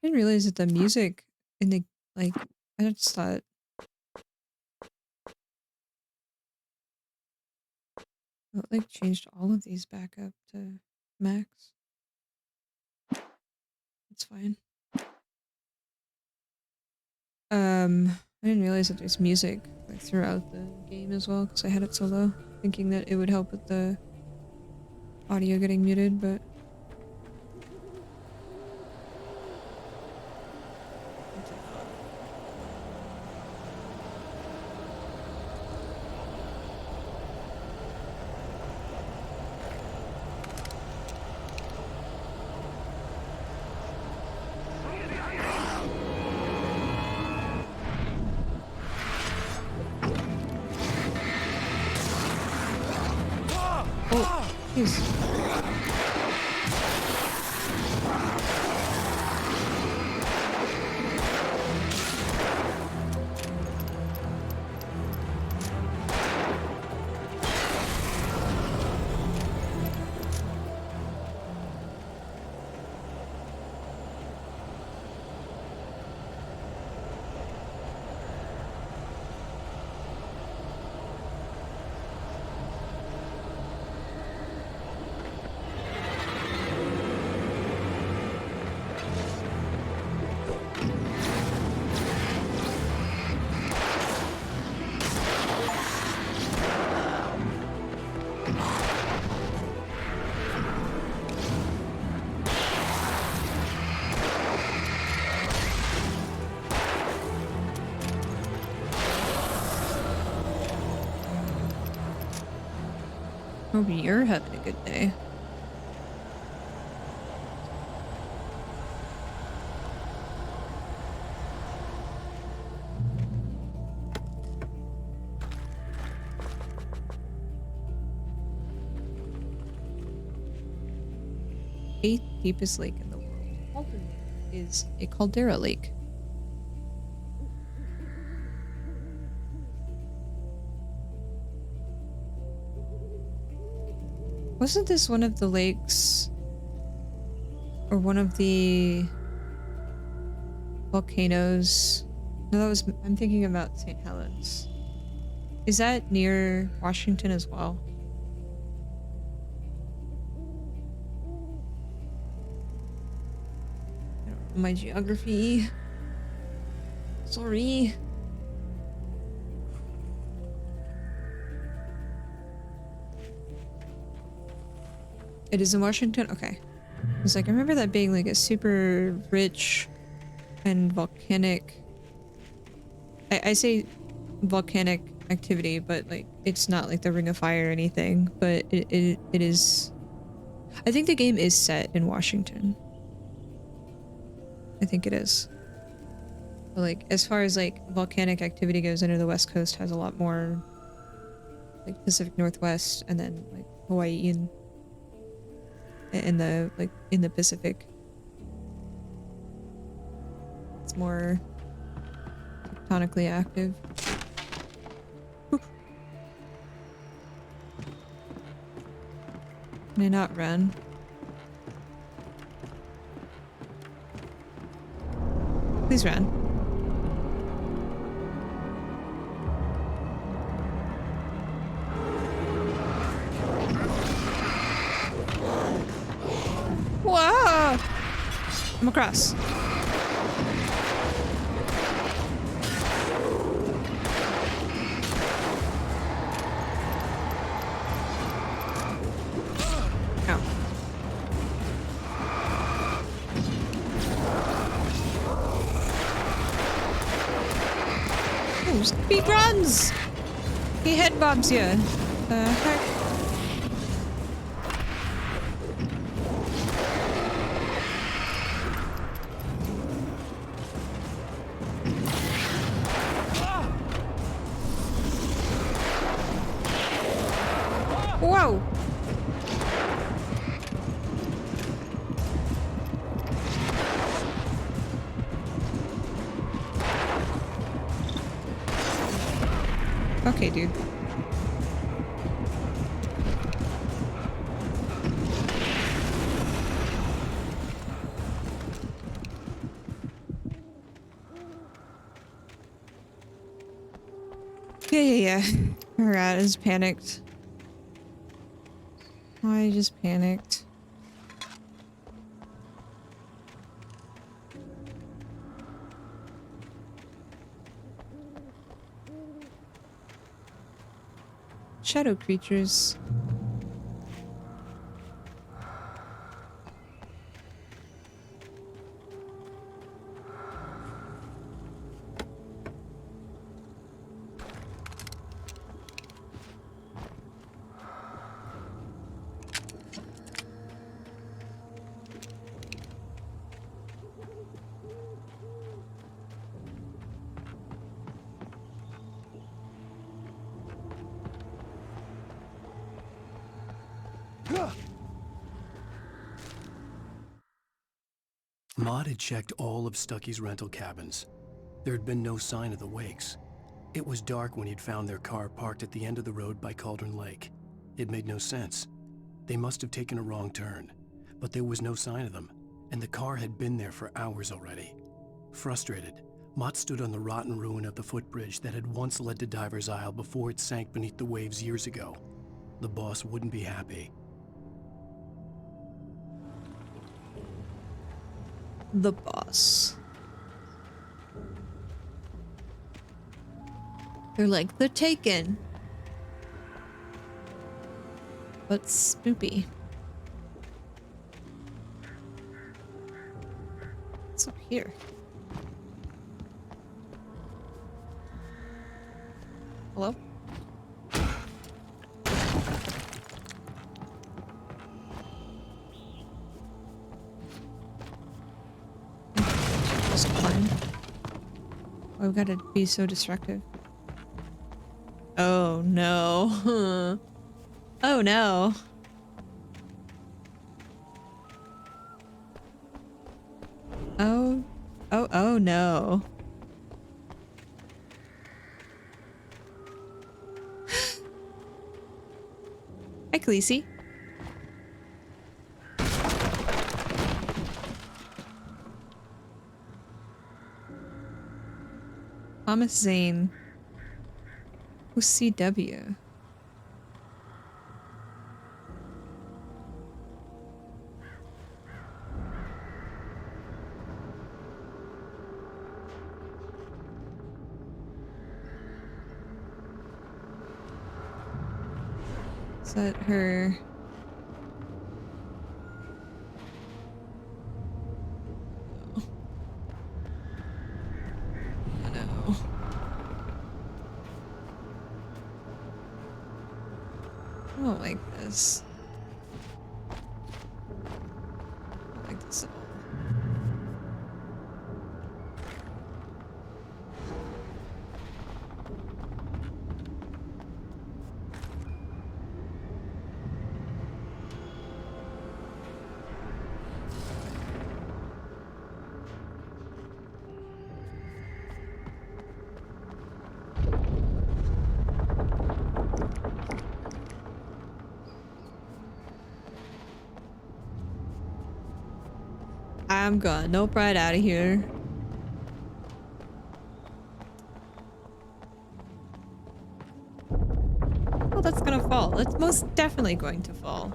Didn't realize that the music in the like I just thought it like changed all of these back up to max. It's fine. I didn't realize that there's music like throughout the game as well because I had it so low, thinking that it would help with the audio getting muted, but apparently not. Oh, jeez. Hope you're having a good day. Eighth deepest lake in the world. Halton is a caldera lake. Wasn't this one of the lakes or one of the volcanoes? No, that was, I'm thinking about St. Helens. Is that near Washington as well? I don't know my geography. Sorry. It is in Washington? Okay. It's like, I remember that being like a super rich and volcanic. I say volcanic activity, but like it's not like the Ring of Fire or anything, but it is. I think the game is set in Washington. I think it is. But like as far as like volcanic activity goes, I know the West Coast has a lot more like Pacific Northwest and then like Hawaii and in the like in the Pacific. It's more tectonically active. Whew. Can I not run? Please run. Whoa! I'm across. Ow. Oh, speed runs! He head bobs you. The heck? Whoa! Okay, dude. Yeah. My rat is panicked. I just panicked. Shadow creatures. Maud had checked all of Stucky's rental cabins. There had been no sign of the Wakes. It was dark when he'd found their car parked at the end of the road by Cauldron Lake. It made no sense. They must have taken a wrong turn, but there was no sign of them, and the car had been there for hours already. Frustrated, Mott stood on the rotten ruin of the footbridge that had once led to Diver's Isle before it sank beneath the waves years ago. The boss wouldn't be happy. The boss. They're like the Taken, but spoopy. What's up here? Hello? Just fun. Why we gotta be so destructive? Oh no. Oh no. Oh no. Hi, Khaleesi. Thomas Zane. Who's CW? Is that her? No. I don't like this. I don't like this at all. I'm gonna nope right out of here. Oh, that's gonna fall. That's most definitely going to fall.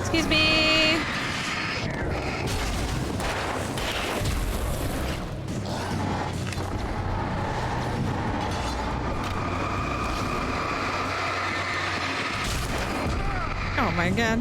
Excuse me. Oh my god.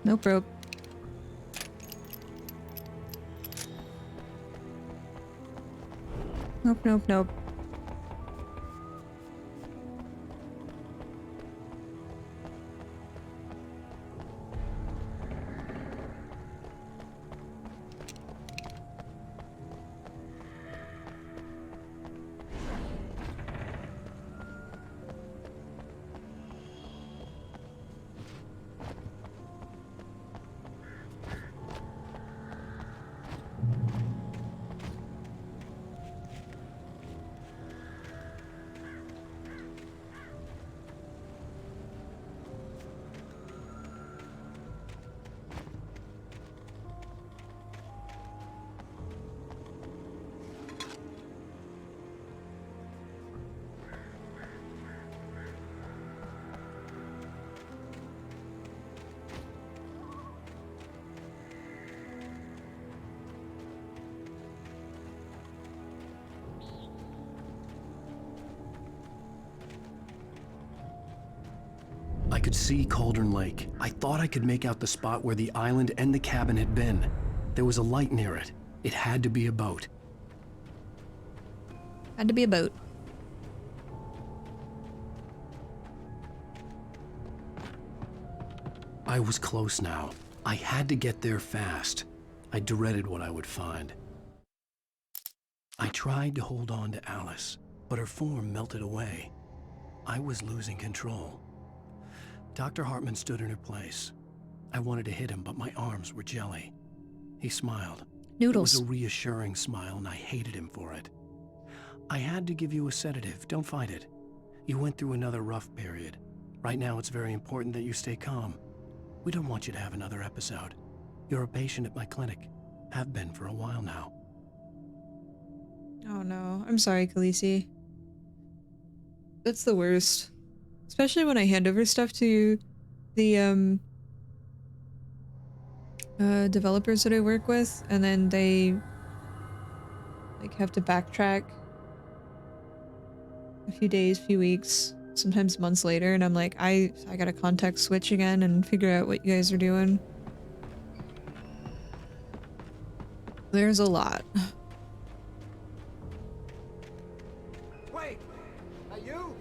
Nope, rope. Nope, nope, nope. I could see Cauldron Lake. I thought I could make out the spot where the island and the cabin had been. There was a light near it. It had to be a boat. Had to be a boat. I was close now. I had to get there fast. I dreaded what I would find. I tried to hold on to Alice, but her form melted away. I was losing control. Dr. Hartman stood in her place. I wanted to hit him, but my arms were jelly. He smiled. Noodles. It was a reassuring smile, and I hated him for it. I had to give you a sedative. Don't fight it. You went through another rough period. Right now, it's very important that you stay calm. We don't want you to have another episode. You're a patient at my clinic. Have been for a while now. Oh no. I'm sorry, Khaleesi. That's the worst. Especially when I hand over stuff to the developers that I work with, and then they like have to backtrack a few days, few weeks, sometimes months later, and I'm like, I gotta contact Switch again and figure out what you guys are doing. There's a lot. Wait! Are you?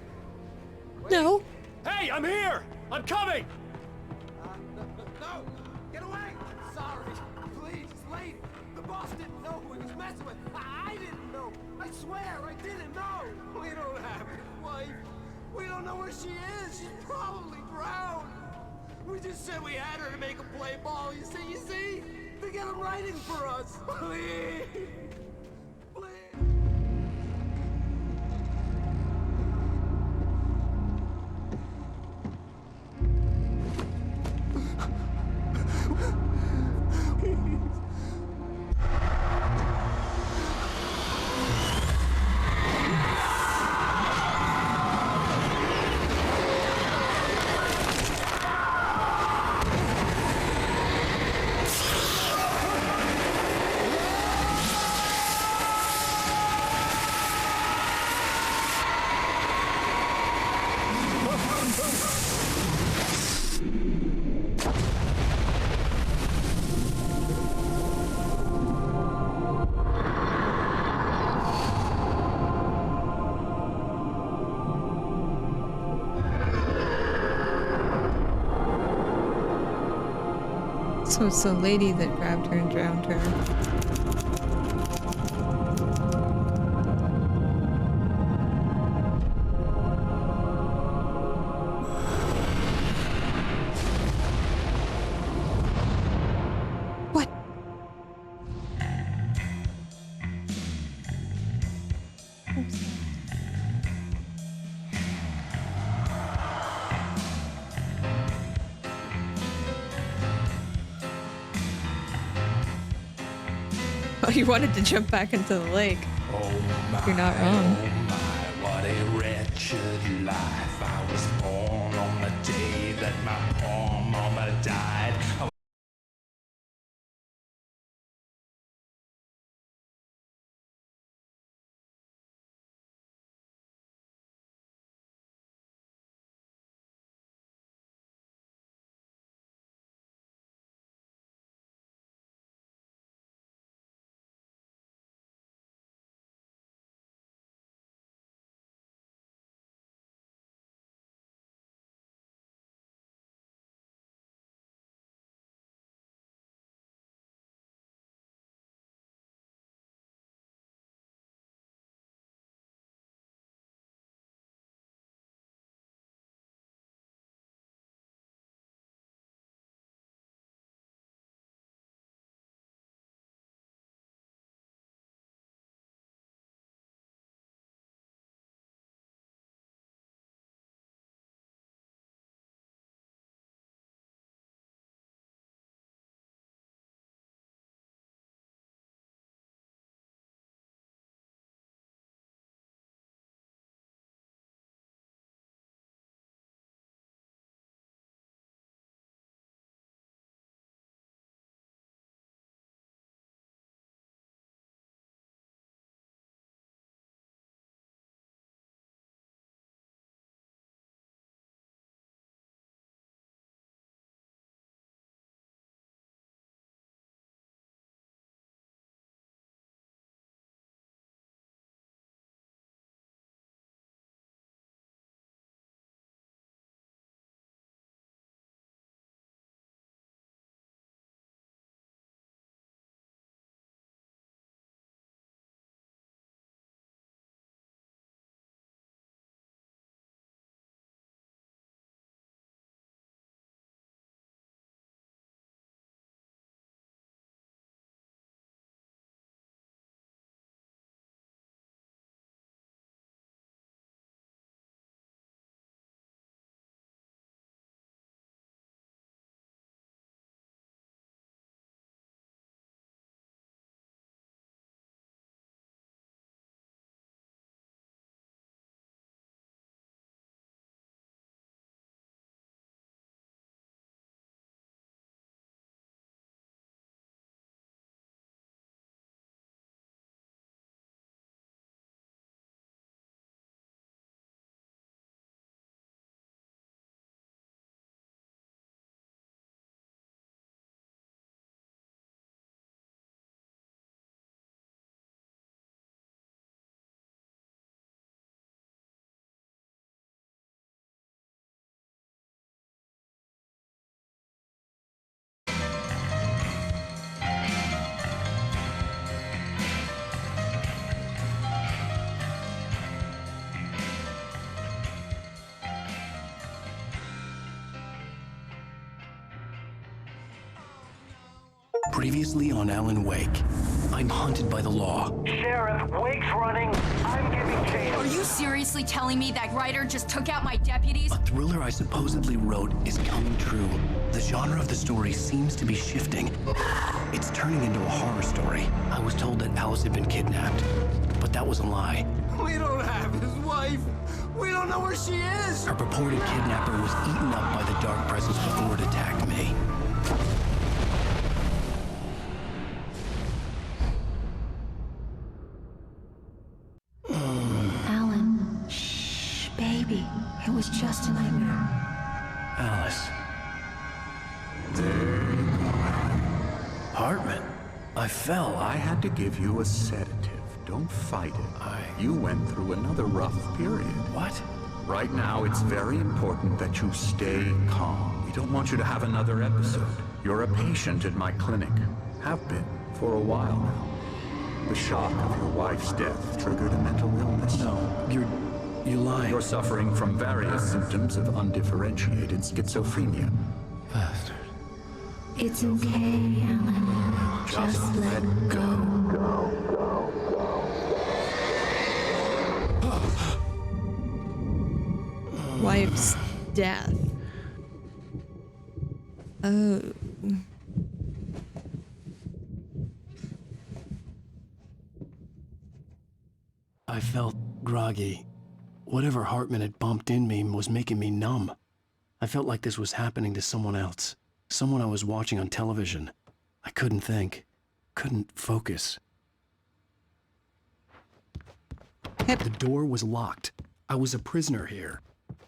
Wait. No. Hey, I'm here! I'm coming! No! Get away! Sorry. Please, lady. The boss didn't know who he was messing with. I didn't know. I swear, I didn't know. We don't have his wife. We don't know where she is. She's probably drowned. We just said we had her to make him play ball. You see? To get him writing for us. Please. Please. So it's the lady that grabbed her and drowned her. What? Oh, you wanted to jump back into the lake. Oh my, You're not wrong. oh my, what a wretched life. I was born on the day that my poor mama died. Previously on Alan Wake. I'm hunted by the law. Sheriff, Wake's running. I'm giving chase. Are you seriously telling me that writer just took out my deputies? A thriller I supposedly wrote is coming true. The genre of the story seems to be shifting. It's turning into a horror story. I was told that Alice had been kidnapped, but that was a lie. We don't have his wife. We don't know where she is. Her purported kidnapper was eaten up by the dark presence before it attacked me. Alan, shh, baby. It was just a nightmare. Alice. Hartman, I fell. I had to give you a sedative. Don't fight it. You went through another rough period. What? Right now, it's very important that you stay calm. We don't want you to have another episode. You're a patient at my clinic. Have been for a while now. The shock of your wife's death triggered a mental illness. No, you're lying. You're suffering from various symptoms of undifferentiated schizophrenia. Bastard. It's okay, Alan. Just let go. Wife's death. Oh. I felt groggy. Whatever Hartman had bumped in me was making me numb. I felt like this was happening to someone else. Someone I was watching on television. I couldn't think. Couldn't focus. Hep. The door was locked. I was a prisoner here.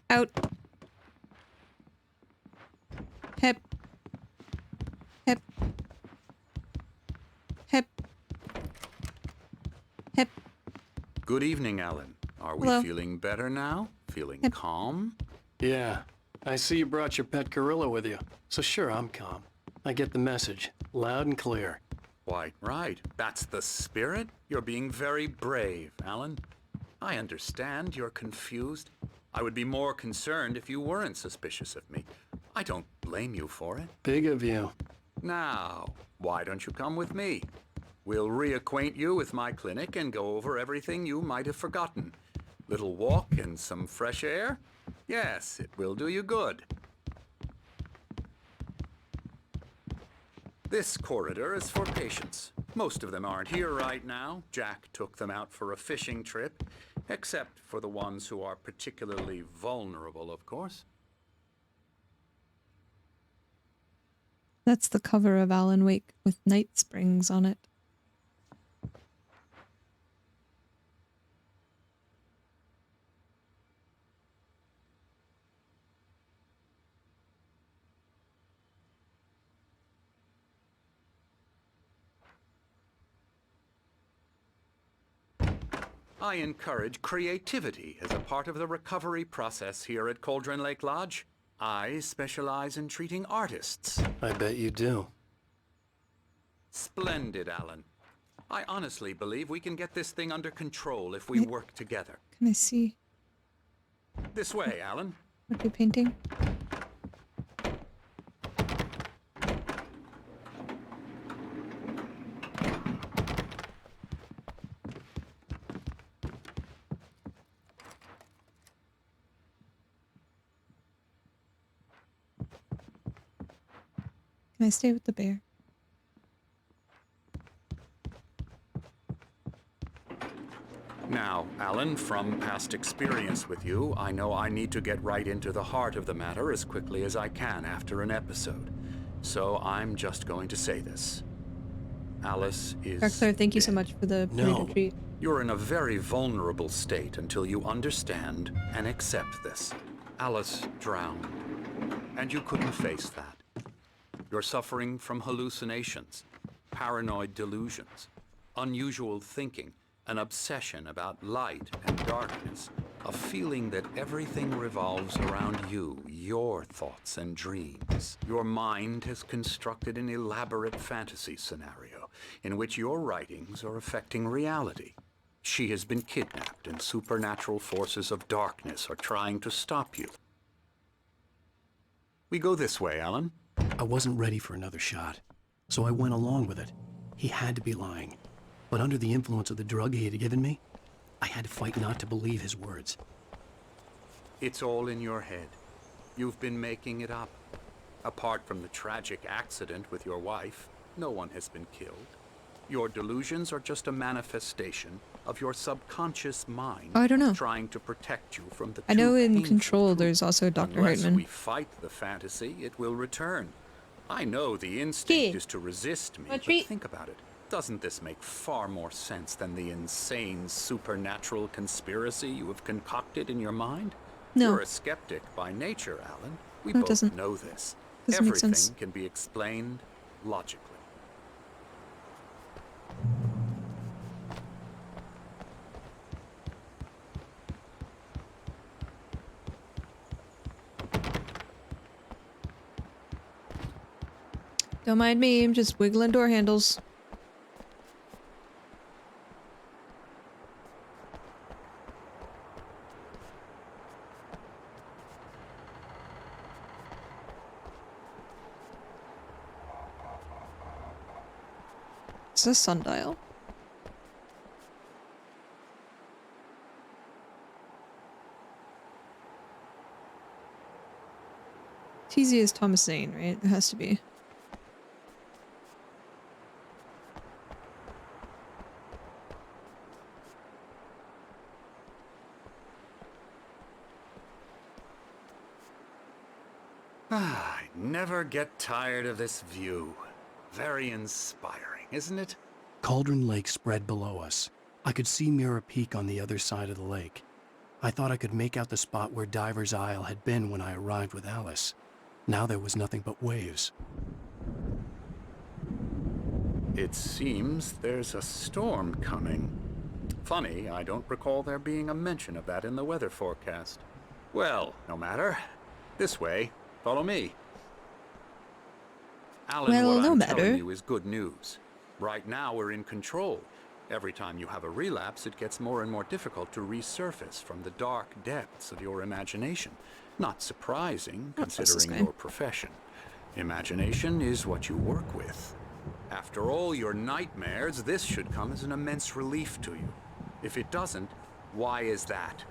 Out. Hep. Hep. Hep. Hep. Good evening, Alan. Are we Hello. feeling better now? Feeling Yep. calm? Yeah. I see you brought your pet gorilla with you. So sure, I'm calm. I get the message. Loud and clear. Quite right. That's the spirit. You're being very brave, Alan. I understand you're confused. I would be more concerned if you weren't suspicious of me. I don't blame you for it. Big of you. Now, why don't you come with me? We'll reacquaint you with my clinic and go over everything you might have forgotten. Little walk and some fresh air? Yes, it will do you good. This corridor is for patients. Most of them aren't here right now. Jack took them out for a fishing trip, except for the ones who are particularly vulnerable, of course. That's the cover of Alan Wake with Night Springs on it. I encourage creativity as a part of the recovery process here at Cauldron Lake Lodge. I specialize in treating artists. I bet you do. Splendid, Alan. I honestly believe we can get this thing under control if we work together. Can I see This way, Alan. what you're painting? Can I stay with the bear? Now, Alan, from past experience with you, I know I need to get right into the heart of the matter as quickly as I can after an episode. So I'm just going to say this. Alice is Darkclair, thank you so dead. much for the No. burrito treat. You're in a very vulnerable state until you understand and accept this. Alice drowned, and you couldn't face that. You're suffering from hallucinations, paranoid delusions, unusual thinking, an obsession about light and darkness, a feeling that everything revolves around you, your thoughts and dreams. Your mind has constructed an elaborate fantasy scenario in which your writings are affecting reality. She has been kidnapped, and supernatural forces of darkness are trying to stop you. We go this way, Alan. I wasn't ready for another shot. so I went along with it. He had to be lying. But under the influence of the drug he had given me, I had to fight not to believe his words. It's all in your head. You've been making it up. Apart from the tragic accident with your wife, no one has been killed. Your delusions are just a manifestation of your subconscious mind Oh, I don't know. trying to protect you from the I know too in painful Control truth. there's also Dr. Unless Hartman. we fight the fantasy, it will return. I know the instinct Kid. is to resist me, My but treat. think about it. Doesn't this make far more sense than the insane supernatural conspiracy you have concocted in your mind? No. You're a skeptic by nature, Alan. We No, it both doesn't. know this. Doesn't make Everything sense. can be explained logically. Don't mind me, I'm just wiggling door handles. Is this a sundial? TZ is Thomas Zane, right? It has to be. I never get tired of this view. Very inspiring, isn't it? Cauldron Lake spread below us. I could see Mirror Peak on the other side of the lake. I thought I could make out the spot where Diver's Isle had been when I arrived with Alice. Now there was nothing but waves. It seems there's a storm coming. Funny, I don't recall there being a mention of that in the weather forecast. Well, no matter. This way. Follow me. Alan, Well, what no I'm matter. telling you is good news. Right now we're in control. Every time you have a relapse, it gets more and more difficult to resurface from the dark depths of your imagination. Not surprising, Oh, what's this considering guy? your profession. Imagination is what you work with. After all your nightmares, this should come as an immense relief to you. If it doesn't, why is that?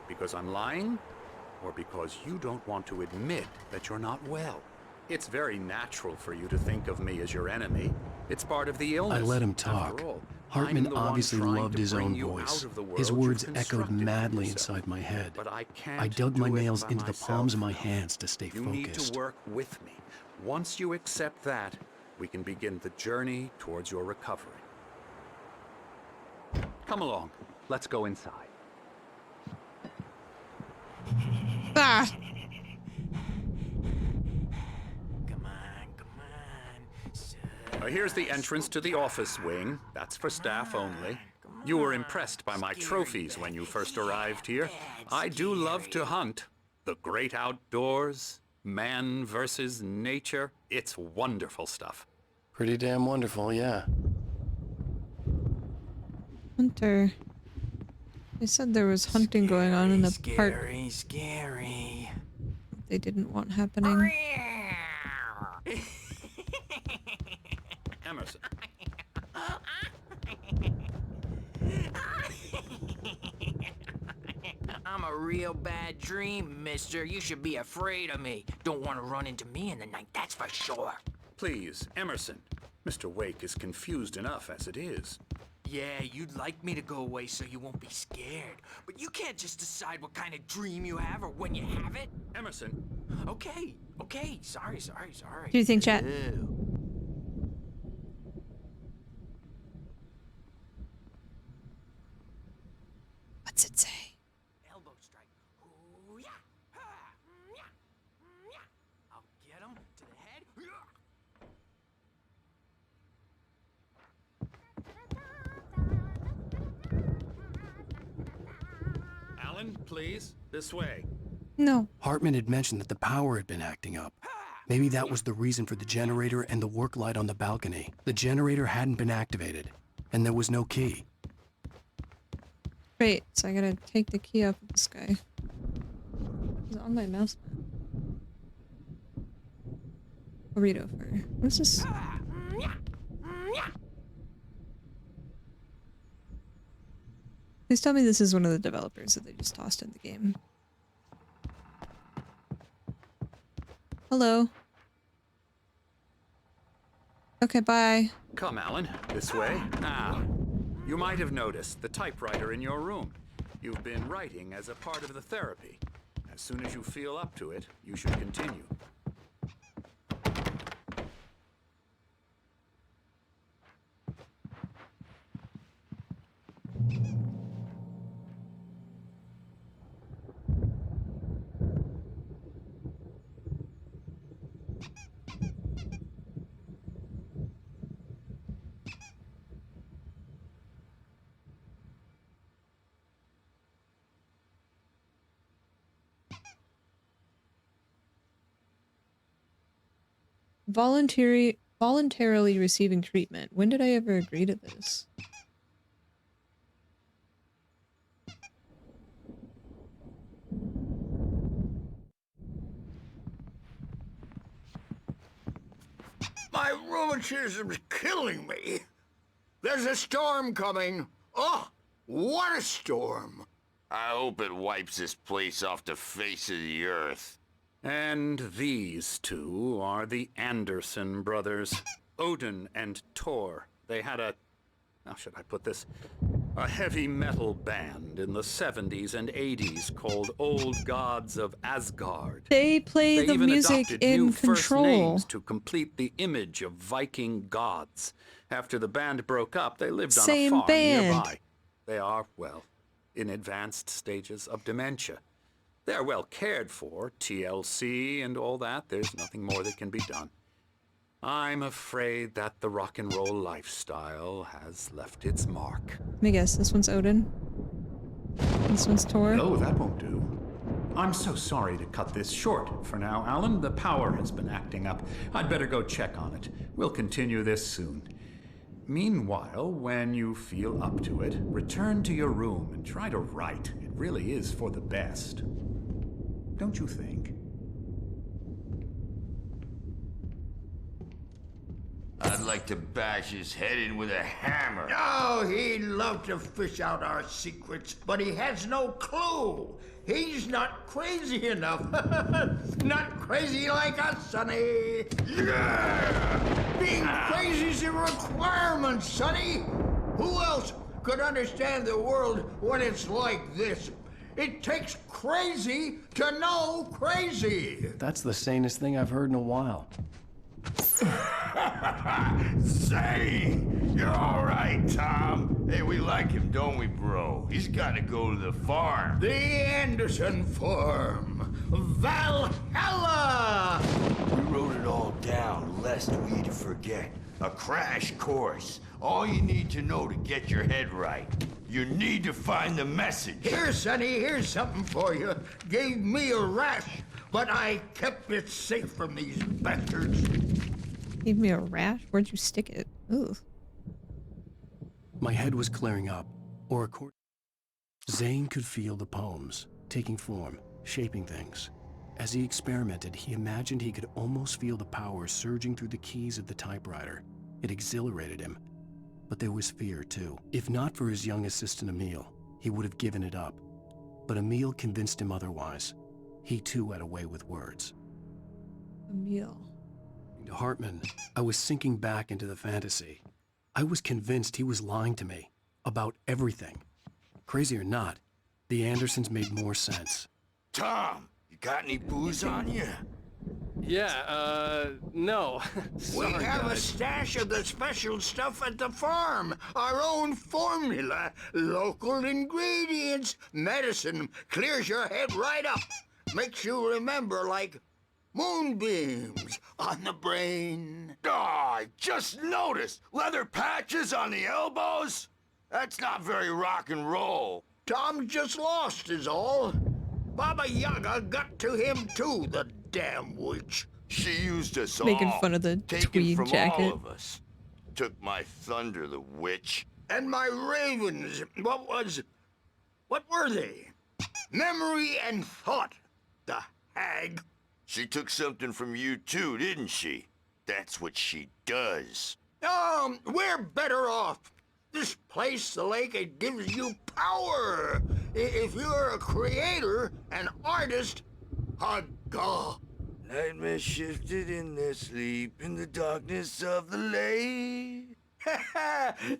Because I'm lying? Or because you don't want to admit that you're not well? It's very natural for you to think of me as your enemy. It's part of the illness. I let him After talk. all, Hartman I'm the one obviously trying loved to his bring own you voice. out of the His world words you've echoed constructed for madly yourself. inside my head. But I can't I dug my do it nails by into the myself. palms of my hands to stay You need focused. to work with me. Once you accept that, we can begin the journey towards your recovery. Come along. Let's go inside. Ah! Here's the entrance to the office wing. That's for staff only. You were impressed by my trophies when you first arrived here. I do love to hunt. The great outdoors, man versus nature. It's wonderful stuff. Pretty damn wonderful, yeah. Hunter. They said there was hunting going on in the park Scary. they didn't want happening. Emerson. I'm a real bad dream, mister. You should be afraid of me. Don't want to run into me in the night, that's for sure. Please, Emerson. Mr. Wake is confused enough as it is. Yeah, you'd like me to go away so you won't be scared. But you can't just decide what kind of dream you have or when you have it. Emerson. Okay. Sorry. What do you think, chat? Ew. What's it say? Elbow strike. Ooh, yeah. Ha, yeah. Yeah. I'll get him to the head. Alan, please. This way. No. Hartman had mentioned that the power had been acting up. Maybe that was the reason for the generator and the work light on the balcony. The generator hadn't been activated, and there was no key. Great, so I gotta take the key off of this guy. Is it on my mouse? Burrito for... What's this? Please tell me this is one of the developers that they just tossed in the game. Hello. Okay, bye. Come, Alan. This way. Now, you might have noticed the typewriter in your room. You've been writing as a part of the therapy. As soon as you feel up to it, you should continue. Voluntarily receiving treatment. When did I ever agree to this? My rheumatism's killing me. There's a storm coming. Oh, what a storm. I hope it wipes this place off the face of the earth. And these two are the Anderson brothers, Odin and Thor. They had a, how should I put this? A heavy metal band in the 70s and 80s called Old Gods of Asgard. They play the even music adopted in new first Control. names to complete the image of Viking gods. After the band broke up, they lived on Same a farm band. nearby. They are, well, in advanced stages of dementia. They're well cared for, TLC and all that. There's nothing more that can be done. I'm afraid that the rock and roll lifestyle has left its mark. Let me guess, this one's Odin. This one's Thor. No, that won't do. I'm so sorry to cut this short for now, Alan. The power has been acting up. I'd better go check on it. We'll continue this soon. Meanwhile, when you feel up to it, return to your room and try to write. It really is for the best. Don't you think? I'd like to bash his head in with a hammer. Oh, he'd love to fish out our secrets, but he has no clue. He's not crazy enough. Not crazy like us, Sonny. Yeah! Being crazy's a requirement, Sonny. Who else could understand the world when it's like this? It takes crazy to know crazy. That's the sanest thing I've heard in a while. Say, you're all right, Tom. Hey, we like him, don't we, bro? He's got to go to the farm. The Anderson Farm. Valhalla! We wrote it all down, lest we'd forget. A crash course. All you need to know to get your head right. You need to find the message. Here, Sonny, here's something for you. Gave me a rash, but I kept it safe from these bastards. Gave me a rash? Where'd you stick it? Ooh. My head was clearing up, or according... Zane could feel the poems, taking form, shaping things. As he experimented, he imagined he could almost feel the power surging through the keys of the typewriter. It exhilarated him. But there was fear, too. If not for his young assistant Emil, he would have given it up. But Emil convinced him otherwise. He too had a way with words. Emil. Hartman, I was sinking back into the fantasy. I was convinced he was lying to me about everything. Crazy or not, the Andersons made more sense. Tom, you got any booze on you? Yeah, no. We Sorry, have a guys. stash of the special stuff at the farm. Our own formula. Local ingredients. Medicine clears your head right up. Makes you remember like moonbeams on the brain. Oh, I just noticed. Leather patches on the elbows? That's not very rock and roll. Tom just lost is all. Baba Yaga got to him too, the damn witch. She used us Making all. fun of the taken tweed from jacket. all of us. Took my thunder, the witch. And my ravens, what were they? Memory and thought, the hag. She took something from you too, didn't she? That's what she does. We're better off. This place, the lake, it gives you power. If you're a creator, an artist, God. Nightmare shifted in their sleep in the darkness of the lake.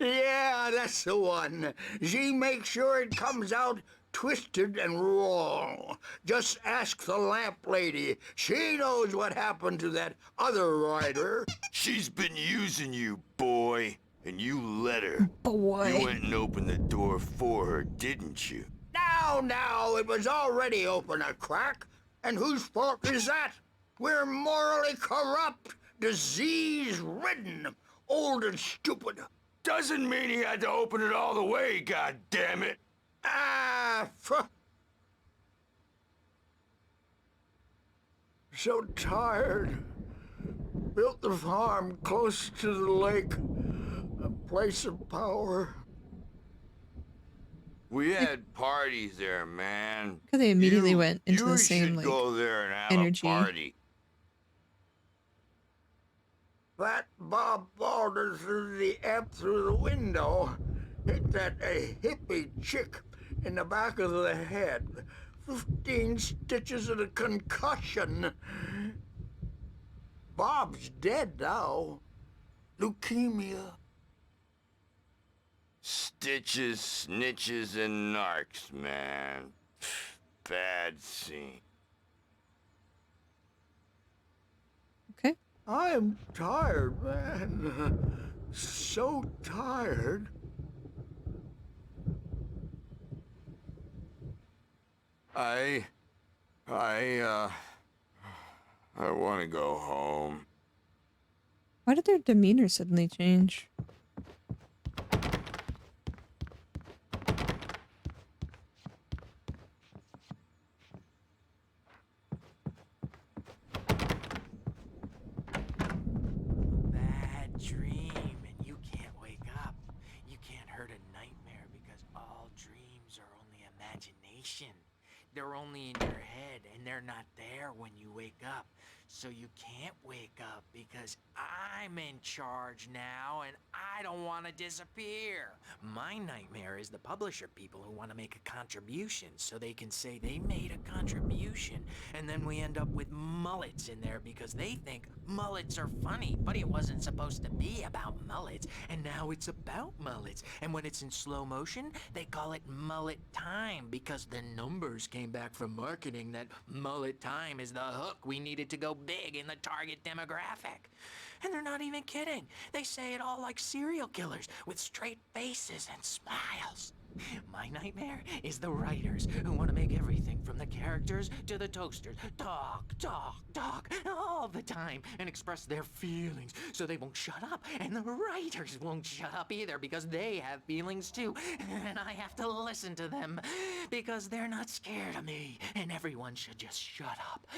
Yeah, that's the one. She makes sure it comes out twisted and wrong. Just ask the lamp lady. She knows what happened to that other rider. She's been using you, boy. And you let her. Boy. You went and opened the door for her, didn't you? Now, it was already open a crack. And whose fault is that? We're morally corrupt, disease-ridden, old and stupid. Doesn't mean he had to open it all the way, goddammit. So tired. Built the farm close to the lake. A place of power. We had parties there, man. Because they immediately went into you the same should like go there and have energy. a party. That Bob Balder threw the amp through the window. Hit that a hippie chick in the back of the head. 15 stitches and a concussion. Bob's dead now. Leukemia. Stitches, snitches, and narcs, man. Bad scene. Okay. I am tired, man. So tired. I want to go home. Why did their demeanor suddenly change? Bad dream, and you can't wake up. You can't hurt a nightmare because all dreams are only imagination. They're only in your head, and they're not there when you wake up. So you can't wake up because I'm in charge now, and I don't want to disappear. My nightmare is the publisher people who want to make a contribution so they can say they made a contribution, and then we end up with mullets in there because they think mullets are funny, but it wasn't supposed to be about mullets, and now it's about mullets. And when it's in slow motion, they call it mullet time because the numbers came back from marketing that mullet time is the hook we needed to go big in the target demographic. And they're not even kidding. They say it all like serial killers with straight faces and smiles. My nightmare is the writers who want to make everything from the characters to the toasters talk all the time and express their feelings so they won't shut up, and the writers won't shut up either because they have feelings too, and I have to listen to them because they're not scared of me, and everyone should just shut up.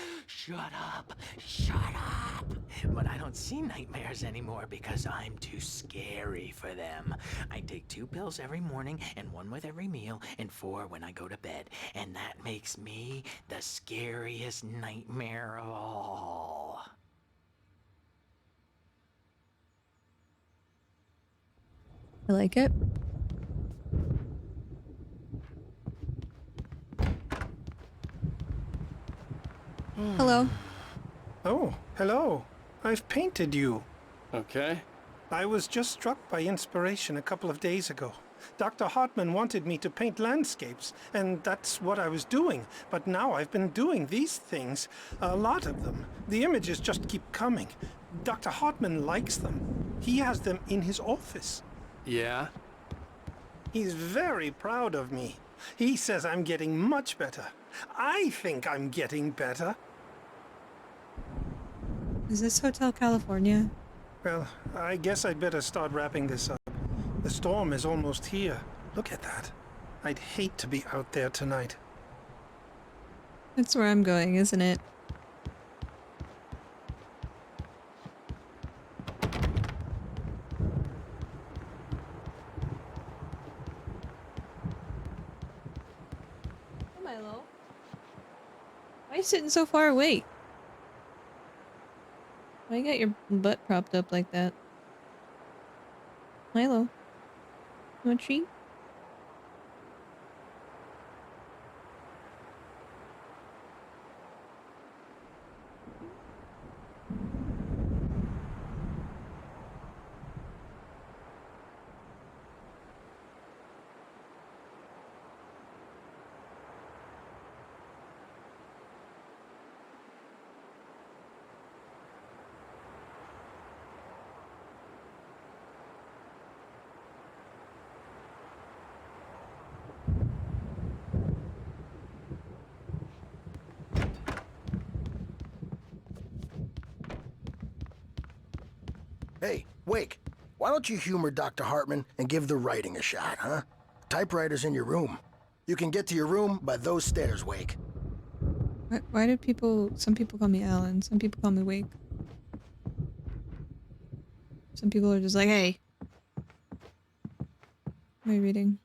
But I don't see nightmares anymore because I'm too scary for them. I take 2 pills every morning and 1 with every meal and 4 when I go to bed, and that makes me the scariest nightmare of all. I like it. Hello. Oh, hello. I've painted you. Okay. I was just struck by inspiration a couple of days ago. Dr. Hartman wanted me to paint landscapes, and that's what I was doing. But now I've been doing these things, a lot of them. The images just keep coming. Dr. Hartman likes them. He has them in his office. Yeah? He's very proud of me. He says I'm getting much better. I think I'm getting better. Is this Hotel California? Well, I guess I'd better start wrapping this up. The storm is almost here. Look at that. I'd hate to be out there tonight. That's where I'm going, isn't it? Hey, Milo. Why are you sitting so far away? Why you got your butt propped up like that? Milo. Want a treat? Hey, Wake, why don't you humor Dr. Hartman and give the writing a shot, huh? Typewriter's in your room. You can get to your room by those stairs, Wake. Why do some people call me Alan, some people call me Wake. Some people are just like, hey. What are you reading?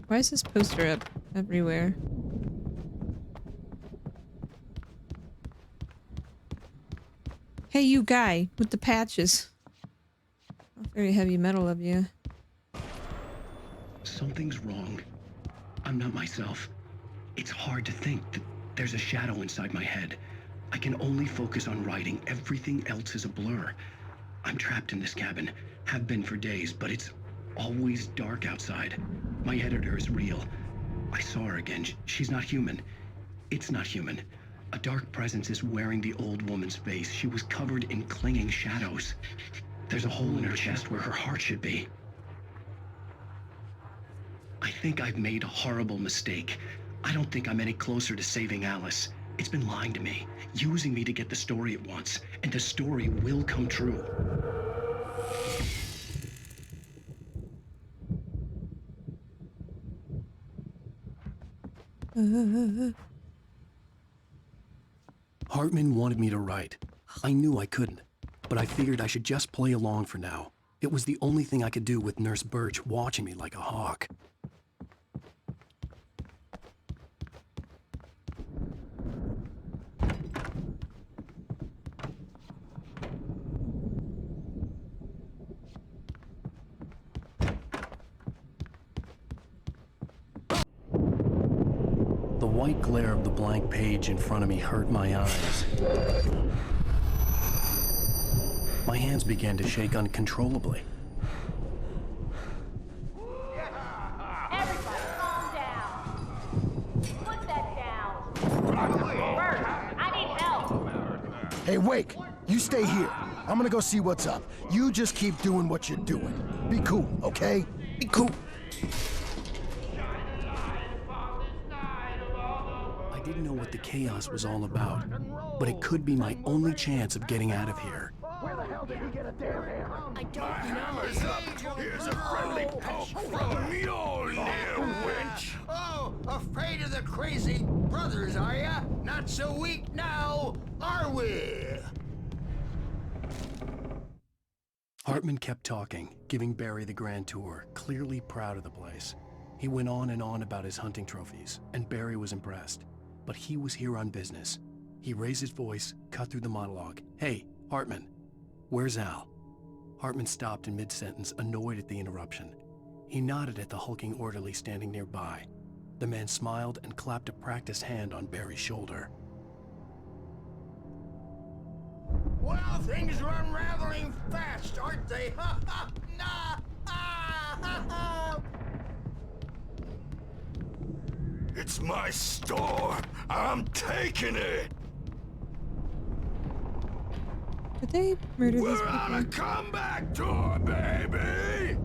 Why is this poster up everywhere? Hey, you guy with the patches. Very heavy metal of you. Something's wrong. I'm not myself. It's hard to think that there's a shadow inside my head. I can only focus on writing. Everything else is a blur. I'm trapped in this cabin. Have been for days, but it's always dark outside. My editor is real. I saw her again. She's not human. It's not human. A dark presence is wearing the old woman's face. She was covered in clinging shadows. There's a hole in her chest where her heart should be. I think I've made a horrible mistake. I don't think I'm any closer to saving Alice. It's been lying to me, using me to get the story it wants, and the story will come true. Hartman wanted me to write. I knew I couldn't, but I figured I should just play along for now. It was the only thing I could do with Nurse Birch watching me like a hawk. The white glare of the blank page in front of me hurt my eyes. My hands began to shake uncontrollably. Everybody, calm down. Put that down. Bert, I need help. Hey, Wake, you stay here. I'm gonna go see what's up. You just keep doing what you're doing. Be cool, okay? Be cool. I didn't know what the chaos was all about, but it could be my only chance of getting out of here. Where the hell did he get a damn hammer? I don't My know. hammer's up. Here's a friendly poke from Mjolnir, wench. Oh, afraid of the crazy brothers, are ya? Not so weak now, are we? Hartman kept talking, giving Barry the grand tour, clearly proud of the place. He went on and on about his hunting trophies, and Barry was impressed. But he was here on business. He raised his voice, cut through the monologue. Hey, Hartman, where's Al? Hartman stopped in mid-sentence, annoyed at the interruption. He nodded at the hulking orderly standing nearby. The man smiled and clapped a practiced hand on Barry's shoulder. Well, things are unraveling fast, aren't they? Ha ha! Nah! Ah, ha ha! It's my store. I'm taking it. Did they murder these We're on a people? comeback tour, baby.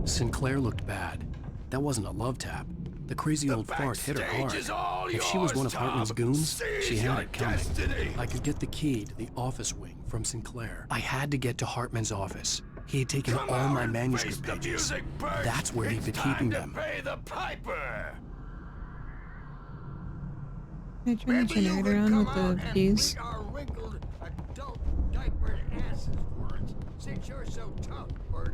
Sinclair looked bad. That wasn't a love tap. The crazy old fart hit her hard. Backstage is all If she was yours, one of Hartman's Tom. goons, Seize she had your it coming. destiny. I could get the key to the office wing from Sinclair. I had to get to Hartman's office. He had taken Come all out my and manuscript face the pages. music, Bert. That's where he'd It's been time keeping to them. Pay the piper. Can I turn the generator on with the keys? Beat our wrinkled adult diapered asses for it, since you're so tough, Birch.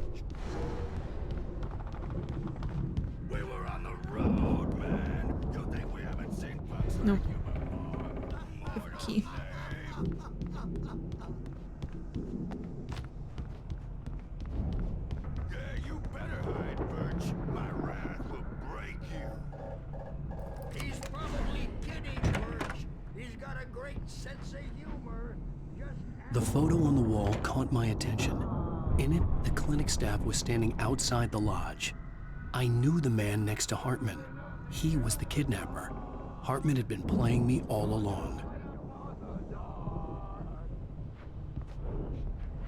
We were on the road, man. You think we haven't seen bugs Nope. like you photo on the wall caught my attention. In it, the clinic staff was standing outside the lodge. I knew the man next to Hartman. He was the kidnapper. Hartman had been playing me all along.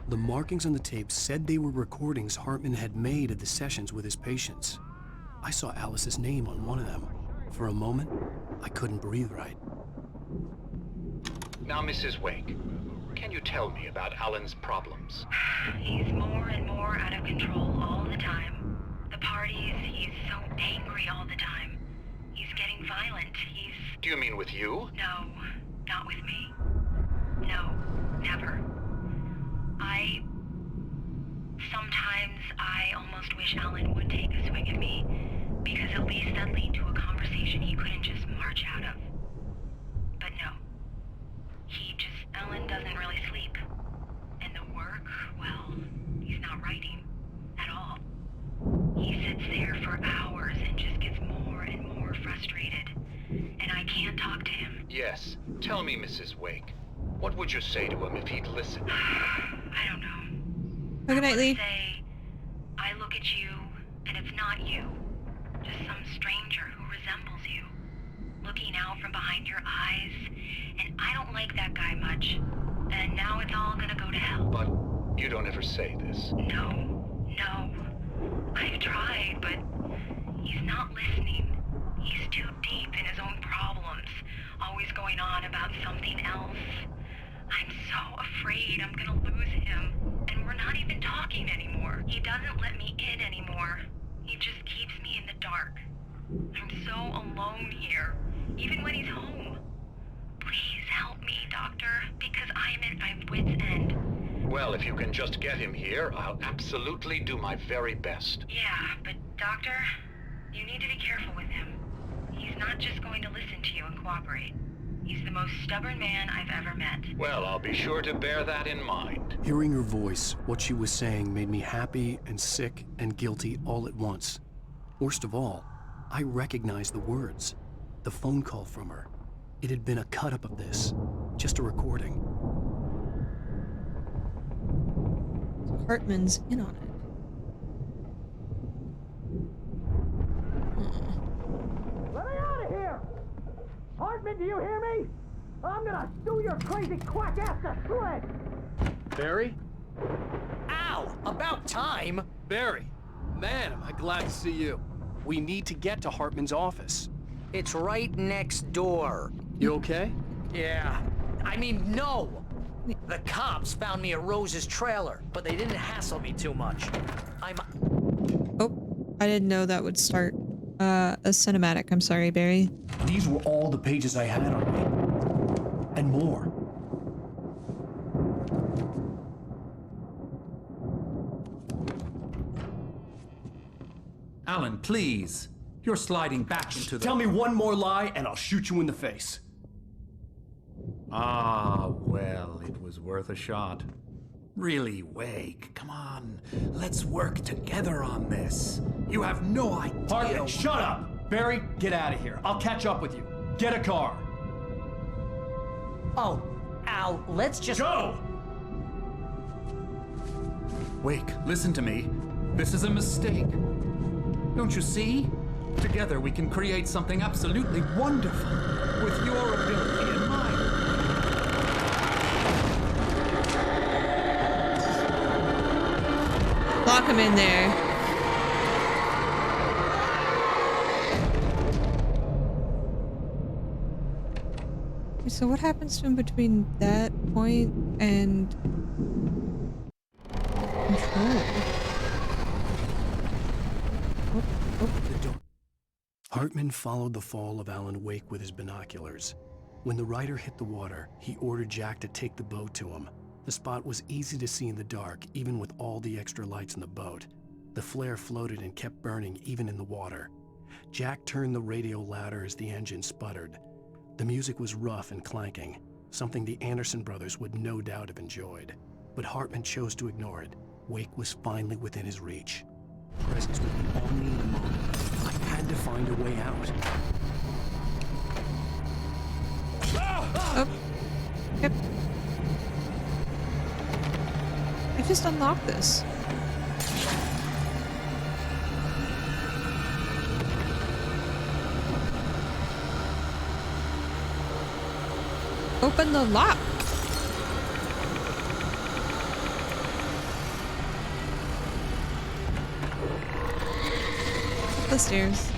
The markings on the tape said they were recordings Hartman had made of the sessions with his patients. I saw Alice's name on one of them. For a moment, I couldn't breathe right. Now, Mrs. Wake, can you tell me about Alan's problems? He's more and more out of control all the time. The parties, he's so angry all the time. He's getting violent. Do you mean with you? No, not with me. No, never. Sometimes I almost wish Alan would take a swing at me, because at least that'd lead to a conversation he couldn't just march out of. But no. Alan doesn't really sleep. And the work, well, he's not writing at all. He sits there for hours and just gets more and more frustrated. And I can't talk to him. Yes. Tell me, Mrs. Wake. What would you say to him if he'd listen? I don't know. Good night, Lee. Say, I look at you, and it's not you. Just some stranger who resembles you. Looking out from behind your eyes. And I don't like that guy much. And now it's all gonna go to hell. But you don't ever say this. No. I've tried, but he's not listening. He's too deep in his own problems. Always going on about something else. I'm so afraid I'm gonna lose him. And we're not even talking anymore. He doesn't let me in anymore. He just keeps me in the dark. I'm so alone here, even when he's home. Please help me, Doctor, because I'm at my wit's end. Well, if you can just get him here, I'll absolutely do my very best. Yeah, but Doctor, you need to be careful with him. He's not just going to listen to you and cooperate. He's the most stubborn man I've ever met. Well, I'll be sure to bear that in mind. Hearing her voice, what she was saying made me happy and sick and guilty all at once. Worst of all, I recognized the words. The phone call from her. It had been a cut-up of this. Just a recording. Hartman's in on it. Let me out of here! Hartman, do you hear me? I'm gonna sue your crazy quack ass to shreds! Barry? Ow! About time! Barry, man, am I glad to see you. We need to get to Hartman's office. It's right next door. You okay? Yeah. I mean, no! The cops found me at Rose's trailer, but they didn't hassle me too much. Oh, I didn't know that would start a cinematic. I'm sorry, Barry. These were all the pages I had on me. And more. Alan, please. You're sliding back into the... Tell me one more lie and I'll shoot you in the face. Ah, well, it was worth a shot. Really, Wake, come on. Let's work together on this. You have no idea... Hartman, shut up! Barry, get out of here. I'll catch up with you. Get a car. Oh, Al, let's just... Go! Wake, listen to me. This is a mistake. Don't you see? Together we can create something absolutely wonderful. With your ability in mind. Lock him in there. So what happens to him between that point and control? Hartman followed the fall of Alan Wake with his binoculars. When the rider hit the water, he ordered Jack to take the boat to him. The spot was easy to see in the dark, even with all the extra lights in the boat. The flare floated and kept burning even in the water. Jack turned the radio louder as the engine sputtered. The music was rough and clanking, something the Anderson brothers would no doubt have enjoyed. But Hartman chose to ignore it. Wake was finally within his reach. Presence would be all me in a moment. I had to find a way out. Oh. Yep. I just unlocked this. Open the lock. Up the stairs.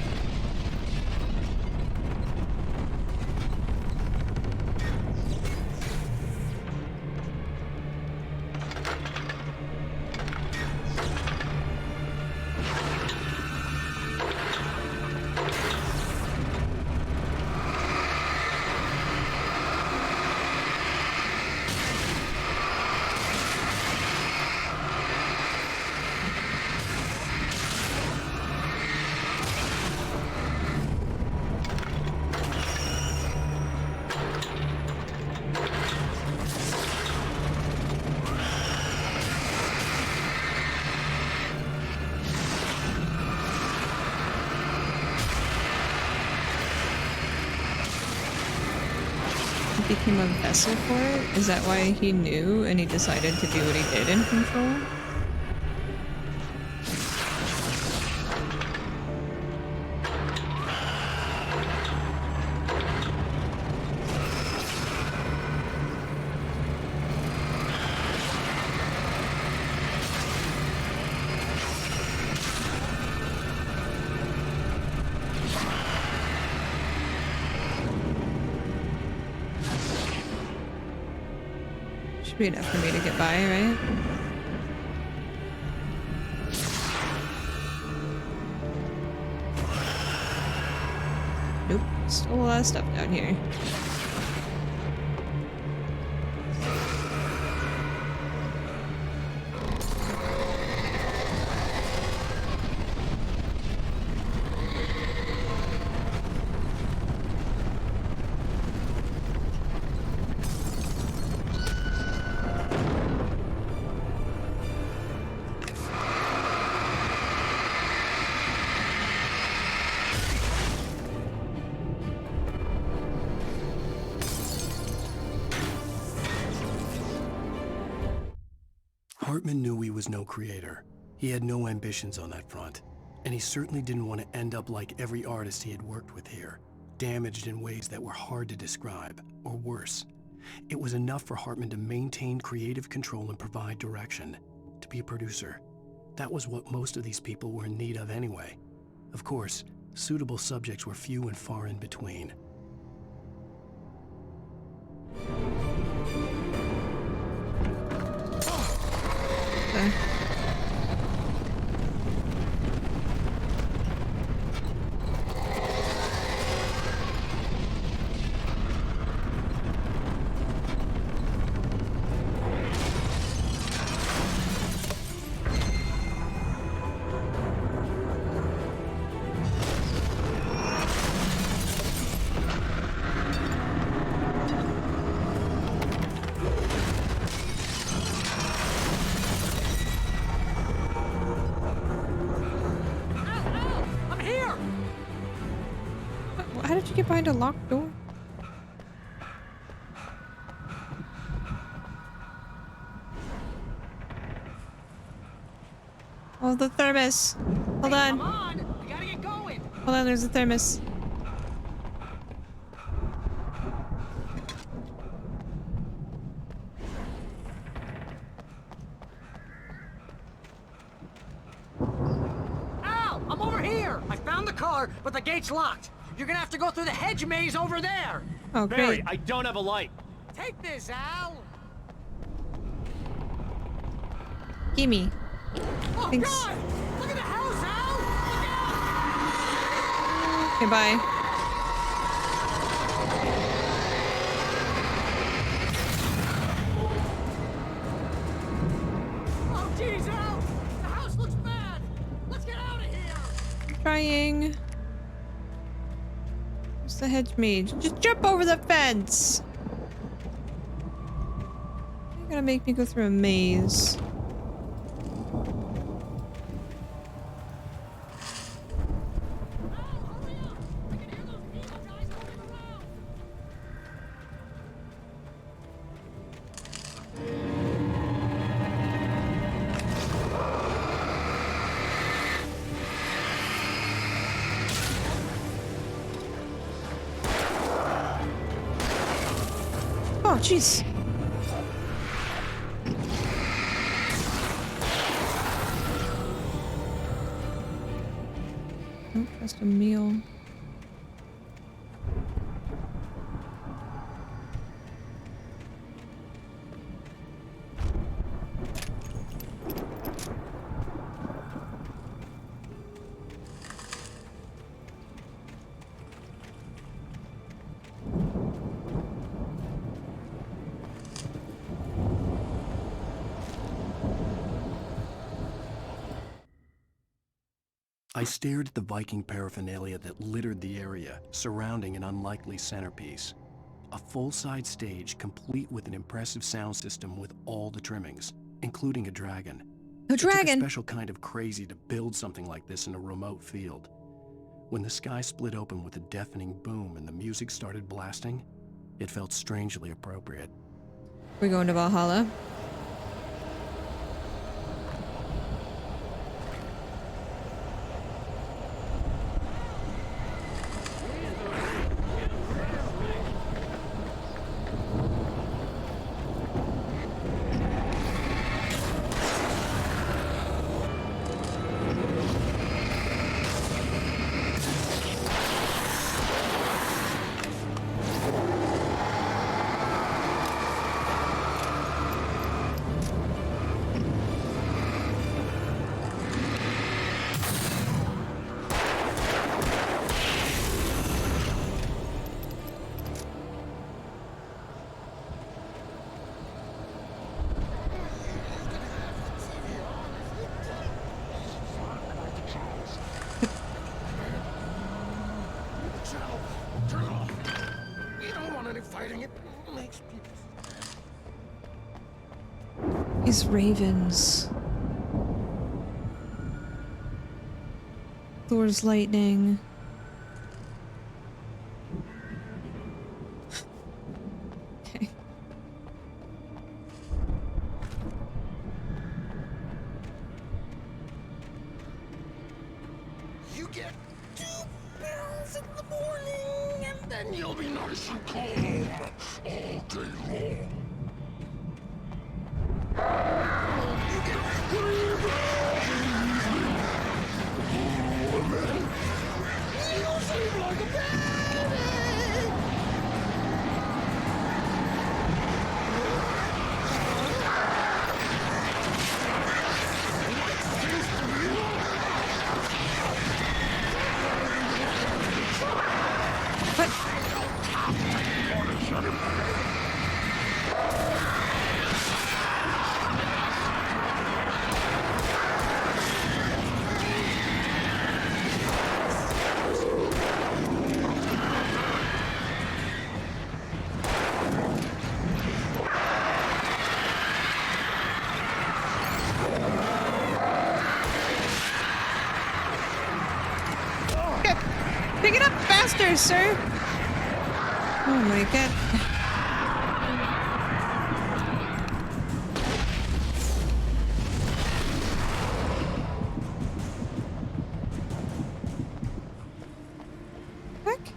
Became a vessel for it? Is that why he knew and he decided to do what he did in Control? Be enough for me to get by, right? Nope, still a lot of stuff down here. Hartman knew he was no creator. He had no ambitions on that front. And he certainly didn't want to end up like every artist he had worked with here, damaged in ways that were hard to describe, or worse. It was enough for Hartman to maintain creative control and provide direction, to be a producer. That was what most of these people were in need of anyway. Of course, suitable subjects were few and far in between. Okay. How did you get behind a locked door? Oh, the thermos. Hold on. Come on, we gotta get going. Hold on, there's a thermos. Al, I'm over here. I found the car, but the gate's locked. You're gonna have to go through the hedge maze over there. Oh, great. I don't have a light. Take this, Al. Gimme. Oh, Thanks. God! Look at the house, Al! Look out! Okay, bye. Oh, geez, Al! The house looks bad! Let's get out of here! Trying. Where's the hedge mage? Just jump over the fence! You're gonna make me go through a maze. jeez. Don't trust a meal. I stared at the Viking paraphernalia that littered the area, surrounding an unlikely centerpiece. A full-size stage complete with an impressive sound system with all the trimmings, including a dragon. A It took dragon? a special kind of crazy to build something like this in a remote field. When the sky split open with a deafening boom and the music started blasting, it felt strangely appropriate. We're going to Valhalla. We don't want any fighting. It makes people. These ravens. Thor's lightning. Okay. You get 2 pills in the morning, and then you'll be nice and calm all day long. You get 3 pills in the evening, and then you'll sleep like a baby. Pick it up faster, sir! Oh my god. Heck?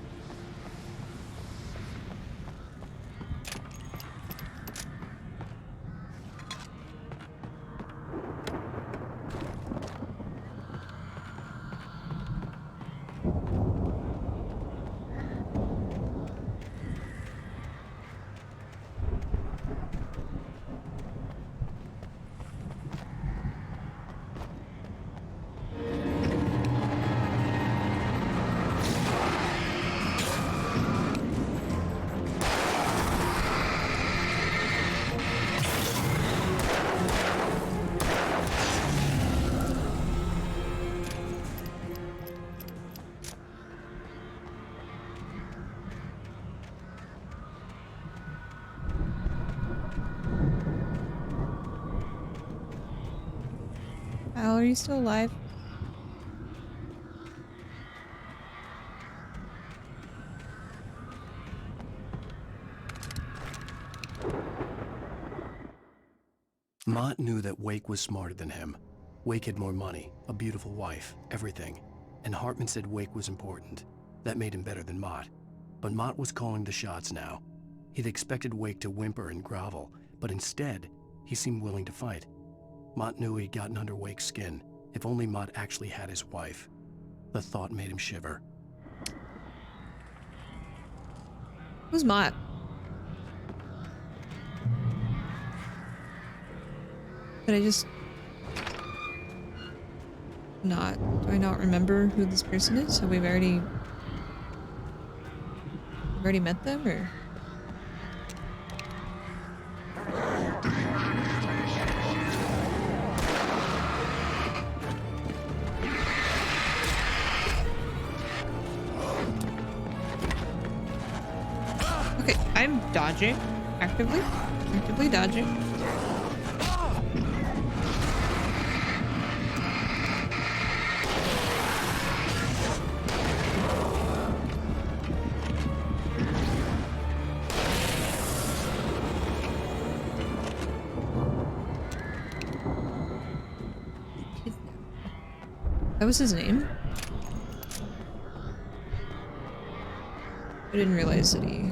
Al, are you still alive? Mott knew that Wake was smarter than him. Wake had more money, a beautiful wife, everything. And Hartman said Wake was important. That made him better than Mott. But Mott was calling the shots now. He'd expected Wake to whimper and grovel, but instead, he seemed willing to fight. Mott knew he'd gotten under Wake's skin. If only Mott actually had his wife. The thought made him shiver. Who's Mott? Did I just not? Do I not remember who this person is? Have we've already met them, or? Okay, I'm dodging. Actively dodging. That was his name? I didn't realize that he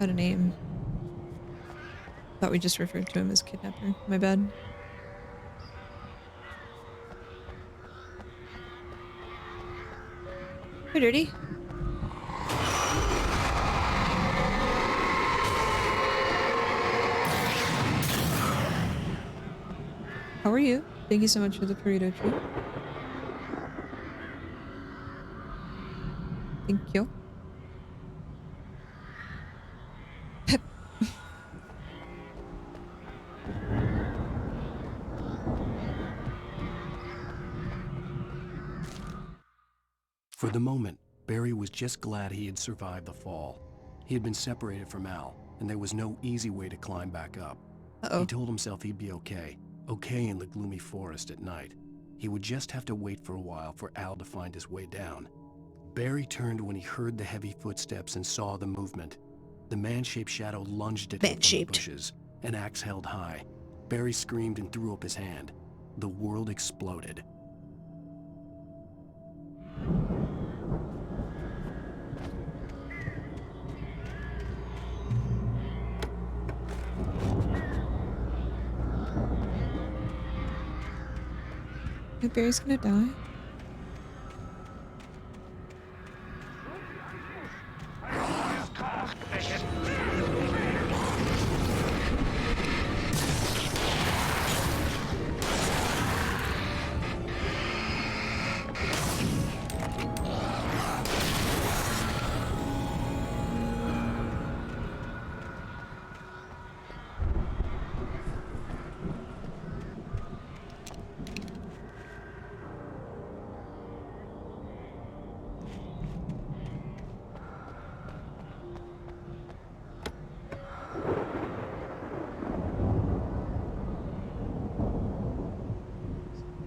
had a name. Thought we just referred to him as kidnapper. My bad. Hi, Dirty. How are you? Thank you so much for the burrito treat. Thank you. For the moment, Barry was just glad he had survived the fall. He had been separated from Al, and there was no easy way to climb back up. He told himself he'd be okay. Okay in the gloomy forest at night. He would just have to wait for a while for Al to find his way down. Barry turned when he heard the heavy footsteps and saw the movement. The man-shaped shadow lunged at him from the bushes, an axe held high. Barry screamed and threw up his hand. The world exploded. Barry's gonna die.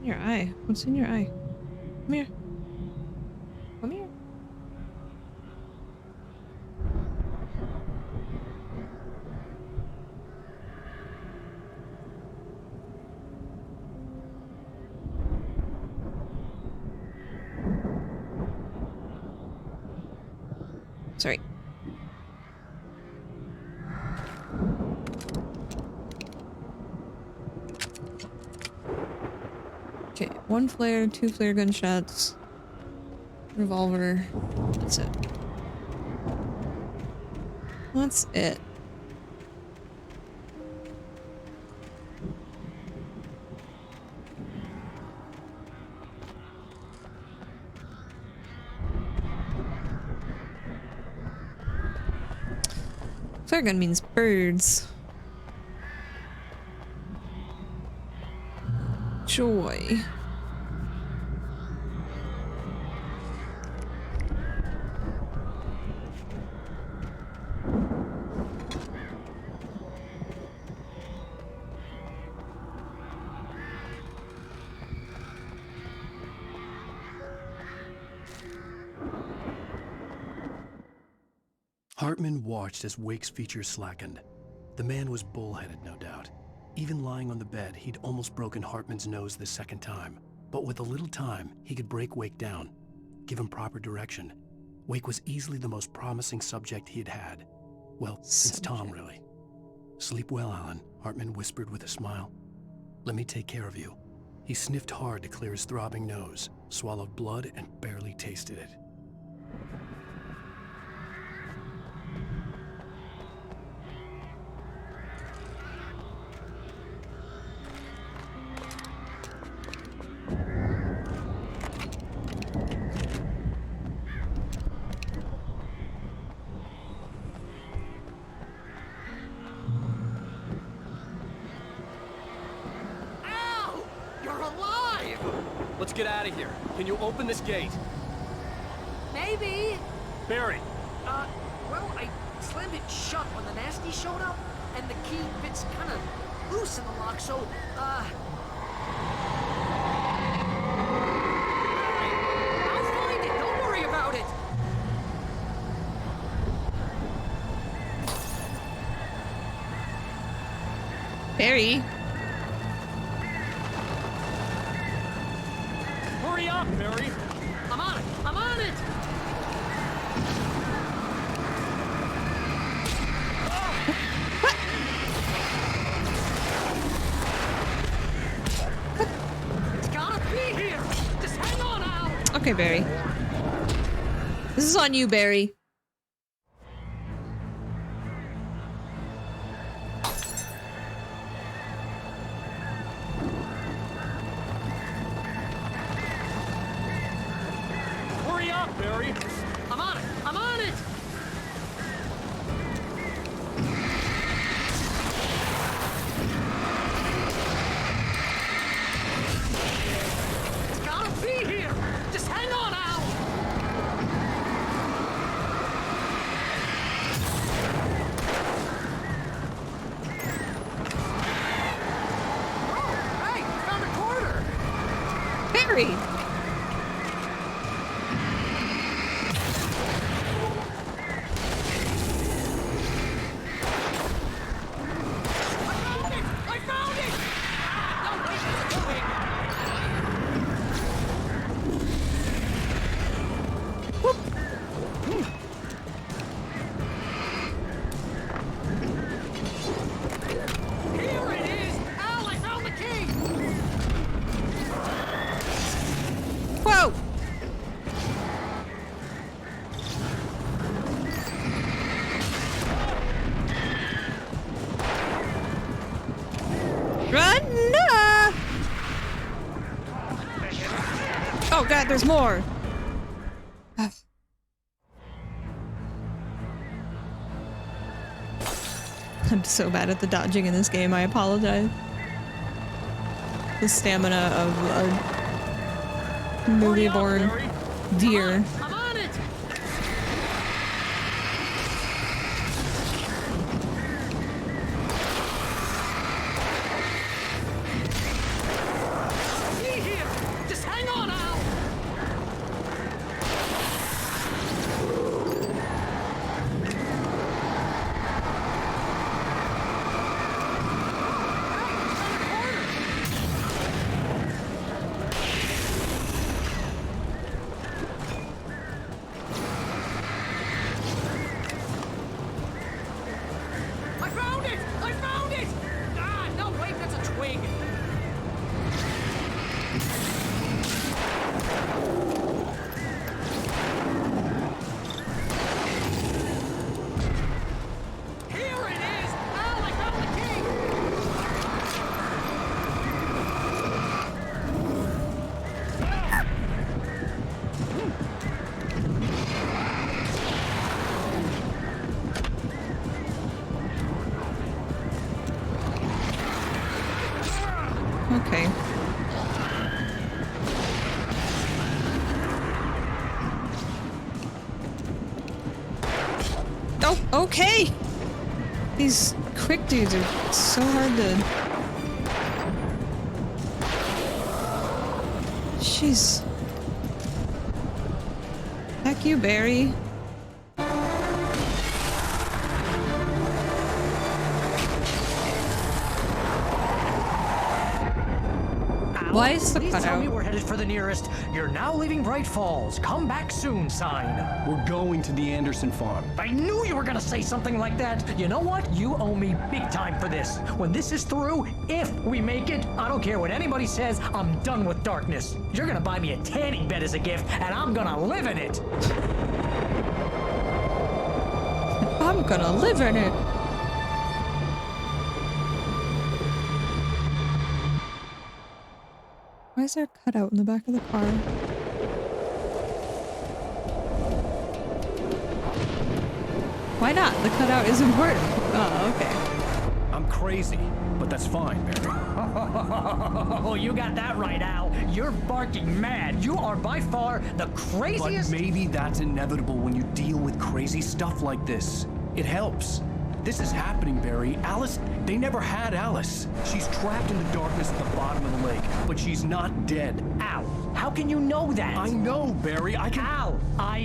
Your eye. What's in your eye? Come here. Come here. Sorry. Okay, 1 flare, 2 flare gunshots, revolver. That's it. That's it. Flare gun means birds. Joy. Hartman watched as Wake's features slackened. The man was bullheaded, no doubt. Even lying on the bed, he'd almost broken Hartman's nose the second time. But with a little time, he could break Wake down, give him proper direction. Wake was easily the most promising subject he had had. Well, since Tom, really. Sleep well, Alan, Hartman whispered with a smile. Let me take care of you. He sniffed hard to clear his throbbing nose, swallowed blood, and barely tasted it. Let's get out of here. Can you open this gate? Maybe. Barry. Well, I slammed it shut when the nasty showed up, and the key fits kind of loose in the lock, so, I'll find it. Don't worry about it. Barry. Hurry up, Barry. I'm on it. I'm on it. It's gotta be here. Just hang on, Al. Okay, Barry. This is on you, Barry. Hurry up, Barry. I'm on it. I'm on it. It's gotta be here. Just hang on, Al. Oh, hey, found a quarter. Barry. Here it is! Al, I found the key! Whoa! Run! No! Oh god, there's more! I'm so bad at the dodging in this game, I apologize. The stamina of a movie-born deer. I'm on it! Be here! Just hang on, Al! I found it! I found it! Ah, no, wait, that's a twig. Here it is! Al, I found the key! Okay. Oh, okay! These quick dudes are so hard to... Jeez. Heck you, Barry. Why is the Please tell cutout? me we're headed for the nearest "You're now leaving Bright Falls. Come back soon" sign. We're going to the Anderson farm. I knew you were gonna say something like that. You know what? You owe me big time for this. When this is through, if we make it, I don't care what anybody says, I'm done with darkness. You're gonna buy me a tanning bed as a gift, and I'm gonna live in it. I'm gonna live in it. Why is there a cutout in the back of the car? Why not? The cutout is important. Oh, okay. I'm crazy, but that's fine, Barry. Oh, you got that right, Al. You're barking mad. You are by far the craziest. But maybe that's inevitable when you deal with crazy stuff like this. It helps. This is happening, Barry. Alice, they never had Alice. She's trapped in the darkness at the bottom of the lake, but she's not dead. Al, how can you know that? I know, Barry. I can... Al,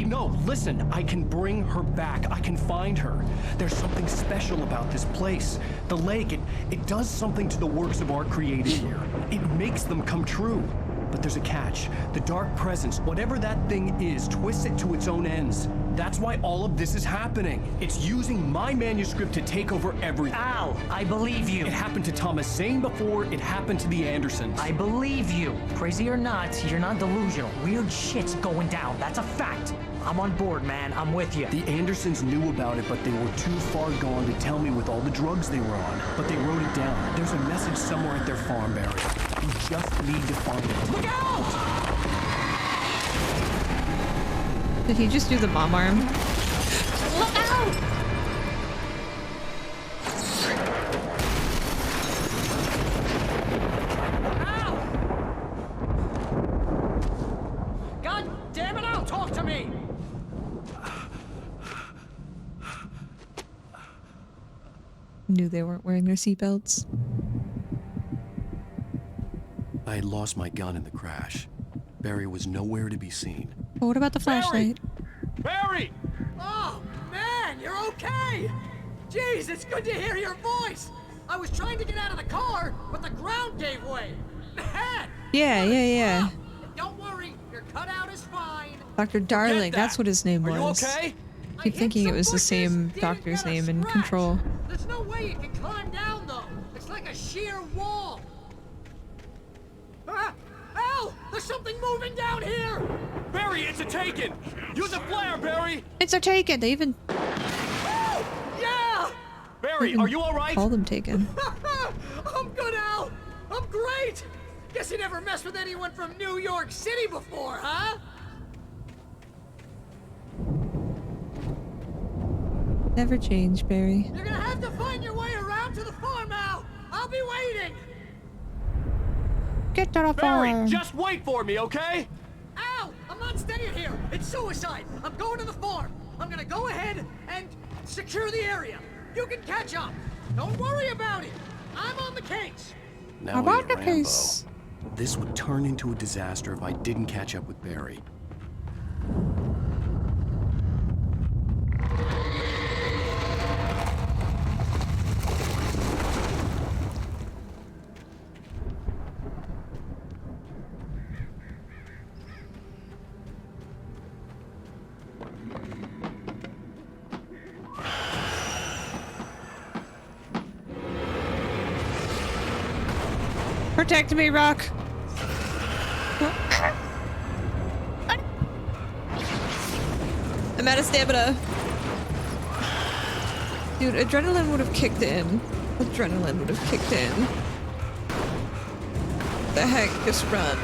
No, listen. I can bring her back. I can find her. There's something special about this place. The lake, it does something to the works of art created here. It makes them come true. But there's a catch. The dark presence, whatever that thing is, twists it to its own ends. That's why all of this is happening. It's using my manuscript to take over everything. Al, I believe you. It happened to Thomas Zane before, it happened to the Andersons. I believe you. Crazy or not, you're not delusional. Weird shit's going down. That's a fact. I'm on board, man. I'm with you. The Andersons knew about it, but they were too far gone to tell me with all the drugs they were on. But they wrote it down. There's a message somewhere at their farm, Barry. You just need to find it. Look out! Did he just do the bomb arm? Look out! God damn it, Al! Talk to me! Knew they weren't wearing their seatbelts. I had lost my gun in the crash. Barry was nowhere to be seen. But what about the flashlight? Barry! Oh, man, you're okay! Jeez, it's good to hear your voice! I was trying to get out of the car, but the ground gave way! Man! Yeah. Don't worry, your cutout is fine! Dr. Darling, that's what his name was. Are you okay? I keep thinking it was the same doctor's name in Control. There's no way you can climb down, though! It's like a sheer wall! Ah! Al! There's something moving down here! Barry, it's a Taken! Use a flare, Barry! It's a Taken! They even Oh! Yeah! Barry, are you alright? call them Taken. I'm good, Al! I'm great! Guess you never messed with anyone from New York City before, huh? Never change, Barry. You're gonna have to find your way around to the farm, Al! I'll be waiting! Get to the Barry, farm! just wait for me, okay? Al! I'm not staying here! It's suicide! I'm going to the farm! I'm gonna go ahead and secure the area! You can catch up! Don't worry about it! I'm on the case! Now About he's the Rambo. case. This would turn into a disaster if I didn't catch up with Barry. Protect me, Rock! I'm out of stamina. Dude, adrenaline would have kicked in. Adrenaline would have kicked in. The heck, just run.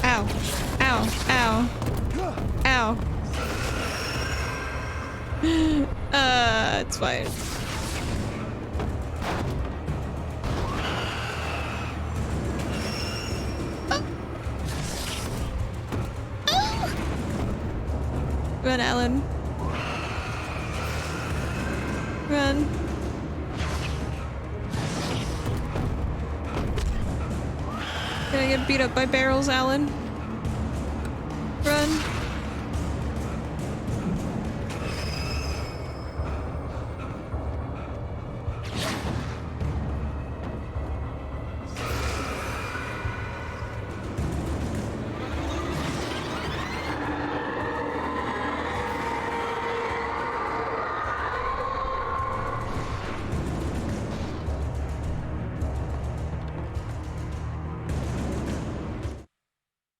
Ow. Ow. Ow. Ow. It's fine. Run, Alan. Run. Gonna get beat up by barrels, Alan. Run.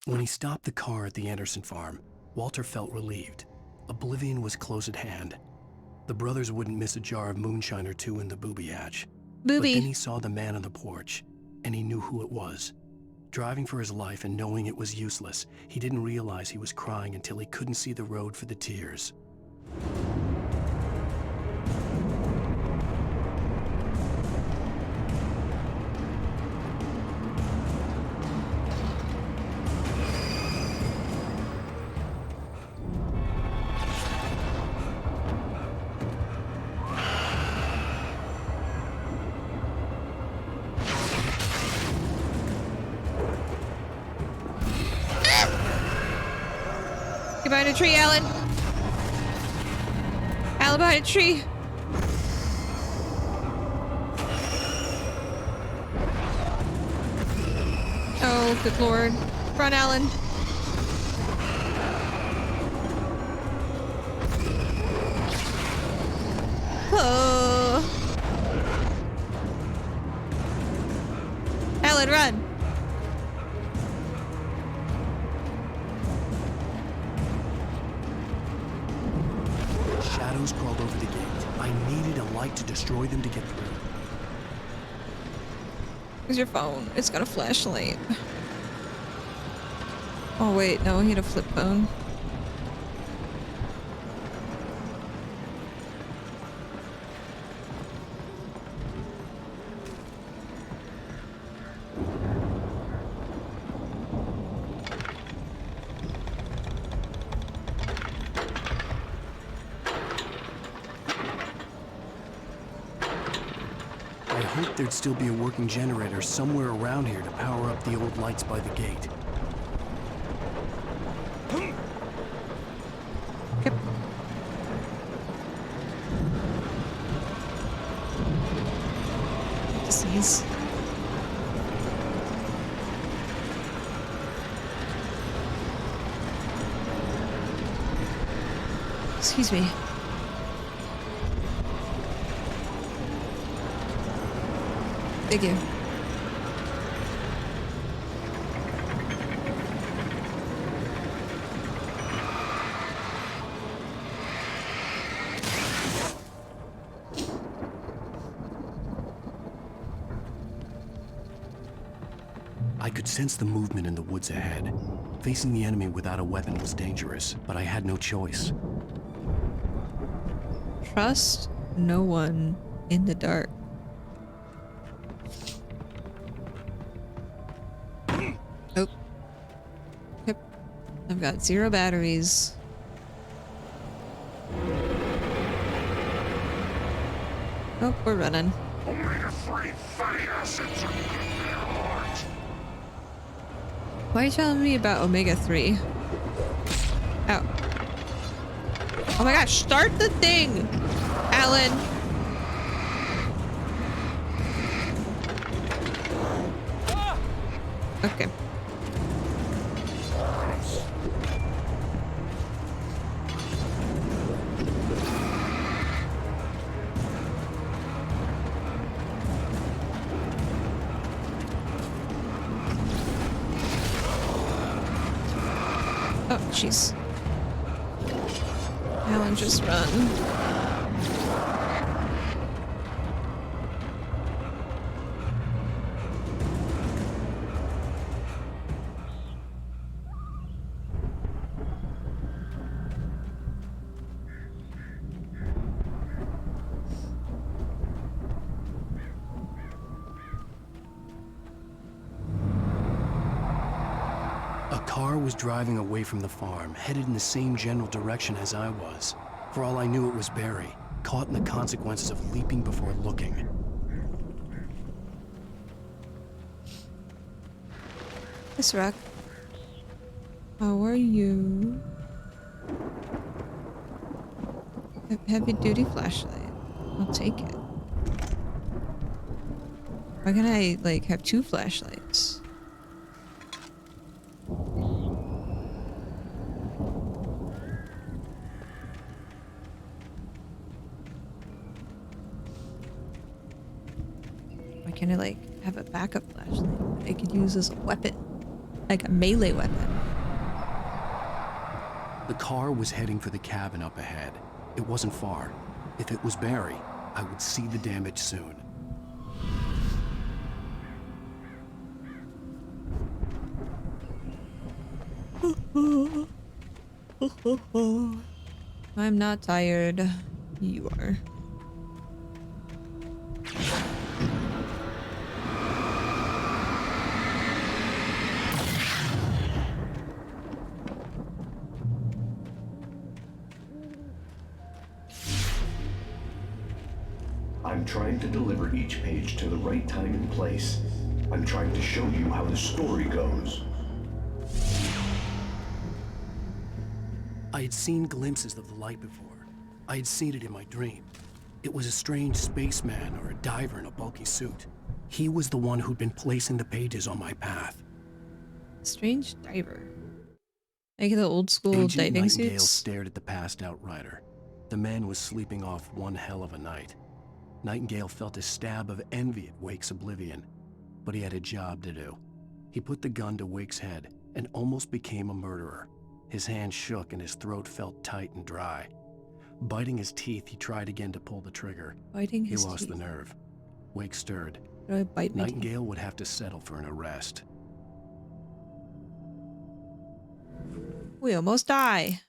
When he stopped the car at the Anderson farm, Walter felt relieved. Oblivion was close at hand. The brothers wouldn't miss a jar of moonshine or two in the booby hatch. Booby. But then he saw the man on the porch, and he knew who it was. Driving for his life and knowing it was useless, he didn't realize he was crying until he couldn't see the road for the tears. Get behind a tree, Alan. Alan, behind a tree. Oh, good lord. Run, Alan. Oh. Alan, run. Shadows crawled over the gate. I needed a light to destroy them to get through. Where's your phone? It's got a flashlight. Oh wait, no, he had a flip phone. I hoped there'd still be a working generator somewhere around here to power up the old lights by the gate. Yep. Disease. Excuse me. Thank you. I could sense the movement in the woods ahead. Facing the enemy without a weapon was dangerous, but I had no choice. Trust no one in the dark. Oh. Yep. I've got 0 batteries. Oh, we're running. Why are you telling me about Omega-3? Ow. Oh my gosh, start the thing! Alan! Okay. Oh, jeez. Alan, just run. Was driving away from the farm, headed in the same general direction as I was. For all I knew, it was Barry. caught in the consequences of leaping before looking. This rock. How are you? Heavy duty flashlight. I'll take it. Why can't I, like, have 2 flashlights? Why can't I, like, have a backup flashlight that I could use as a weapon? Like a melee weapon. The car was heading for the cabin up ahead. It wasn't far. If it was Barry, I would see the damage soon. I'm not tired. You are. I'm trying to deliver each page to the right time and place. I'm trying to show you how the story goes. I had seen glimpses of the light before. I had seen it in my dream. It was a strange spaceman or a diver in a bulky suit. He was the one who'd been placing the pages on my path. Strange diver. Like the old school Agent diving Nightingale suits. stared at the passed out rider. The man was sleeping off one hell of a night. Nightingale felt a stab of envy at Wake's oblivion, but he had a job to do. He put the gun to Wake's head and almost became a murderer. His hand shook and his throat felt tight and dry. Biting his teeth, he tried again to pull the trigger. Biting his He lost teeth. the nerve. Wake stirred. Do I bite my teeth? Nightingale would have to settle for an arrest. We almost die.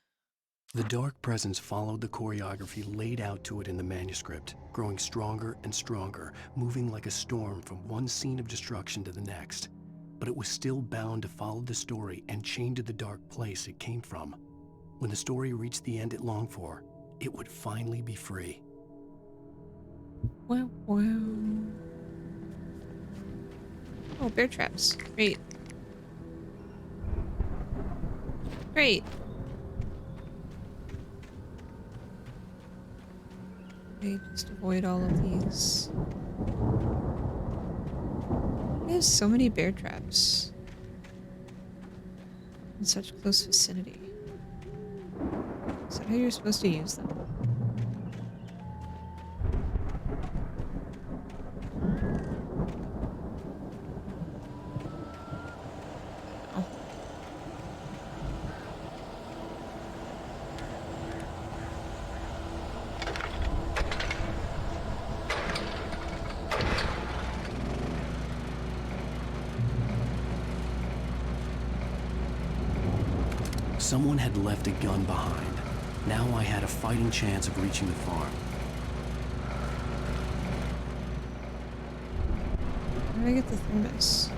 The dark presence followed the choreography laid out to it in the manuscript, growing stronger and stronger, moving like a storm from one scene of destruction to the next. But it was still bound to follow the story and chained to the dark place it came from. When the story reached the end it longed for, it would finally be free. Wow, wow. Oh, bear traps. Great. Great. Okay, just avoid all of these. There's so many bear traps in such close vicinity. Is that how you're supposed to use them? Oh. Someone had left a gun behind. Now I had a fighting chance of reaching the farm. Where do I get the thermos?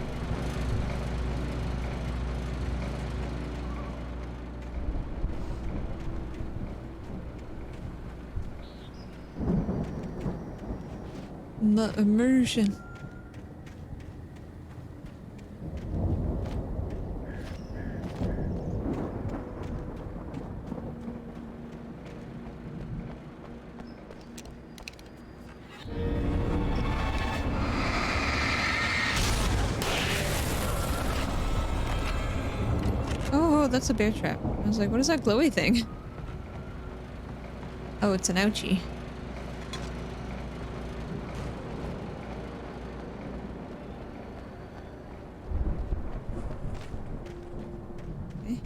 The immersion. Oh, that's a bear trap. I was like, what is that glowy thing? Oh, it's an ouchie. Okay.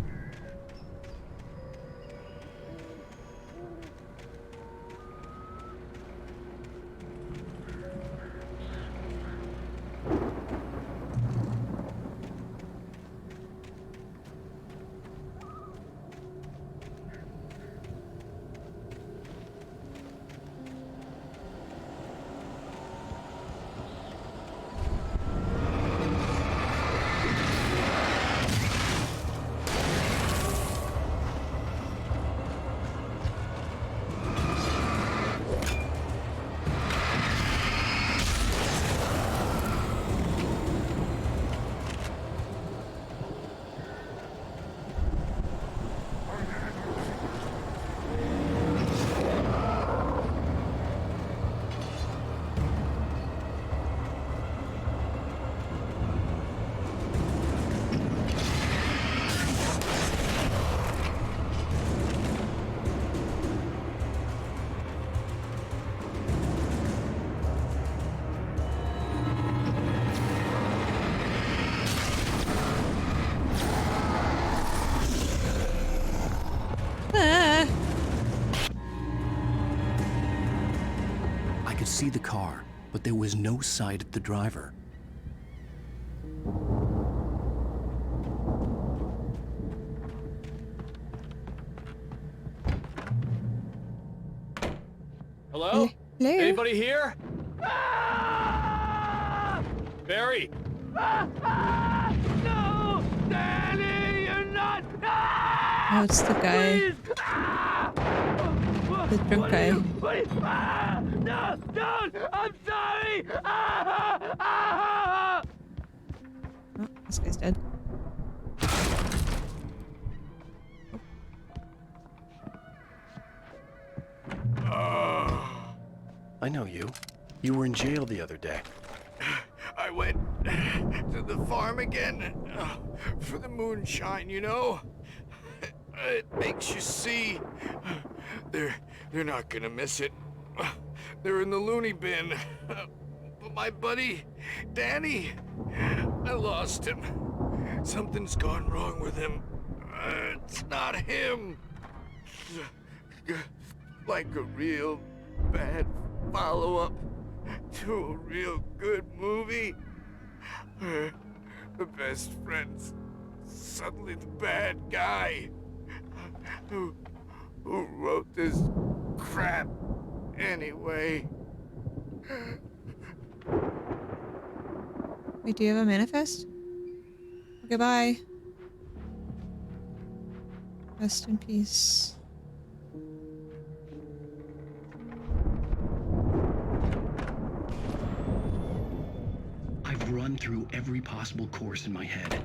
could see the car, but there was no sight of the driver. Hello? Hello? Anybody here? Barry! No! Danny, you're not! Oh, it's the guy. The drunk guy. No! Don't! I'm sorry! Oh, this guy's dead. I know you. You were in jail the other day. I went to the farm again for the moonshine, you know? It makes you see. They're not gonna miss it. They're in the loony bin. But my buddy, Danny, I lost him. Something's gone wrong with him. It's not him. Like a real bad follow-up to a real good movie. The best friend's suddenly the bad guy. Who wrote this crap anyway? Wait, do you have a manifest? Okay, bye. Rest in peace. I've run through every possible course in my head.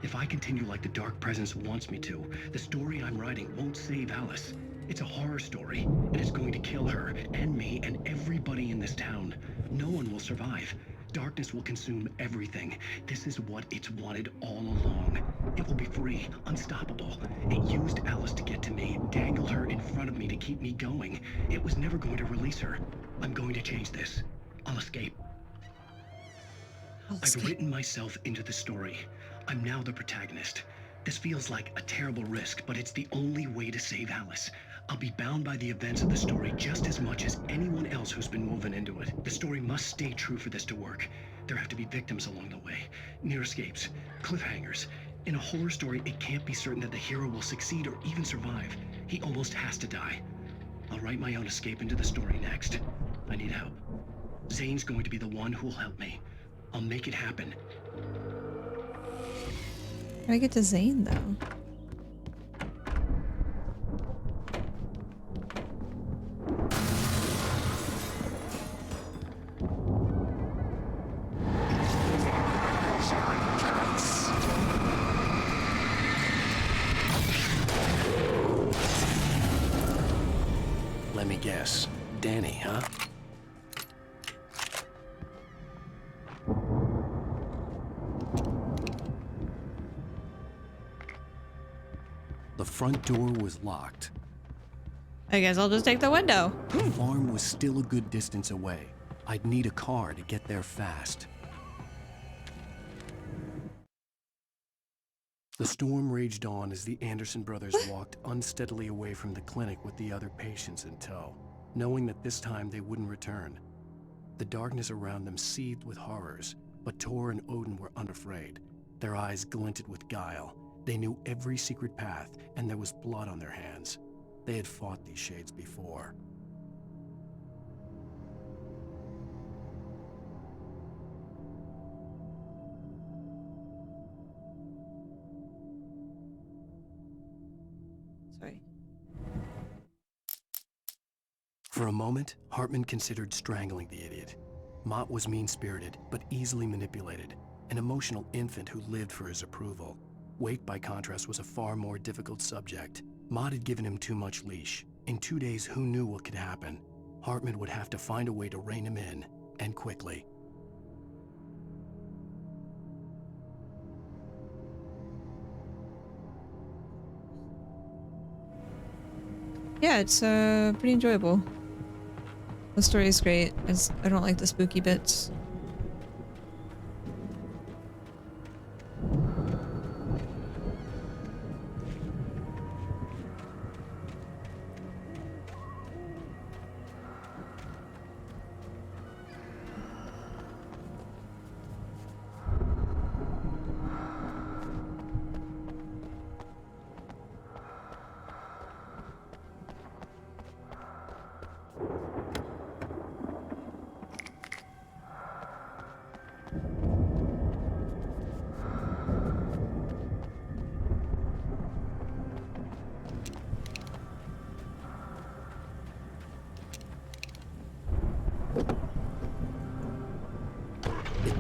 If I continue like the Dark Presence wants me to, the story I'm writing won't save Alice. It's a horror story, and it's going to kill her, and me, and everybody in this town. No one will survive. Darkness will consume everything. This is what it's wanted all along. It will be free, unstoppable. It used Alice to get to me, dangled her in front of me to keep me going. It was never going to release her. I'm going to change this. I'll escape. I've written myself into the story. I'm now the protagonist. This feels like a terrible risk, but it's the only way to save Alice. I'll be bound by the events of the story just as much as anyone else who's been woven into it. The story must stay true for this to work. There have to be victims along the way, near escapes, cliffhangers. In a horror story, it can't be certain that the hero will succeed or even survive. He almost has to die. I'll write my own escape into the story next. I need help. Zane's going to be the one who'll help me. I'll make it happen. How do I get to Zane, though? Let me guess. Danny, huh? The front door was locked. I guess I'll just take the window. The farm was still a good distance away. I'd need a car to get there fast. The storm raged on as the Anderson brothers walked unsteadily away from the clinic with the other patients in tow, knowing that this time they wouldn't return. The darkness around them seethed with horrors, but Tor and Odin were unafraid. Their eyes glinted with guile. They knew every secret path, and there was blood on their hands. They had fought these shades before. Sorry. For a moment, Hartman considered strangling the idiot. Mott was mean-spirited, but easily manipulated, an emotional infant who lived for his approval. Wake, by contrast, was a far more difficult subject. Mott had given him too much leash. In 2 days, who knew what could happen? Hartman would have to find a way to rein him in, and quickly. Yeah, it's pretty enjoyable. The story is great. I don't like the spooky bits.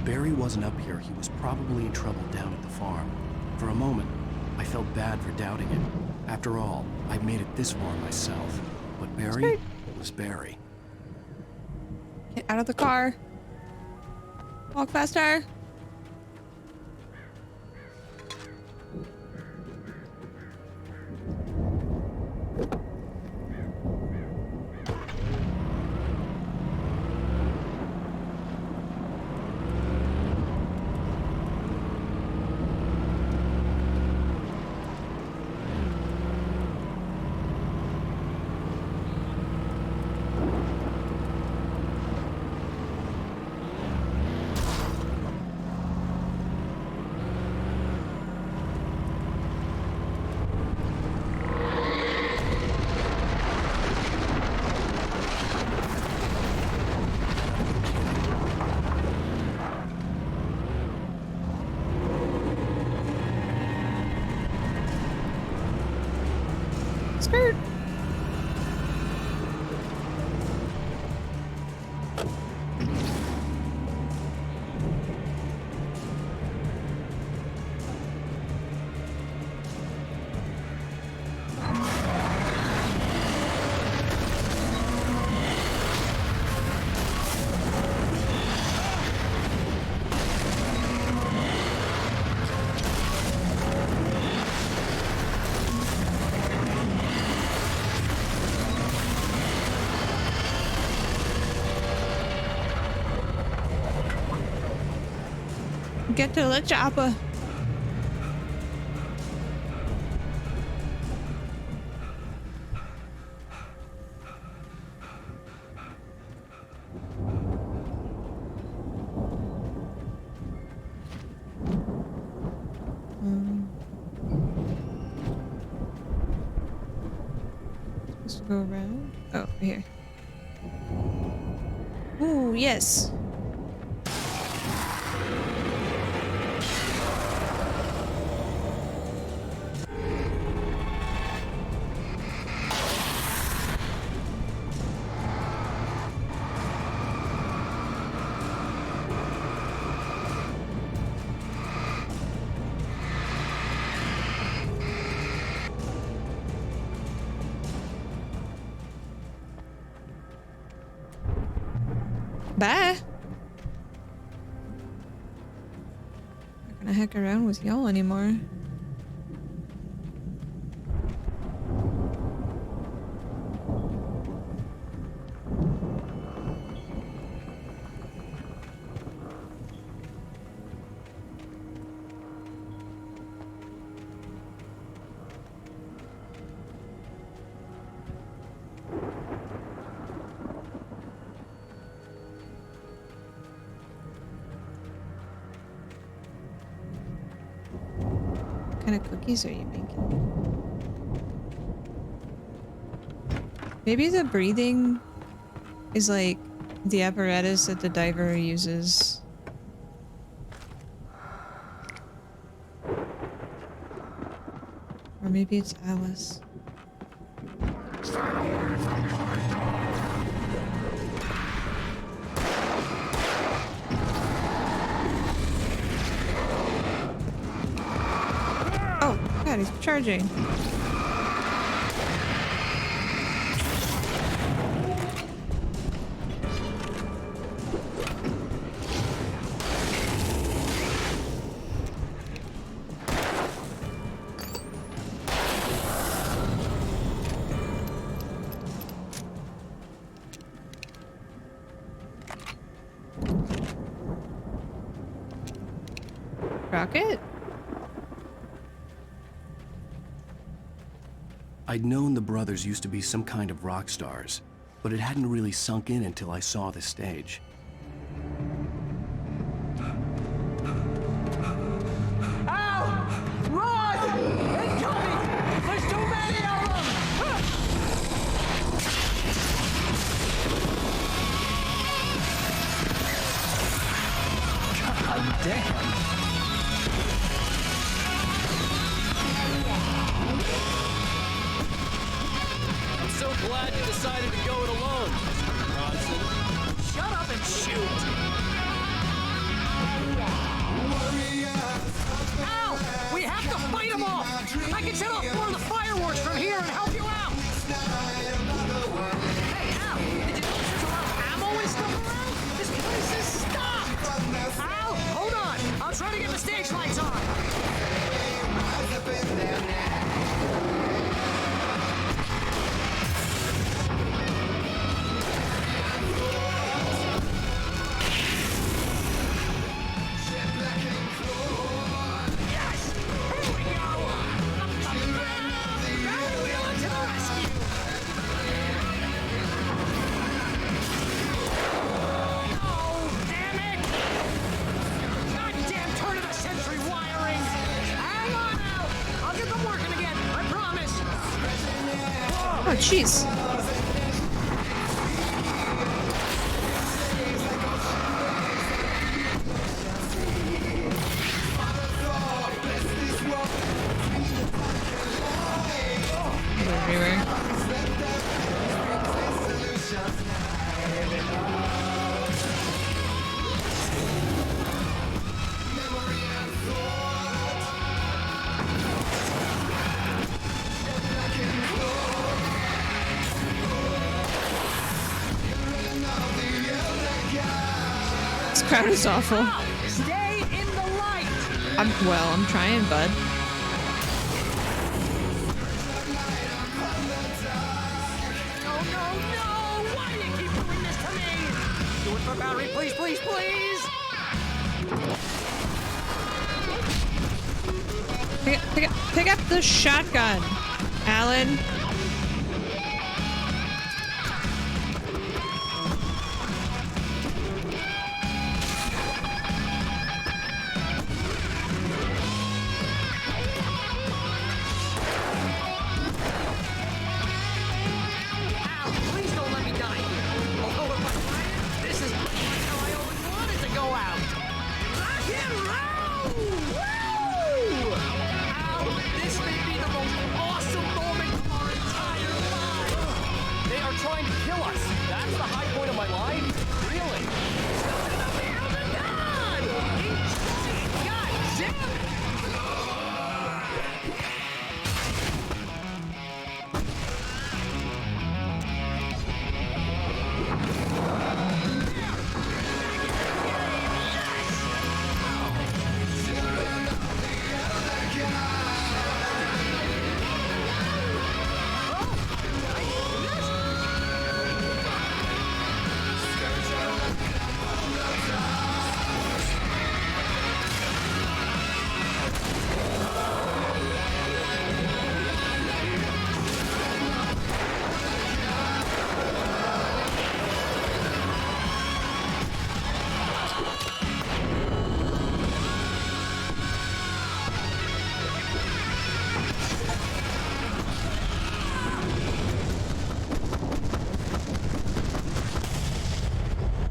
Barry wasn't up here, he was probably in trouble down at the farm. For a moment, I felt bad for doubting him. After all, I'd made it this far myself. But Barry was Barry. Get out of the car. Walk faster. Skirt. Get to the chopper. Supposed to go around? Oh, here. Ooh, yes. Bye. Not gonna heck around with y'all anymore. What kind of cookies are you making? Maybe the breathing is like the apparatus that the diver uses. Or maybe it's Alice. God, he's charging. Rocket? I'd known the brothers used to be some kind of rock stars, but it hadn't really sunk in until I saw the stage. Ow! Run! Incoming! There's too many of them! God damn. So glad you decided to go it alone, Mr. Bronson. Shut up and shoot! Al! We have to fight them all! I can set off more of the fireworks from here and help you out! Hey, Al! Did you notice there's a lot of ammo and stuff around? This place is stocked! Al! Hold on! I'll try to get the stage lights on! Oh, jeez. Everywhere. This crowd is awful. Stay in the light! I'm trying, bud. No! Why do you keep doing this to me? Do it for Barry, please! Pick up the shotgun, Alan. Al, please don't let me die here. Although if I'm lying, this is pretty much how I always wanted to go out. Rock and roll! Woo! Al, this may be the most awesome moment of our entire lives. They are trying to kill us. That's the high point of my life? Really? God! God damn it!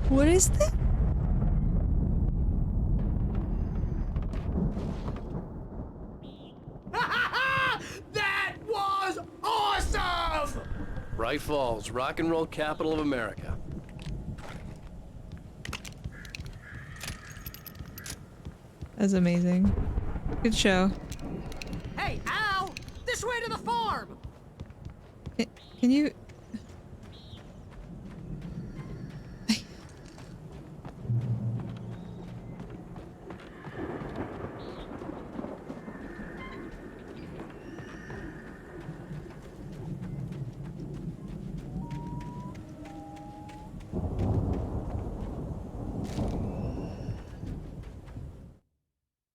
What is that? That was awesome! Bright Falls, rock and roll capital of America. That's amazing. Good show. Hey, Al! This way to the farm! Can you...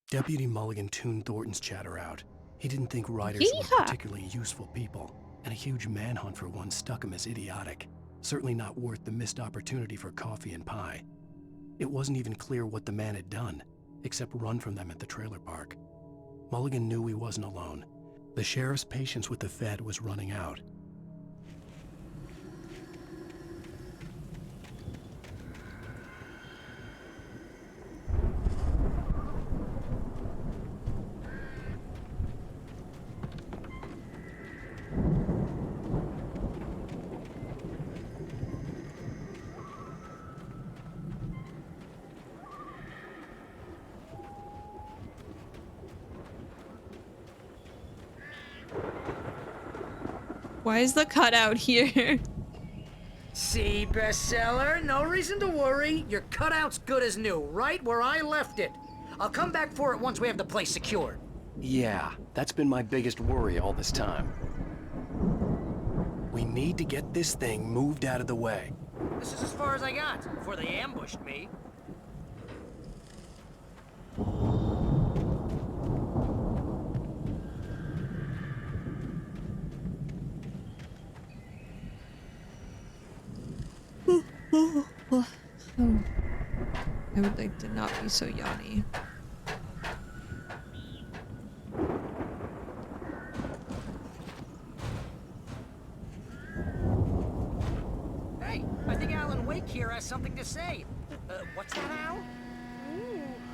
Deputy Mulligan tuned Thornton's chatter out. He didn't think riders were particularly useful people, and a huge manhunt for one struck him as idiotic. Certainly not worth the missed opportunity for coffee and pie. It wasn't even clear what the man had done, except run from them at the trailer park. Mulligan knew he wasn't alone. The sheriff's patience with the Fed was running out. Why is the cutout here? See, bestseller? No reason to worry. Your cutout's good as new, right where I left it. I'll come back for it once we have the place secured. Yeah, that's been my biggest worry all this time. We need to get this thing moved out of the way. This is as far as I got before they ambushed me. Oh. I would like to not be so yawny. Hey, I think Alan Wake here has something to say. What's that, Al?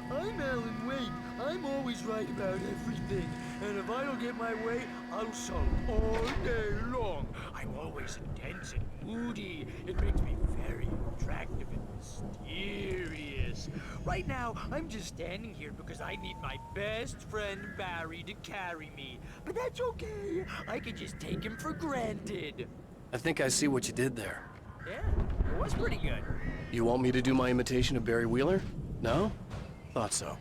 I'm Alan Wake. I'm always right about everything. And if I don't get my way, I'll sulk all day long. I'm always intense and moody. It makes me very attractive and mysterious. Right now, I'm just standing here because I need my best friend Barry to carry me. But that's okay. I can just take him for granted. I think I see what you did there. Yeah, it was pretty good. You want me to do my imitation of Barry Wheeler? No? Thought so.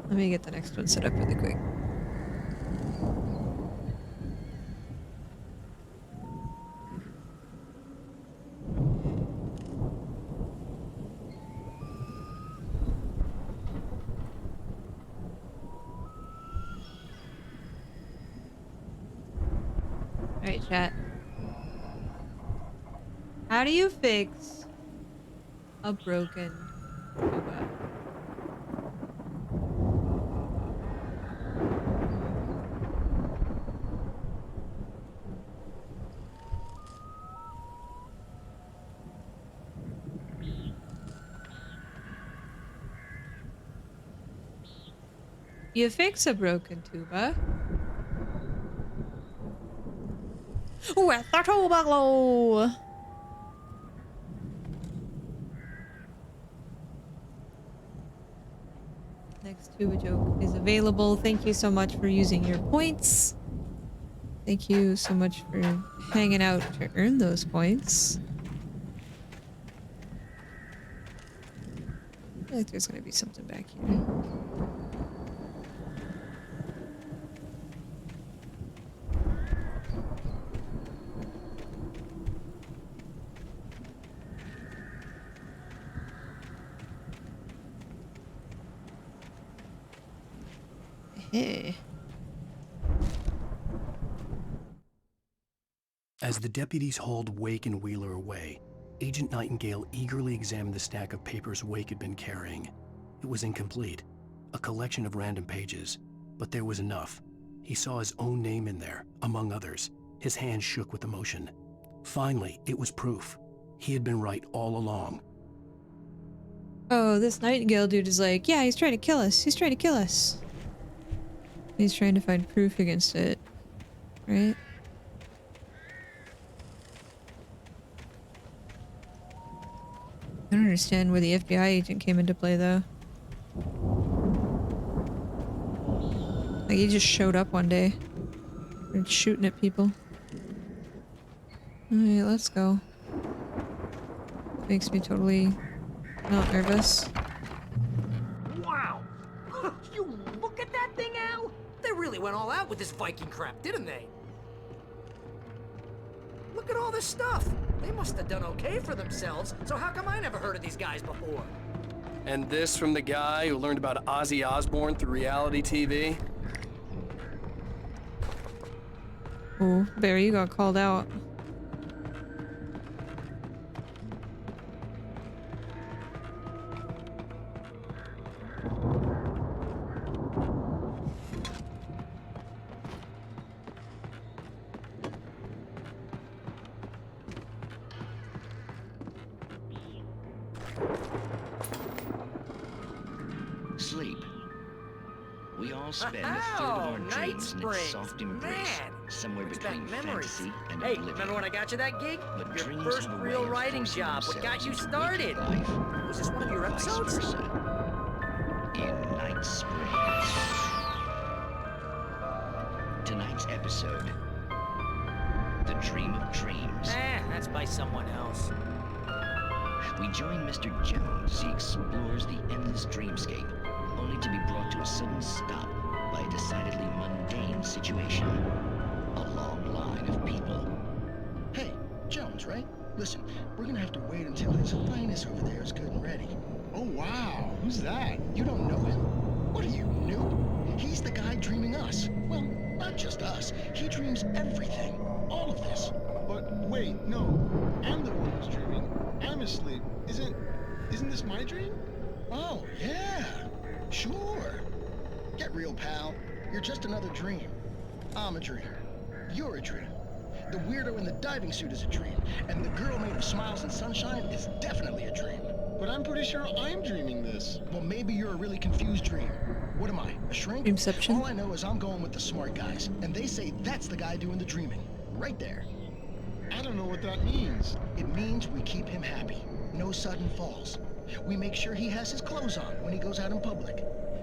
Let me get the next one set up really quick. Alright, chat. How do you fix a broken tuba? You fix a broken tuba with the tuba glue. Next tuba joke is available. Thank you so much for using your points. Thank you so much for hanging out to earn those points. I feel like there's gonna be something back here. Hey. As the deputies hauled Wake and Wheeler away, Agent Nightingale eagerly examined the stack of papers Wake had been carrying. It was incomplete, a collection of random pages, but there was enough. He saw his own name in there, among others. His hands shook with emotion. Finally, it was proof. He had been right all along. Oh, this Nightingale dude is like, yeah, he's trying to kill us. He's trying to kill us. He's trying to find proof against it, right? I don't understand where the FBI agent came into play, though. Like, he just showed up one day. Started shooting at people. Alright, let's go. Makes me totally not nervous. Wow! You look at that thing, Al? They really went all out with this Viking crap, didn't they? Look at all this stuff. They must have done okay for themselves, so how come I never heard of these guys before? And this from the guy who learned about Ozzy Osbourne through reality TV? Oh, Barry, you got called out. Sleep. We all spend a third of our dreams in its soft embrace, somewhere between fantasy and Hey, oblivion. remember when I got you that gig? But Your dreams first have a way real of writing forcing job. What got you themselves into started? waking life, Was this one of your or vice episodes? versa. Night Springs. Tonight's episode, The Dream of Dreams. That's by someone else. We join Mr. Jones as he explores the endless dreamscape, only to be brought to a sudden stop by a decidedly mundane situation. A long line of people. Hey, Jones, right? Listen, we're gonna have to wait until his highness over there is good and ready. Oh, wow. Who's that? You don't know him? What are you, new? He's the guy dreaming us. Well, not just us. He dreams everything. All of this. But wait, no. I'm the one who's dreaming. I'm asleep. Isn't this my dream? Oh, yeah. Sure. Get real, pal. You're just another dream. I'm a dream. You're a dream. The weirdo in the diving suit is a dream, and the girl made of smiles and sunshine is definitely a dream. But I'm pretty sure I'm dreaming this. Well, maybe you're a really confused dream. What am I, a shrink? Dreamception? All I know is I'm going with the smart guys, and they say that's the guy doing the dreaming. Right there. I don't know what that means. It means we keep him happy. No sudden falls. We make sure he has his clothes on when he goes out in public.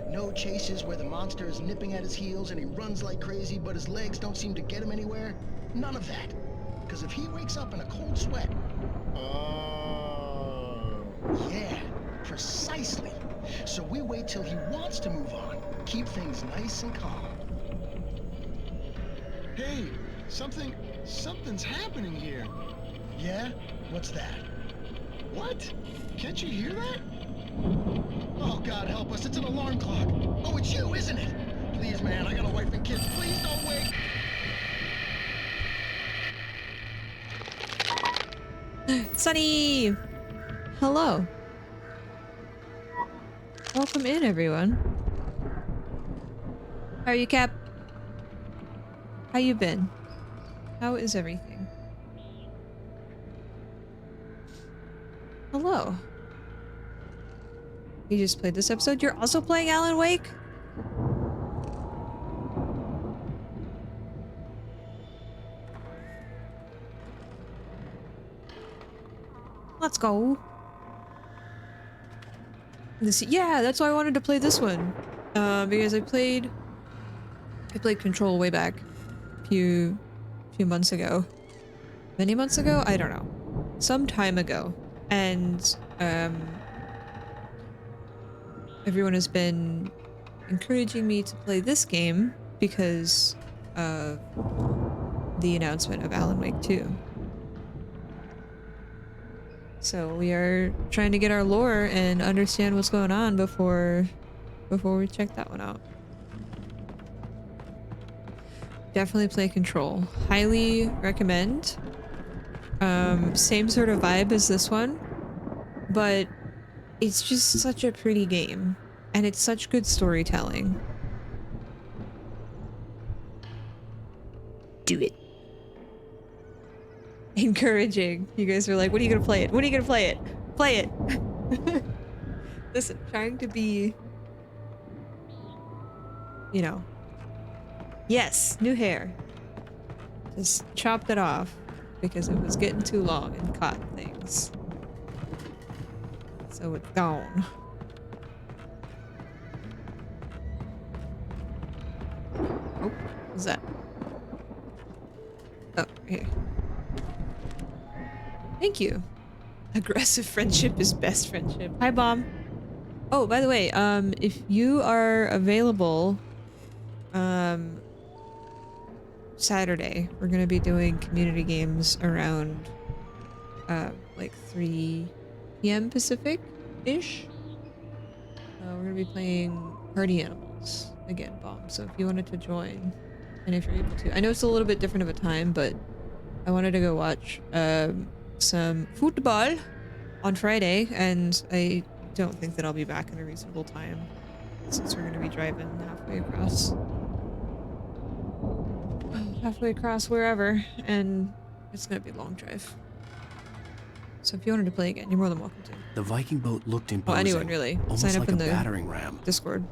No chases where the monster is nipping at his heels and he runs like crazy, but his legs don't seem to get him anywhere. None of that. Because if he wakes up in a cold sweat... Oh. Yeah, precisely. So we wait till he wants to move on. Keep things nice and calm. Hey, something's happening here. Yeah? What's that? What? Can't you hear that? Oh, God help us, it's an alarm clock. Oh, it's you, isn't it? Please, man, I got a wife and kids. Please don't wake. Sunny! Hello. Welcome in, everyone. How are you, Cap? How you been? How is everything? Hello. You just played this episode? You're also playing Alan Wake? Let's go. Yeah, that's why I wanted to play this one. Because I played Control way back a few months ago. Many months ago? I don't know. Some time ago. And everyone has been encouraging me to play this game because of the announcement of Alan Wake 2. So we are trying to get our lore and understand what's going on before we check that one out. Definitely play Control. Highly recommend. Same sort of vibe as this one, but it's just such a pretty game and it's such good storytelling. Do it. Encouraging. You guys are like, when are you gonna play it? When are you gonna play it? Play it! Listen, trying to be... You know. Yes, new hair. Just chopped it off because it was getting too long and caught things. So it's gone. Oh, what's that? Oh, here. Thank you. Aggressive friendship is best friendship. Hi, Bomb. Oh, by the way, if you are available, Saturday, we're gonna be doing community games around, like 3 p.m. Pacific-ish. We're gonna be playing Party Animals again, Bomb. So if you wanted to join, and if you're able to, I know it's a little bit different of a time, but I wanted to go watch, some football on Friday, and I don't think that I'll be back in a reasonable time since we're going to be driving halfway across wherever, and it's going to be a long drive. So if you wanted to play again, you're more than welcome to. The Viking boat looked imposing. Well, anyone really. Almost Sign up like in a the battering ram. Discord.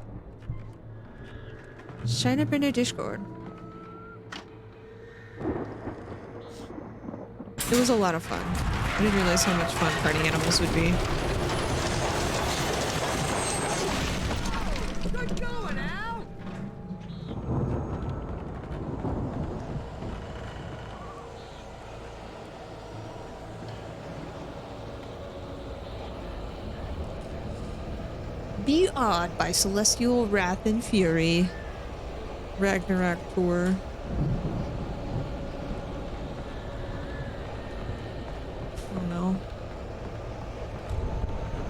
Sign up in the Discord. It was a lot of fun. I didn't realize how much fun Party Animals would be. Good Be Awed by Celestial Wrath and Fury. Ragnarok Tour. Oh no.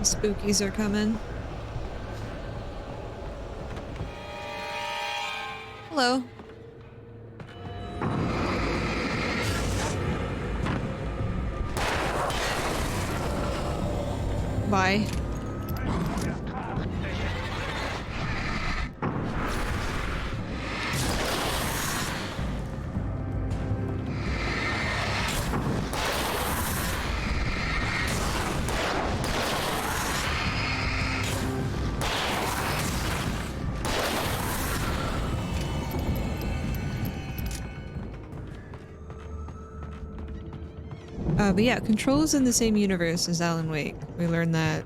The spookies are coming. Hello. Bye. But yeah, Control is in the same universe as Alan Wake. We learned that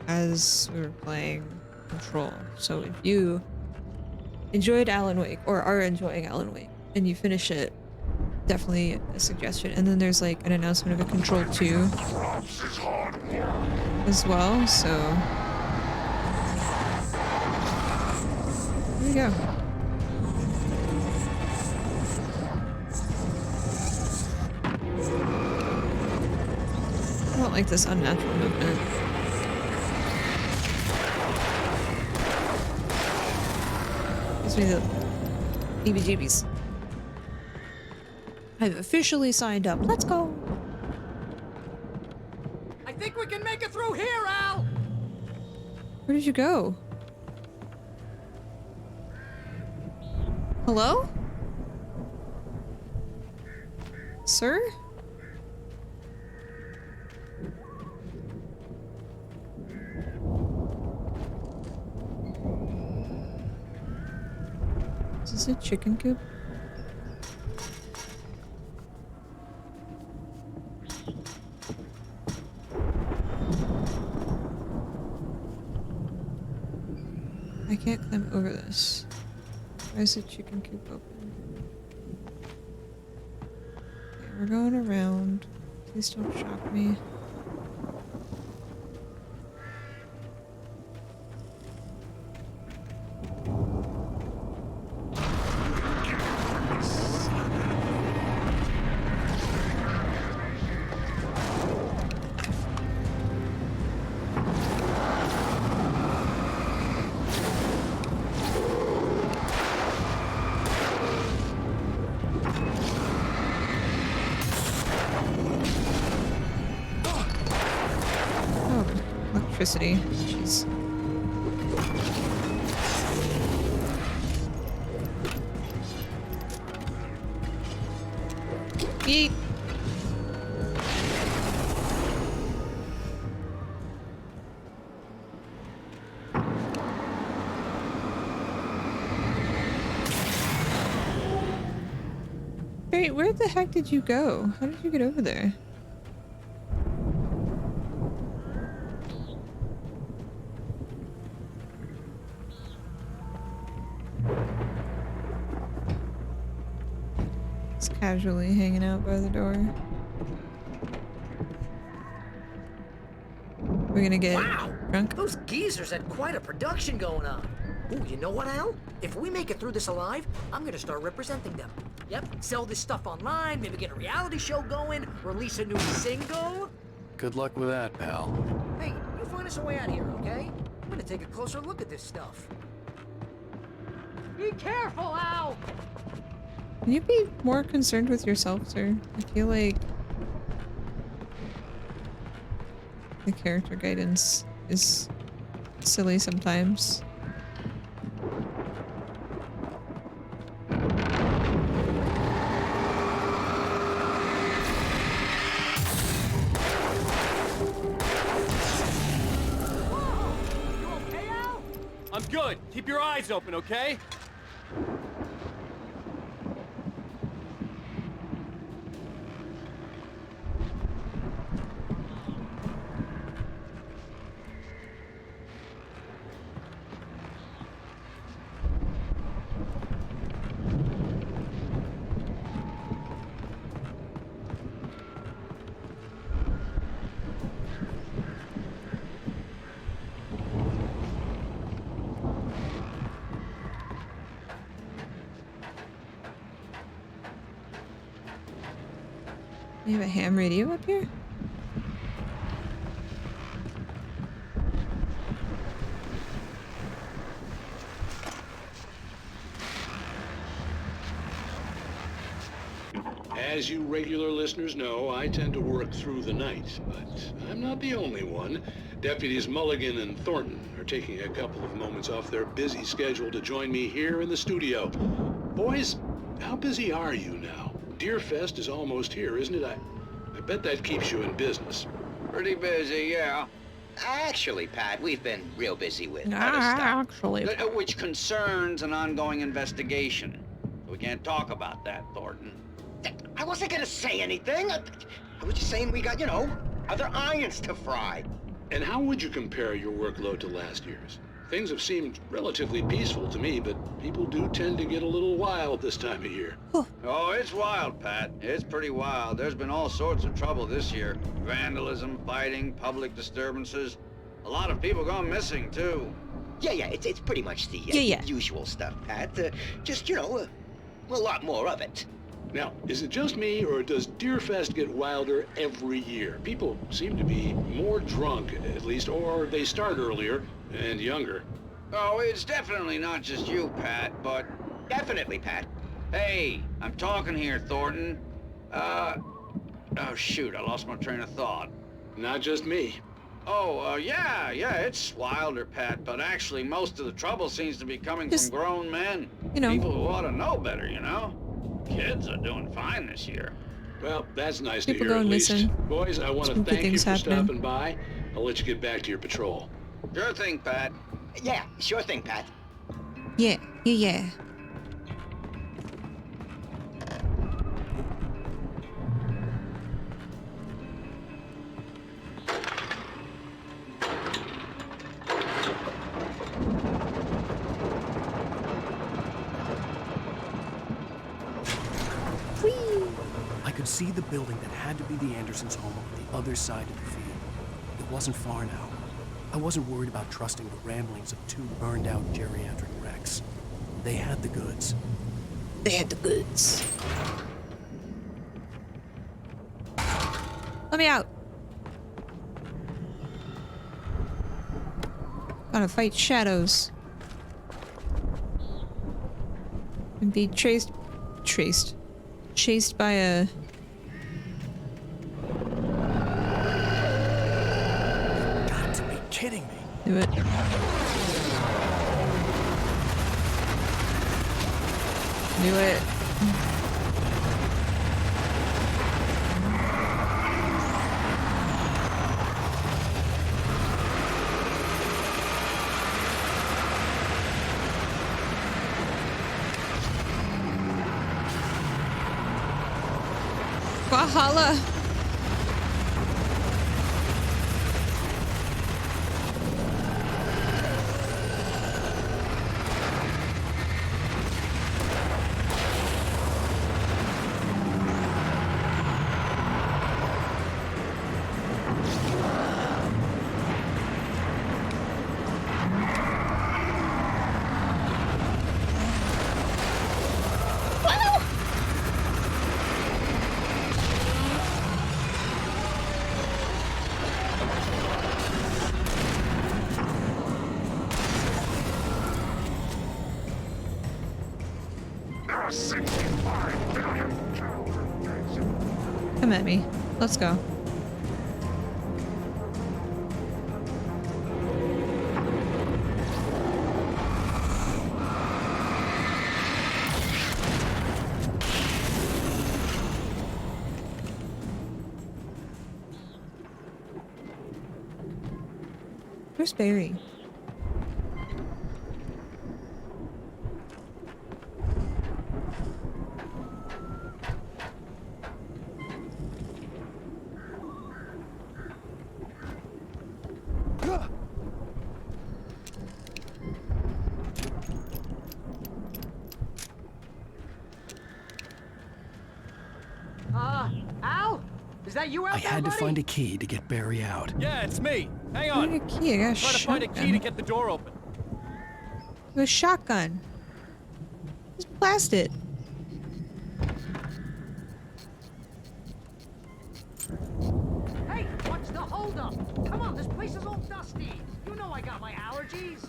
as we were playing Control. So if you enjoyed Alan Wake, or are enjoying Alan Wake, and you finish it, definitely a suggestion. And then there's like an announcement of a Control 2 as well, so there we go. I don't like this unnatural movement. Gives me the heebie-jeebies. I've officially signed up. Let's go! I think we can make it through here, Al! Where did you go? Hello? Sir? Is this a chicken coop? I can't climb over this. Why is the chicken coop open? Okay, we're going around. Please don't shock me. Electricity. Jeez. Yeet. Wait, where the heck did you go? How did you get over there? Casually hanging out by the door. We're gonna get drunk. Those geezers had quite a production going on. Ooh, you know what, Al? If we make it through this alive, I'm gonna start representing them. Yep, sell this stuff online, maybe get a reality show going, release a new single. Good luck with that, pal. Hey, you find us a way out of here, okay? I'm gonna take a closer look at this stuff. Be careful, Al! Can you be more concerned with yourself, sir? I feel like the character guidance is silly sometimes. I'm good. Keep your eyes open, okay? You have a ham radio up here? As you regular listeners know, I tend to work through the night, but I'm not the only one. Deputies Mulligan and Thornton are taking a couple of moments off their busy schedule to join me here in the studio. Boys, how busy are you now? Deerfest is almost here, isn't it? I bet that keeps you in business. Pretty busy, yeah. Actually, Pat, we've been real busy with other Actually, stuff. Which concerns an ongoing investigation. We can't talk about that, Thornton. I wasn't gonna say anything. I was just saying we got, you know, other irons to fry. And how would you compare your workload to last year's? Things have seemed relatively peaceful to me, but people do tend to get a little wild this time of year. Oh, it's wild, Pat. It's pretty wild. There's been all sorts of trouble this year. Vandalism, fighting, public disturbances. A lot of people gone missing, too. Yeah, it's pretty much the usual stuff, Pat. Just, you know, a lot more of it. Now, is it just me, or does Deerfest get wilder every year? People seem to be more drunk, at least, or they start earlier and younger. Oh, it's definitely not just you, Pat, but... Definitely, Pat. Hey, I'm talking here, Thornton. Oh, shoot, I lost my train of thought. Not just me. Oh, yeah, it's wilder, Pat, but actually most of the trouble seems to be coming from grown men. You know. People who ought to know better, you know? Kids are doing fine this year. Well, that's nice People to hear, going at least. missing. Boys, I want to Spooky thank you things for happening. stopping by. I'll let you get back to your patrol. Sure thing, Pat. Yeah, sure thing, Pat. Yeah. I could see the building that had to be the Andersons' home on the other side of the field. It wasn't far now. I wasn't worried about trusting the ramblings of two burned-out geriatric wrecks. They had the goods. They had the goods. Let me out. Gotta fight shadows. And be chased by a... Got to be kidding me. Do it. Do it. Valhalla. Come at me. Let's go. Where's Barry? Al? Is that you out I there, had to buddy? find a key to get Barry out. Yeah, it's me. Hang I on. need a key. I got a Try to find a key to shotgun. get the door open. You have a shotgun. Just blast it. No, hold up. Come on, this place is all dusty. You know I got my allergies.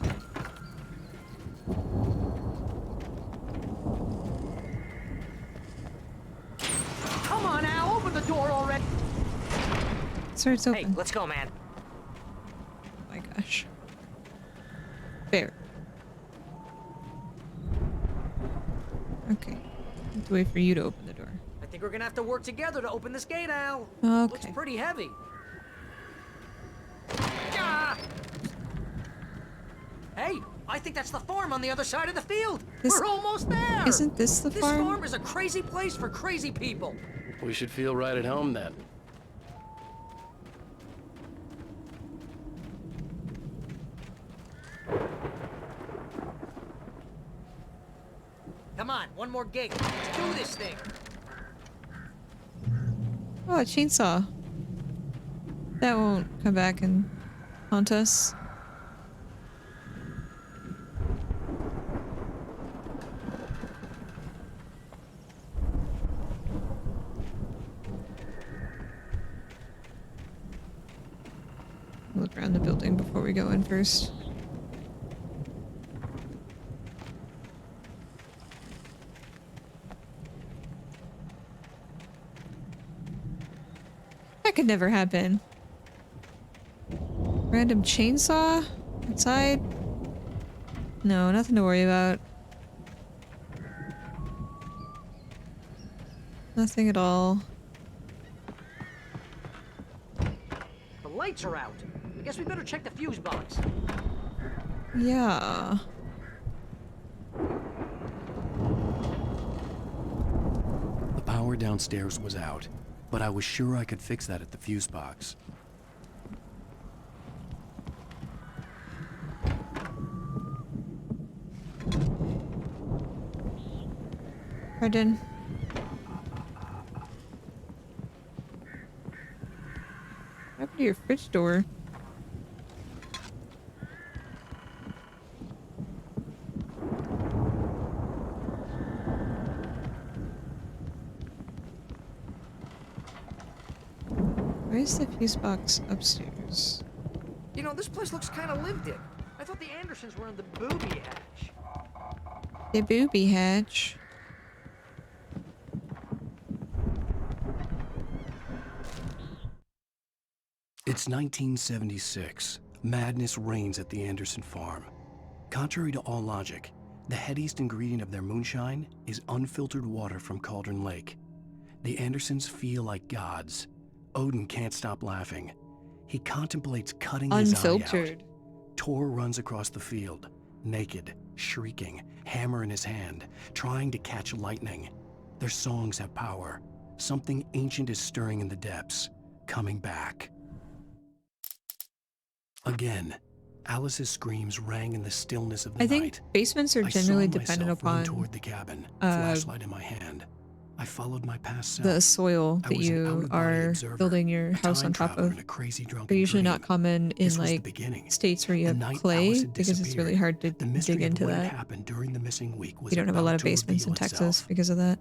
Come on, Al, open the door already. Sir, it's open. Hey, let's go, man. Oh my gosh. Fair. Okay. I have to wait for you to open the door. I think we're gonna have to work together to open this gate, Al. Okay. Looks pretty heavy. Ah! Hey, I think that's the farm on the other side of the field. We're almost there. Isn't this the farm? This farm is a crazy place for crazy people. We should feel right at home then. Come on, one more gate. Let's do this thing. Oh, a chainsaw. That won't come back and haunt us. Look around the building before we go in first. That could never happen. Random chainsaw outside? No, nothing to worry about. Nothing at all. The lights are out. I guess we better check the fuse box. Yeah. The power downstairs was out, but I was sure I could fix that at the fuse box. Pardon. What happened to your fridge door? Where's the fuse box upstairs? You know, this place looks kind of lived in. I thought the Andersons were in the booby hatch. The booby hatch. It's 1976. Madness reigns at the Anderson farm. Contrary to all logic, the headiest ingredient of their moonshine is unfiltered water from Cauldron Lake. The Andersons feel like gods. Odin can't stop laughing. He contemplates cutting his eye out. Unfiltered. Tor runs across the field, naked, shrieking, hammer in his hand, trying to catch lightning. Their songs have power. Something ancient is stirring in the depths, coming back. Again, Alice's screams rang in the stillness of the I night. think basements are generally dependent upon toward the cabin, flashlight in my hand. I followed my past self. the soil I that was an you out-of-body are observer, building your a house time on top traveler of. in a crazy drunken They're usually dream. not common in This was the like beginning. states where you The have night clay Alice had because it's really disappeared, hard to the mystery dig of into what had that. happened during the missing week was You don't have a lot about of to basements in reveal Texas itself. because of that.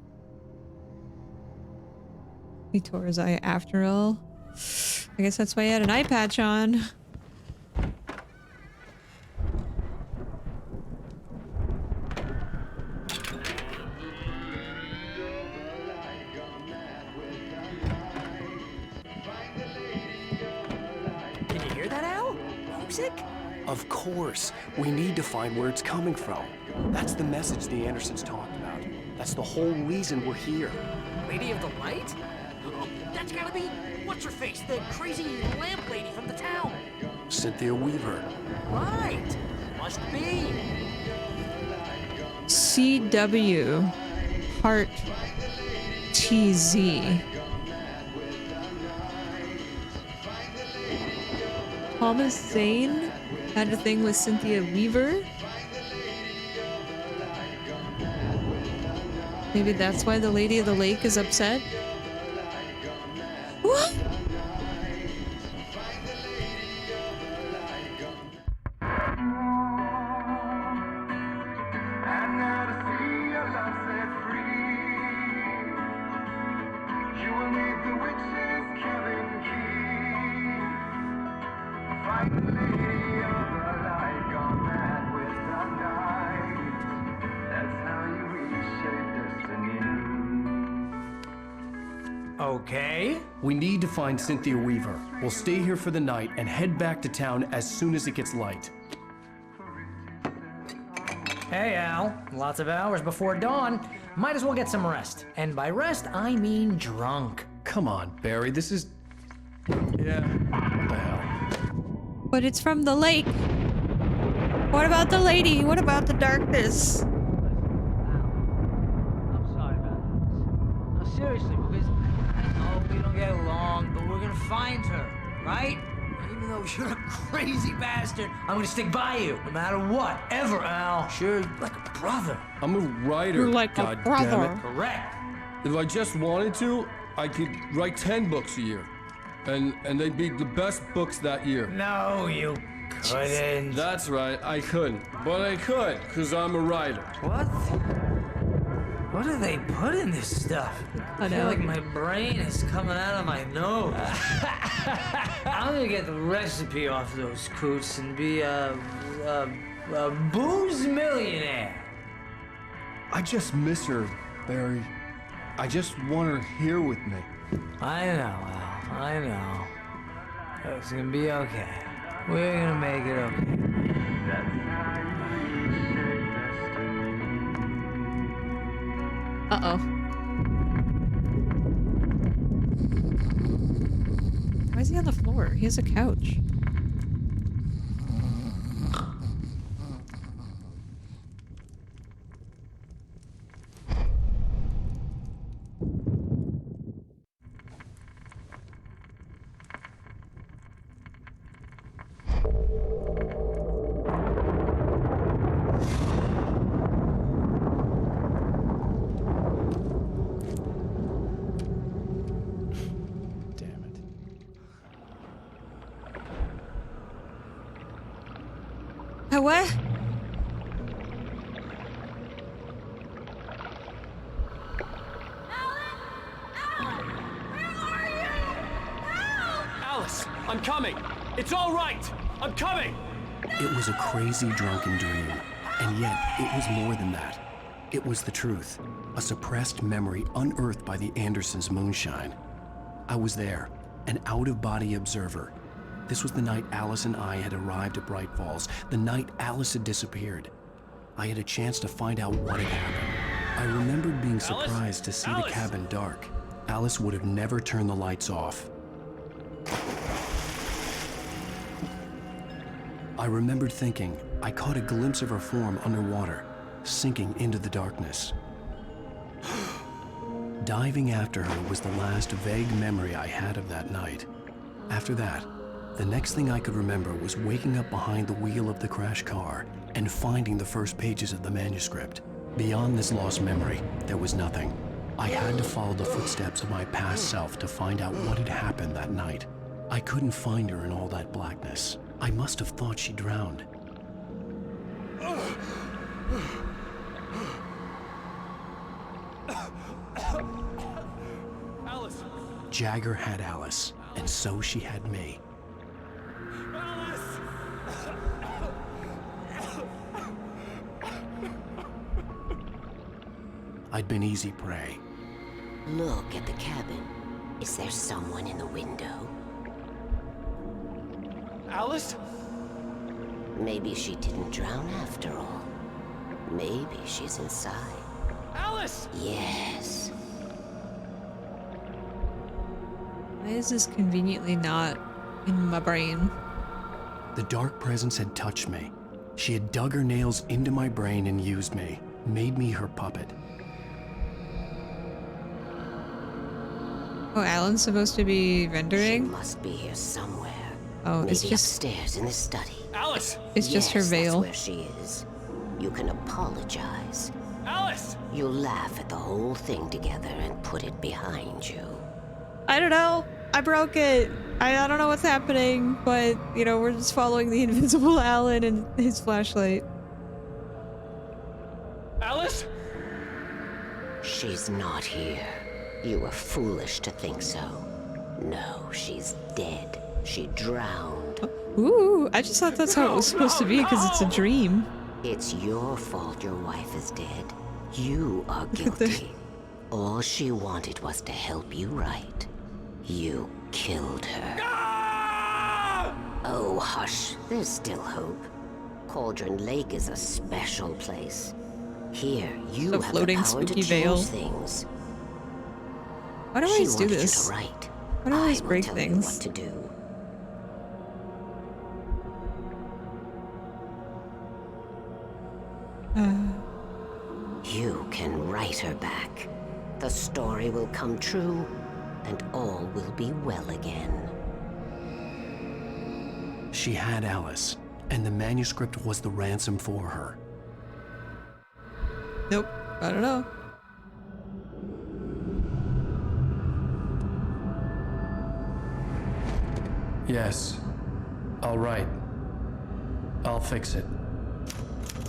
He tore his eye after all. I guess that's why he had an eye patch on. Can you hear that, Al? Music? Of course. We need to find where it's coming from. That's the message the Andersons talked about. That's the whole reason we're here. Lady of the Light? Oh, that's gotta be what's-her-face, the crazy lamp lady from the town. Cynthia Weaver. Right. Must be. CW Heart TZ. Thomas Zane had a thing with Cynthia Weaver. Maybe that's why the Lady of the Lake is upset. What? Okay. We need to find Cynthia Weaver. We'll stay here for the night and head back to town as soon as it gets light. Hey, Al. Lots of hours before dawn. Might as well get some rest. And by rest, I mean drunk. Come on, Barry, this is... Yeah, what the hell? But it's from the lake. What about the lady? What about the darkness? I'm sorry about this. No, seriously, because I know we don't get along, but we're gonna find her, right? And even though you're a crazy bastard, I'm gonna stick by you, no matter what, ever, Al. Sure, like a brother. I'm a writer. You're like a God brother. damn it. Correct. If I just wanted to, I could write 10 books a year. And they'd be the best books that year. No, you couldn't. That's right, I couldn't. But I could, because I'm a writer. What? What do they put in this stuff? I feel know. like my brain is coming out of my nose. I'm gonna get the recipe off those coots and be a booze millionaire. I just miss her, Barry. I just want her here with me. I know, Al. I know. It's gonna be okay. We're gonna make it okay. Uh-oh. Why is he on the floor? He has a couch. What? Alice, I'm coming. It's all right. I'm coming. It was a crazy drunken dream, and yet it was more than that. It was the truth, a suppressed memory unearthed by the Andersons' moonshine. I was there, an out-of-body observer. This was the night Alice and I had arrived at Bright Falls, the night Alice had disappeared. I had a chance to find out what had happened. I remembered being surprised to see the cabin dark. Alice would have never turned the lights off. I remembered thinking I caught a glimpse of her form underwater, sinking into the darkness. Diving after her was the last vague memory I had of that night. After that, the next thing I could remember was waking up behind the wheel of the crash car and finding the first pages of the manuscript. Beyond this lost memory, there was nothing. I had to follow the footsteps of my past self to find out what had happened that night. I couldn't find her in all that blackness. I must have thought she drowned. Alice! Jagger had Alice, and so she had me. I'd been easy prey. Look at the cabin. Is there someone in the window? Alice? Maybe she didn't drown after all. Maybe she's inside. Alice! Yes. Why is this conveniently not in my brain? The dark presence had touched me. She had dug her nails into my brain and used me, made me her puppet. Oh, Alan's supposed to be rendering? She must be here somewhere. Oh, Maybe it's just upstairs in the study. Alice! It's just her veil. That's where she is. You can apologize. Alice! You laugh at the whole thing together and put it behind you. I don't know. I broke it. I don't know what's happening, but you know, we're just following the invisible Alan and his flashlight. Alice? She's not here. You were foolish to think so. No, she's dead. She drowned. Ooh, I just thought that's how it was supposed to be because it's a dream. It's your fault your wife is dead. You are guilty. All she wanted was to help you write. You killed her. Oh, hush. There's still hope. Cauldron Lake is a special place. Here, you The have floating the power to spooky change veil. things. Why do I She always do wanted you this? to write. Why do I always will break tell things? You what to do. You can write her back. The story will come true, and all will be well again. She had Alice, and the manuscript was the ransom for her. Nope. I don't know. Yes. All right. I'll fix it.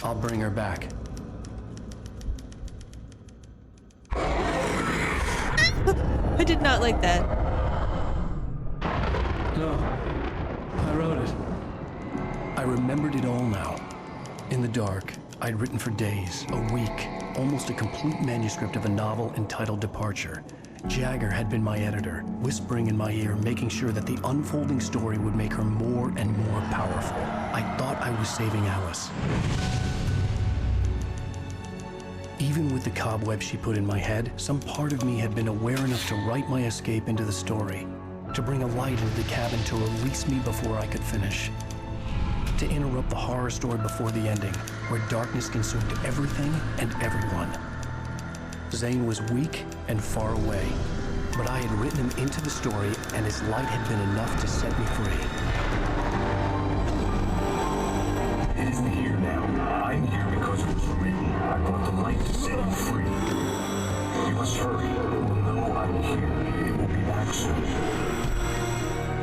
I'll bring her back. I did not like that. No. I wrote it. I remembered it all now. In the dark, I'd written for days, a week, almost a complete manuscript of a novel entitled Departure. Jagger had been my editor, whispering in my ear, making sure that the unfolding story would make her more and more powerful. I thought I was saving Alice. Even with the cobweb she put in my head, some part of me had been aware enough to write my escape into the story, to bring a light into the cabin to release me before I could finish, to interrupt the horror story before the ending, where darkness consumed everything and everyone. Zane was weak and far away, but I had written him into the story, and his light had been enough to set me free. It isn't here now. I'm here because it was written. I brought the light to set you free. You must hurry. It will know I'm here. It will be back soon.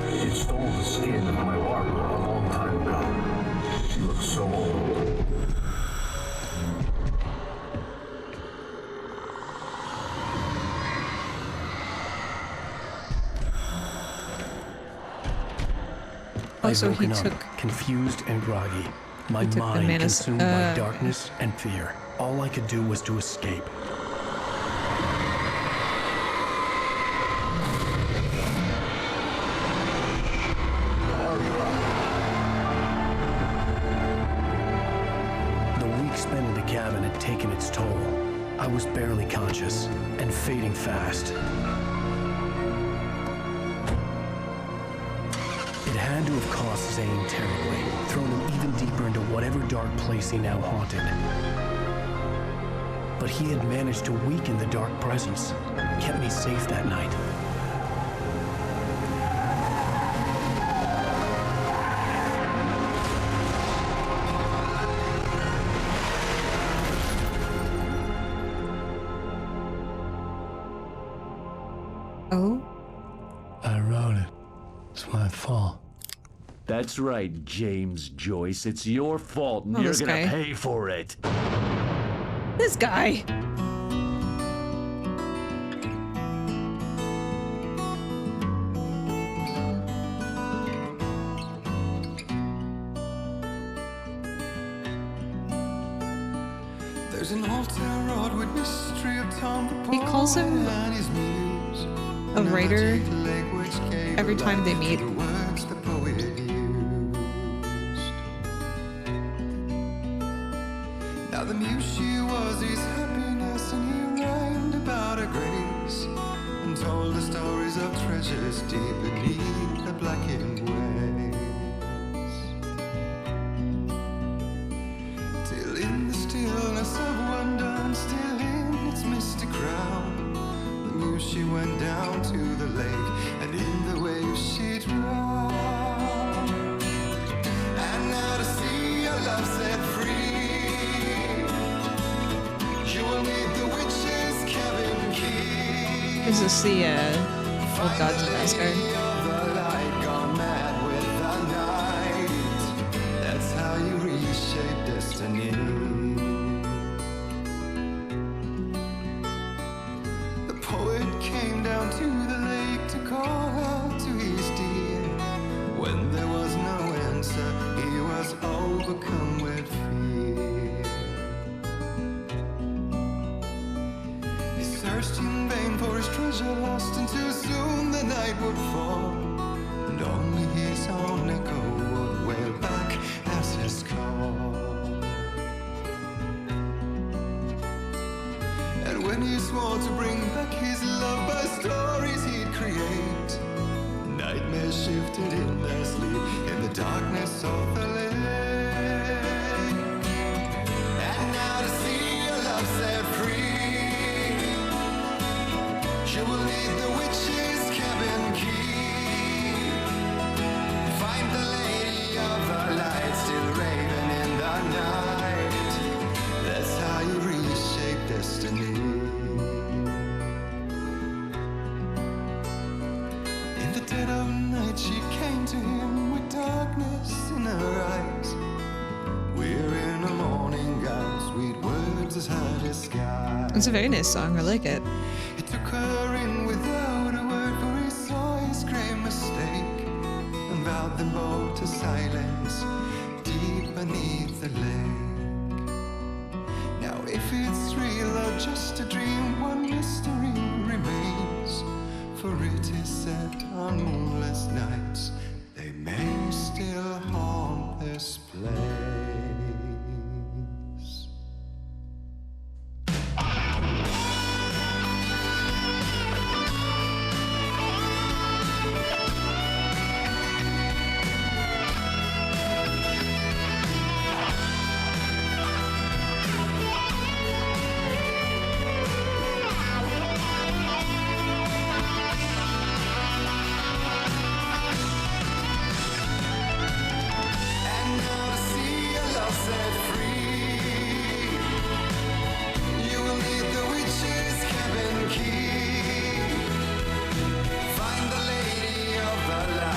It stole the skin of my armor a long time ago. She looks so old. Also, I'd he woken took... up, confused and groggy. My He took the mind Manus- consumed by darkness and fear. All I could do was to escape. The week spent in the cabin had taken its toll. I was barely conscious and fading fast. It had to have cost Zane terribly, thrown him even deeper into whatever dark place he now haunted. But he had managed to weaken the dark presence, kept me safe that night. Oh? I wrote it. It's my fault. That's right, James Joyce. It's your fault, and Oh, you're this gonna guy. pay for it. This guy! There's an old town road with mystery of Tom the He calls him and his muse. a writer every time they meet. The words the poet used. Now the muse she was his happiness, and he rhymed about her grace, and told the stories of treasures deep beneath the blackened waves. Till in the stillness of wonder, still in its misty crown, the muse she went down to the lake, and in the waves she drowned. And now to see your love set free, you will need the witch's cabin key. Is this the, Old Gods of Asgard? The light gone mad with the night. That's how you reshape destiny. The poet came down to the lake to call out to his dear. When there was no answer, he was overcome with fear. He searched in watched until soon the night would fall, and only his own echo would wail back as his call. And when he swore to bring back his love by stories he'd create, nightmares shifted in their sleep in the darkness of the lake. And now to see your love set free, she will need the witch's cabin key. Find the lady of the light still raving in the night. That's how you reshape destiny. In the dead of night she came to him with darkness in her eyes. We're in a morning gown, sweet words as her disguise. It's a very nice song. I like it. He took her in without a word, for he saw his grave mistake, and vowed them both to silence deep beneath the lake. Now if it's real or just a dream, one mystery remains, for it is said on moonless nights they may still haunt this place.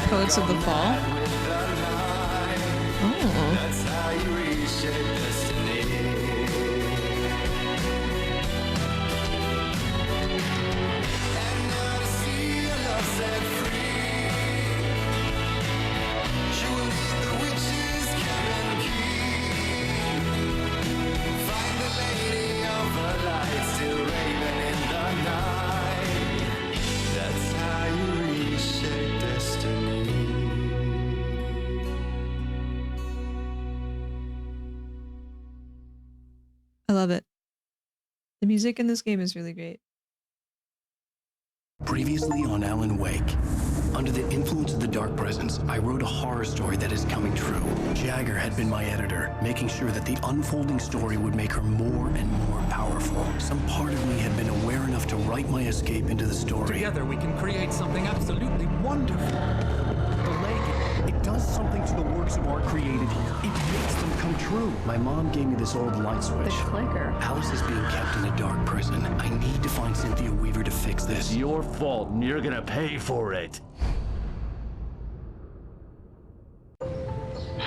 Poets of the Fall. Oh. That's how you reshape destiny. And now to see your love set free, she will need the witch's cabin key. Find the lady of the light still raving in the night. That's how you reshape destiny. I love it. The music in this game is really great. Previously on Alan Wake. Under the influence of the Dark Presence, I wrote a horror story that is coming true. Jagger had been my editor, making sure that the unfolding story would make her more and more powerful. Some part of me had been aware enough to write my escape into the story. Together we can create something absolutely wonderful. The lake, It does something to the works of art created here. It makes them come true. My mom gave me this old light switch. The clicker. Alice is being kept in a dark prison. I need to find Cynthia Weaver to fix this. It's your fault, and you're gonna pay for it.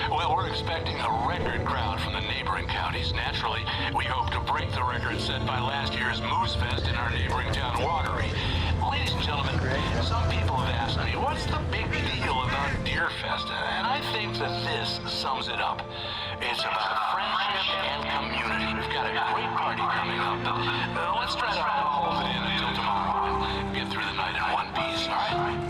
Well, we're expecting a record crowd from the neighboring counties. Naturally, we hope to break the record set by last year's Moose Fest in our neighboring town, Watery. Ladies and gentlemen, some people have asked me, what's the big deal about Deer Fest? And I think that this sums it up. It's about friendship and community. We've got a great party coming up. Let's try to hold it in until tomorrow and get through the night in one piece, all right?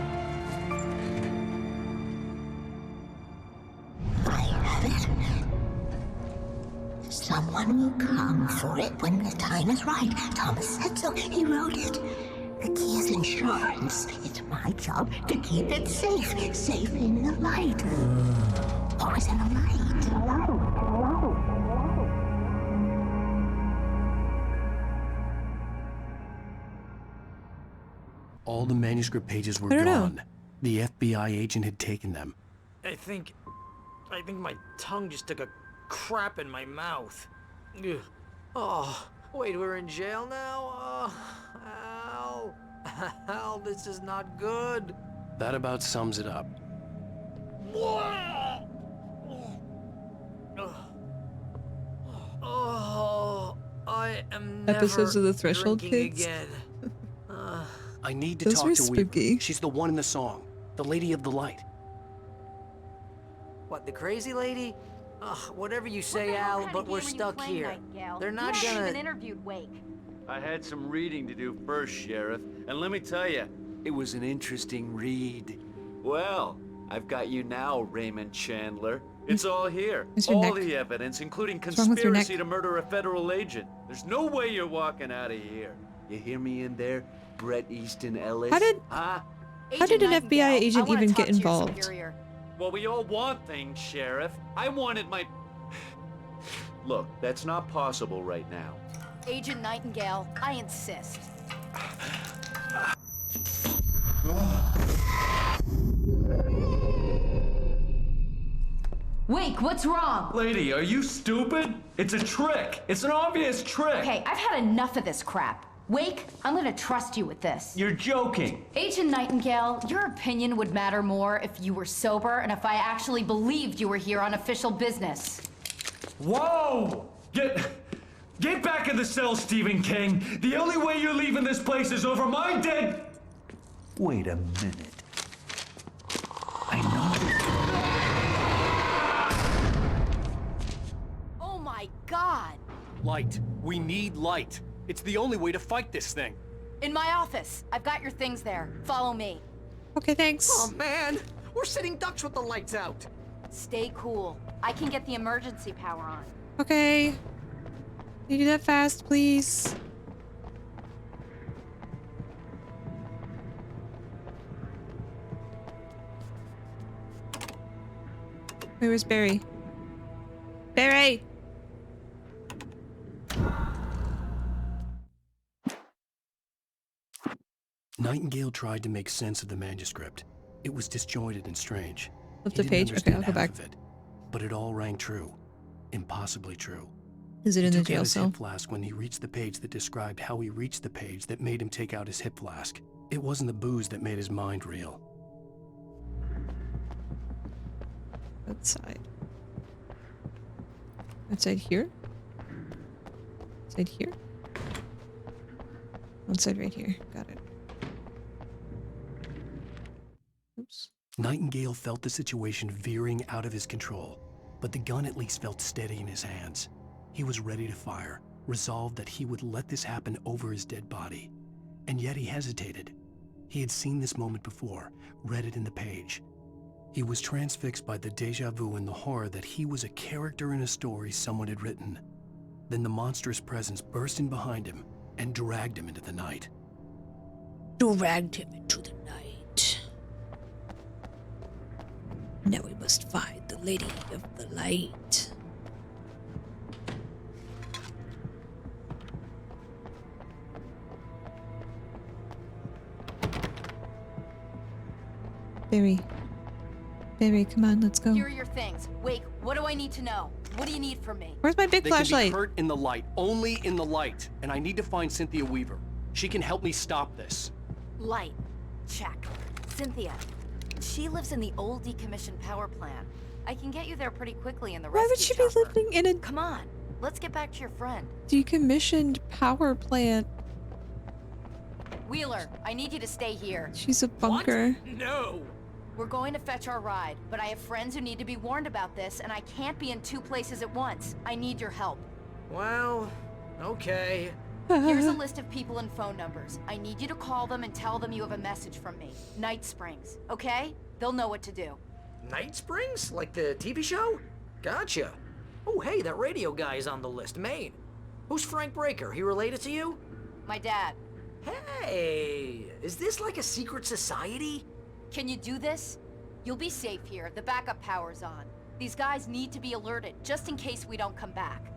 Someone will come for it when the time is right. Thomas said so. He wrote it. The key is insurance. It's my job to keep it safe. Safe in the light. Always in the light. All the manuscript pages were I don't know. gone. The FBI agent had taken them. I think my tongue just took a crap in my mouth. Ugh. Oh, wait, we're in jail now? Oh, Al, this is not good. That about sums it up. Oh, I am never Episodes of the Threshold drinking Kids? again. I need to Those talk were to spooky. Weaver. She's the one in the song. The Lady of the Light. What, the crazy lady? Ugh, whatever you say, Al, but we're stuck here. They're not You haven't gonna... even interviewed Wake. I had some reading to do first, Sheriff. And let me tell you, It was an interesting read. Well, I've got you now, Raymond Chandler. It's all here. your All neck? the evidence, including wrong with your neck? conspiracy to murder a federal agent. There's no way you're walking out of here. You hear me in there, Bret Easton Ellis? How did an FBI agent even get involved? Well, we all want things, Sheriff. I wanted my... Look, that's not possible right now. Agent Nightingale, I insist. Wake, what's wrong? Lady, are you stupid? It's a trick. It's an obvious trick. Okay, I've had enough of this crap. Wake, I'm gonna trust you with this. You're joking. Agent Nightingale, your opinion would matter more if you were sober and if I actually believed you were here on official business. Whoa! Get back in the cell, Stephen King. The only way you're leaving this place is over my dead... Wait a minute. Oh my God! Light. We need light. It's the only way to fight this thing. In my office. I've got your things there. Follow me. Okay, thanks. Oh man, we're sitting ducks with the lights out. Stay cool. I can get the emergency power on. Okay. Can you do that fast, please? Wait, where's Barry? Barry! Nightingale tried to make sense of the manuscript. It was disjointed and strange. Flip He the didn't page? Okay, I'll understand go back. half of it, but it all rang true. Impossibly true. Is it in He the took out jail his cell? hip flask when he reached the page that described how he reached the page that made him take out his hip flask. It wasn't the booze that made his mind reel. Outside. Outside here? Outside here? Outside right here. Got it. Oops. Nightingale felt the situation veering out of his control, but the gun at least felt steady in his hands. He was ready to fire, resolved that he would let this happen over his dead body. And yet he hesitated. He had seen this moment before, read it in the page. He was transfixed by the déjà vu and the horror that he was a character in a story someone had written. Then the monstrous presence burst in behind him and dragged him into the night. Dragged him into the night. Now we must find the Lady of the Light. Barry. Barry, come on, let's go. Here are your things. Wake, what do I need to know? What do you need from me? Where's my big They flashlight? can be hurt in the light, only in the light. And I need to find Cynthia Weaver. She can help me stop this. Light. Check. Cynthia. She lives in the old decommissioned power plant. I can get you there pretty quickly in the Why would she be living in a Come on. Let's get back to your friend. decommissioned power plant? Wheeler, I need you to stay here. She's a bunker. No. We're going to fetch our ride, but I have friends who need to be warned about this, and I can't be in 2 places at once. I need your help. Well, okay. Here's a list of people and phone numbers. I need you to call them and tell them you have a message from me. Night Springs, okay? They'll know what to do. Night Springs? Like the TV show? Gotcha. Oh, hey, that radio guy is on the list, Maine. Who's Frank Breaker? He related to you? My dad. Hey, is this like a secret society? Can you do this? You'll be safe here. The backup power's on. These guys need to be alerted, just in case we don't come back.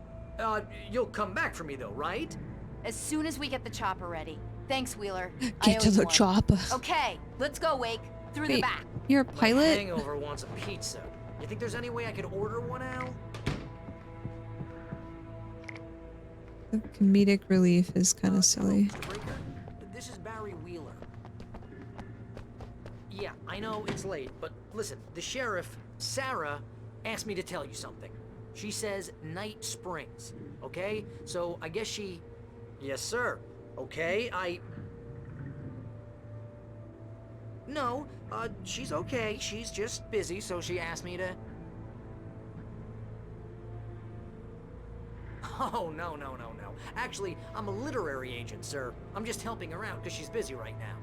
You'll come back for me though, right? As soon as we get the chopper ready. Thanks, Wheeler. Get to the chopper. Okay, let's go, Wake. Through the Wait, back. you're a My pilot? hangover wants a pizza. You think there's any way I could order one, Al? The comedic relief is kind of silly. Breaker, this is Barry Wheeler. Yeah, I know it's late, but listen, the sheriff, Sarah, asked me to tell you something. She says Night Springs, okay? So I guess she... Yes, sir. Okay, No, she's okay. She's just busy, so she asked me to... Oh, no. Actually, I'm a literary agent, sir. I'm just helping her out because she's busy right now.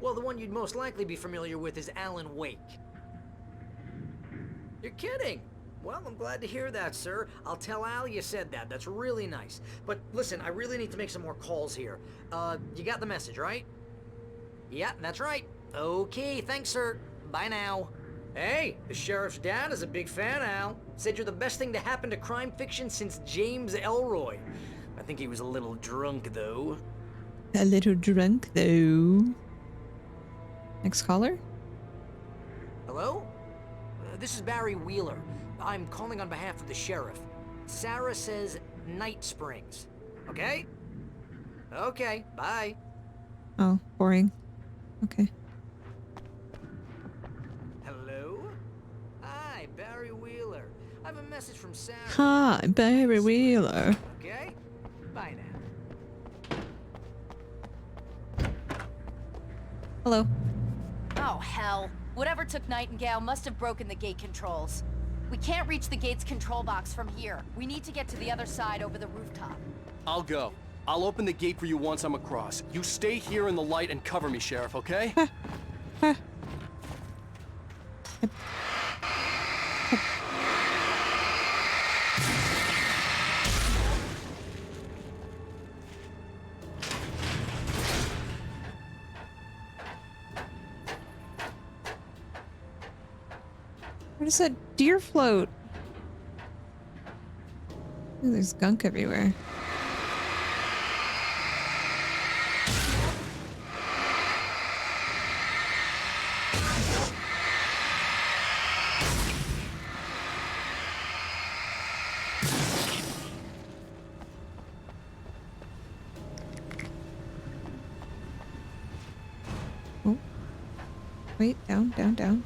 Well, the one you'd most likely be familiar with is Alan Wake. You're kidding? Well, I'm glad to hear that, sir. I'll tell Al you said that. That's really nice. But listen, I really need to make some more calls here. You got the message, right? Yeah, that's right. Okay, thanks, sir. Bye now. Hey, the sheriff's dad is a big fan, Al. Said you're the best thing to happen to crime fiction since James Elroy. I think he was a little drunk, though. A little drunk, though. Next caller? Hello? This is Barry Wheeler. I'm calling on behalf of the sheriff. Sarah says Night Springs. Okay? Okay, bye. Oh, boring. Okay. Hello? Hi, Barry Wheeler. I have a message from Sarah. Hi, Barry Wheeler. Okay? Bye now. Hello. Oh, hell. Whatever took Nightingale must have broken the gate controls. We can't reach the gate's control box from here. We need to get to the other side over the rooftop. I'll go. I'll open the gate for you once I'm across. You stay here in the light and cover me, Sheriff, okay? What is that deer float? Ooh, there's gunk everywhere. Oh. Wait, down, down, down.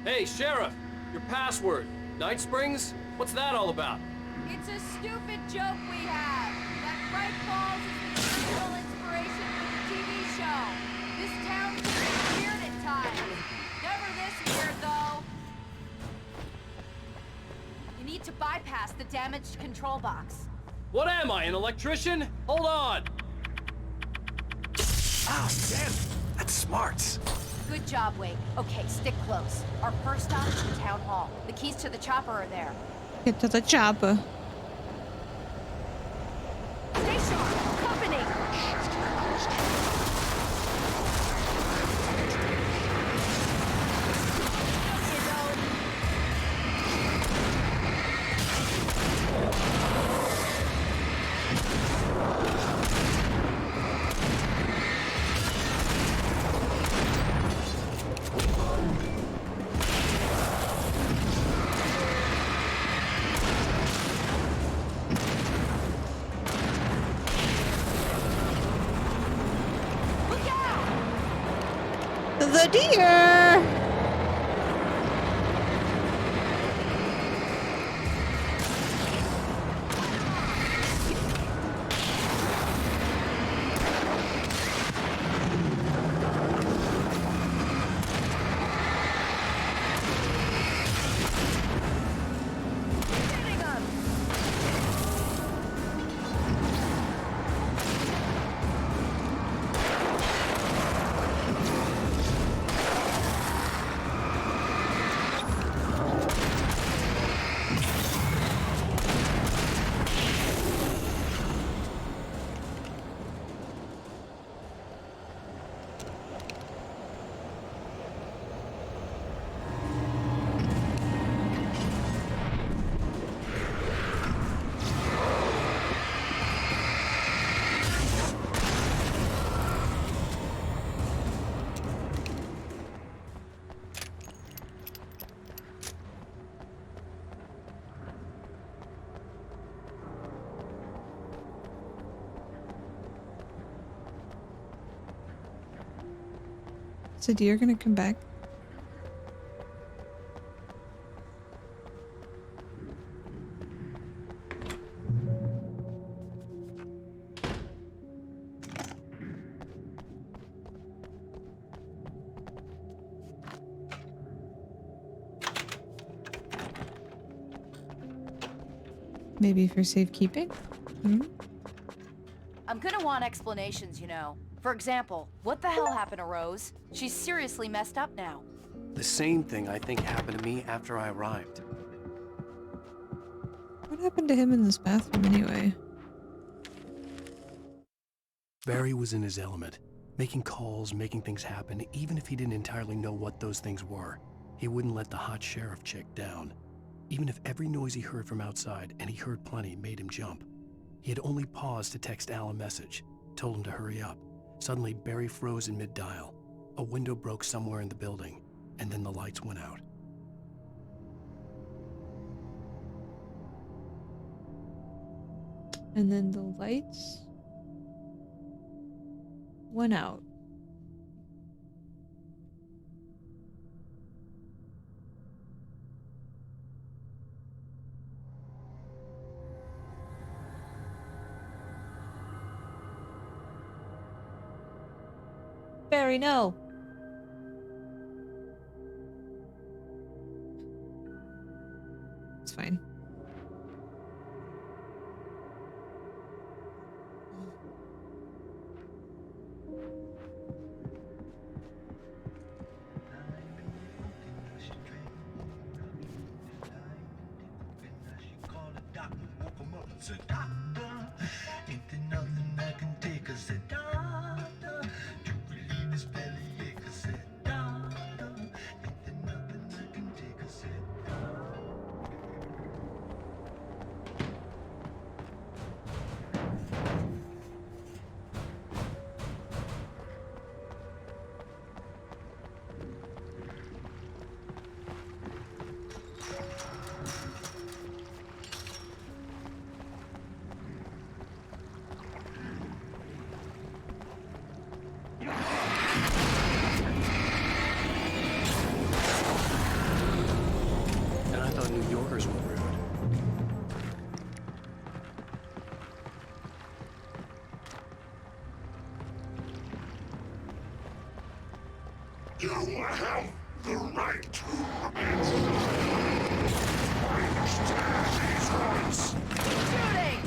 Hey, Sheriff! Your password. Night Springs? What's that all about? It's a stupid joke we have. That Bright Falls is the original inspiration for the TV show. This town can be weird at times. Never this weird, though. You need to bypass the damaged control box. What am I, an electrician? Hold on! Ah, damn! That's smart. Good job, Wake. Okay, stick close. Our first stop is the town hall. The keys to the chopper are there. Get to the chopper. Stay sharp. Company. The deer! Is the deer gonna come back? Maybe for safekeeping? I'm gonna want explanations, you know. For example, what the hell happened to Rose? She's seriously messed up now. The same thing I think happened to me after I arrived. What happened to him in this bathroom anyway? Barry was in his element, making calls, making things happen, even if he didn't entirely know what those things were. He wouldn't let the hot sheriff chick down. Even if every noise he heard from outside, and he heard plenty, made him jump. He had only paused to text Al a message, told him to hurry up. Suddenly, Barry froze in mid-dial. A window broke somewhere in the building, and then the lights went out. And then the lights went out. Barry, no. It's fine. New Yorkers were rude. You have the right to understand these rights. Shooting!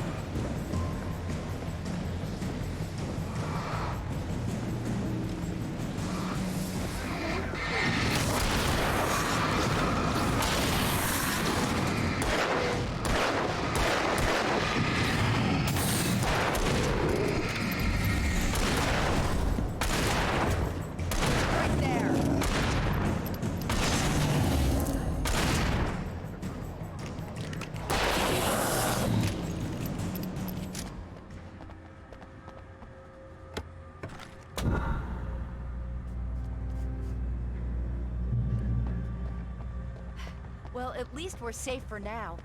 Well, at least we're safe for now.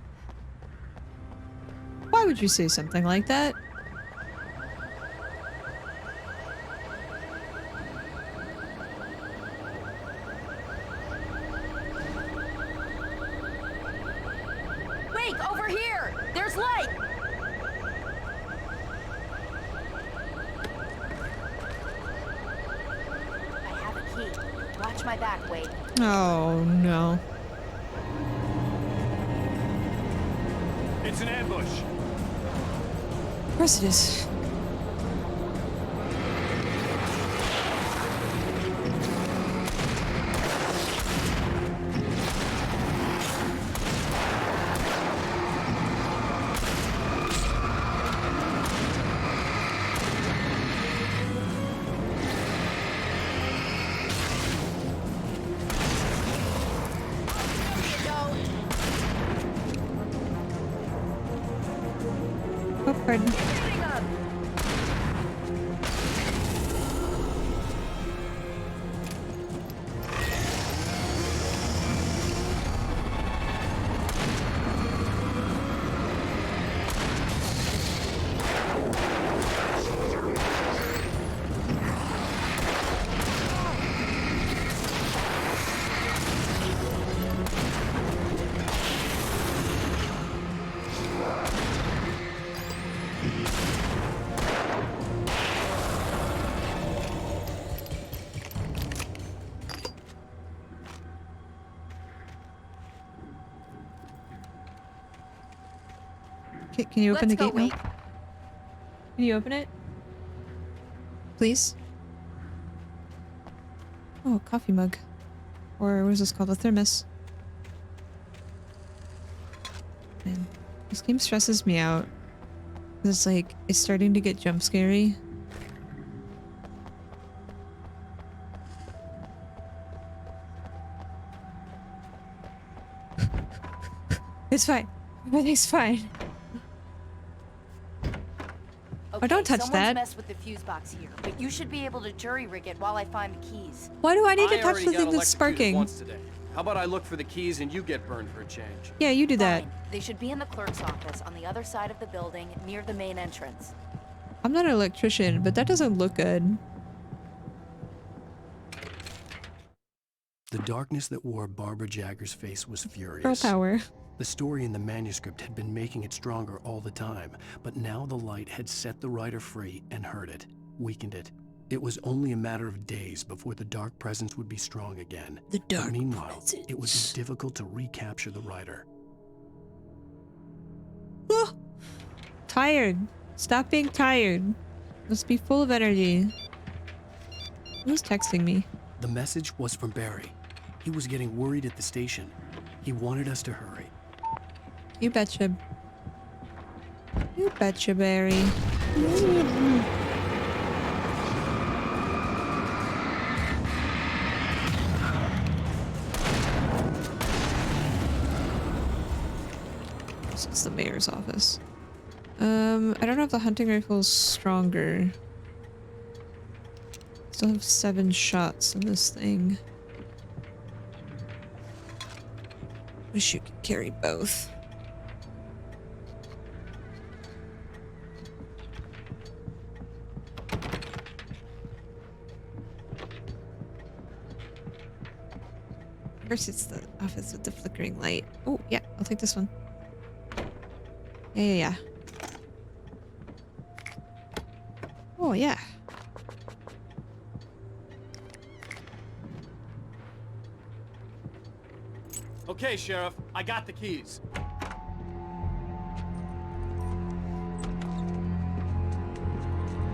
Why would you say something like that? Wait, over here! There's light! I have a key. Watch my back, Wade. Oh, no. It's an ambush. Of course it is. Oh, pardon. Can you open Let's the go, gate now? Wake. Can you open it? Please? Oh, coffee mug. Or what is this called? A thermos. Man, this game stresses me out. It's like, it's starting to get jump scary. It's fine. Everything's fine. Okay, don't touch someone's that. messed with the fuse box here, but you should be able to jury rig it while I find the keys. Why do I need to touch already the got thing that's electrocuted sparking? once today. How about I look for the keys and you get burned for a change? Yeah, you do that. Fine. They should be in the clerk's office on the other side of the building, near the main entrance. I'm not an electrician, but that doesn't look good. The darkness that wore Barbara Jagger's face was furious. Girl power. The story in the manuscript had been making it stronger all the time, but now the light had set the writer free and hurt it, weakened it. It was only a matter of days before the dark presence would be strong again. The dark But meanwhile, it would be difficult to recapture the writer. Oh, tired. Stop being tired. Let's be full of energy. Who's texting me? The message was from Barry. He was getting worried at the station. He wanted us to hurry. You betcha. You betcha, Barry. This is the mayor's office. I don't know if the hunting rifle is stronger. Still have 7 shots in this thing. Wish you could carry both. Of course, it's the office with the flickering light. Oh, yeah, I'll take this one. Yeah. Oh, yeah. Okay, Sheriff, I got the keys.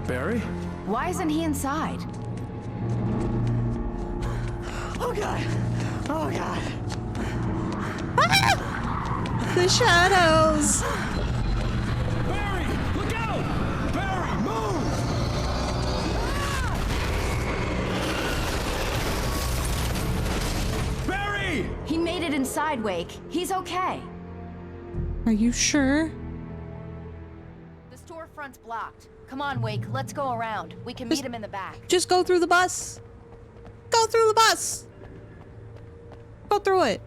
Barry? Why isn't he inside? Oh god! Oh god! The shadows! Barry! Look out! Barry, move! Barry! He made it inside, Wake. He's okay. Are you sure? The storefront's blocked. Come on, Wake, let's go around. We can meet him in the back. Just go through the bus. Go through the bus. Go through it.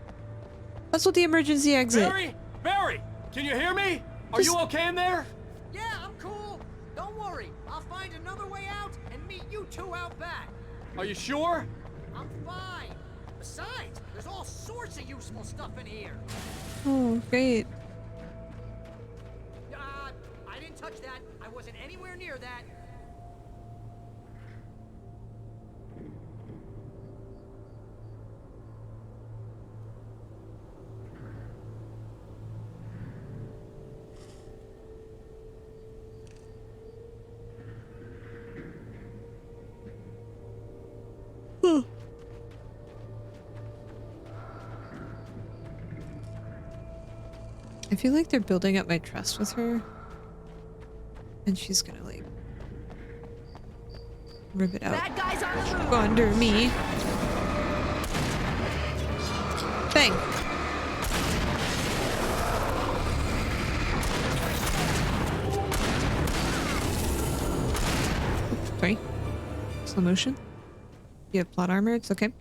That's what the emergency exit. Barry! Barry! Can you hear me? Are you okay in there? Yeah, I'm cool. Don't worry. I'll find another way out and meet you two out back. Are you sure? I'm fine. Besides, there's all sorts of useful stuff in here. Oh, great. I didn't touch that. I wasn't anywhere near that. I feel like they're building up my trust with her. And she's gonna, like, rip it out Bad guys on the move. under me. Bang! Sorry. Slow motion. You have plot armor, it's okay.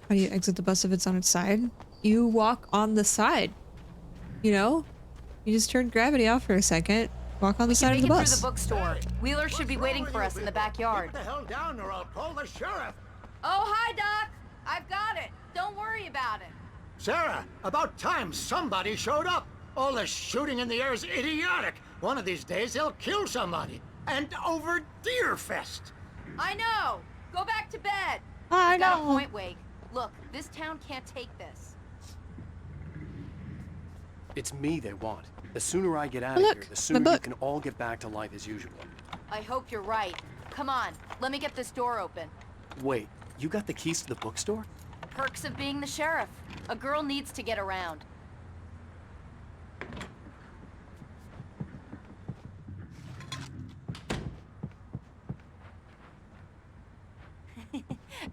How do you exit the bus if it's on its side? You walk on the side. You know? You just turn gravity off for a second. Walk on the side of the Make it bus. through the bookstore. Wheeler should be waiting for us in the backyard. Get the hell down or I'll call the sheriff. Oh, hi, Doc. I've got it. Don't worry about it. Sarah, about time somebody showed up. All this shooting in the air is idiotic. One of these days they'll kill somebody. And over Deerfest. I know. Go back to bed. I You've got a know. point, Wake. Look, this town can't take this. It's me they want. The sooner I get out Look, of here, the my sooner you book. can all get back to life as usual. I hope you're right. Come on, let me get this door open. Wait, you got the keys to the bookstore? Perks of being the sheriff. A girl needs to get around.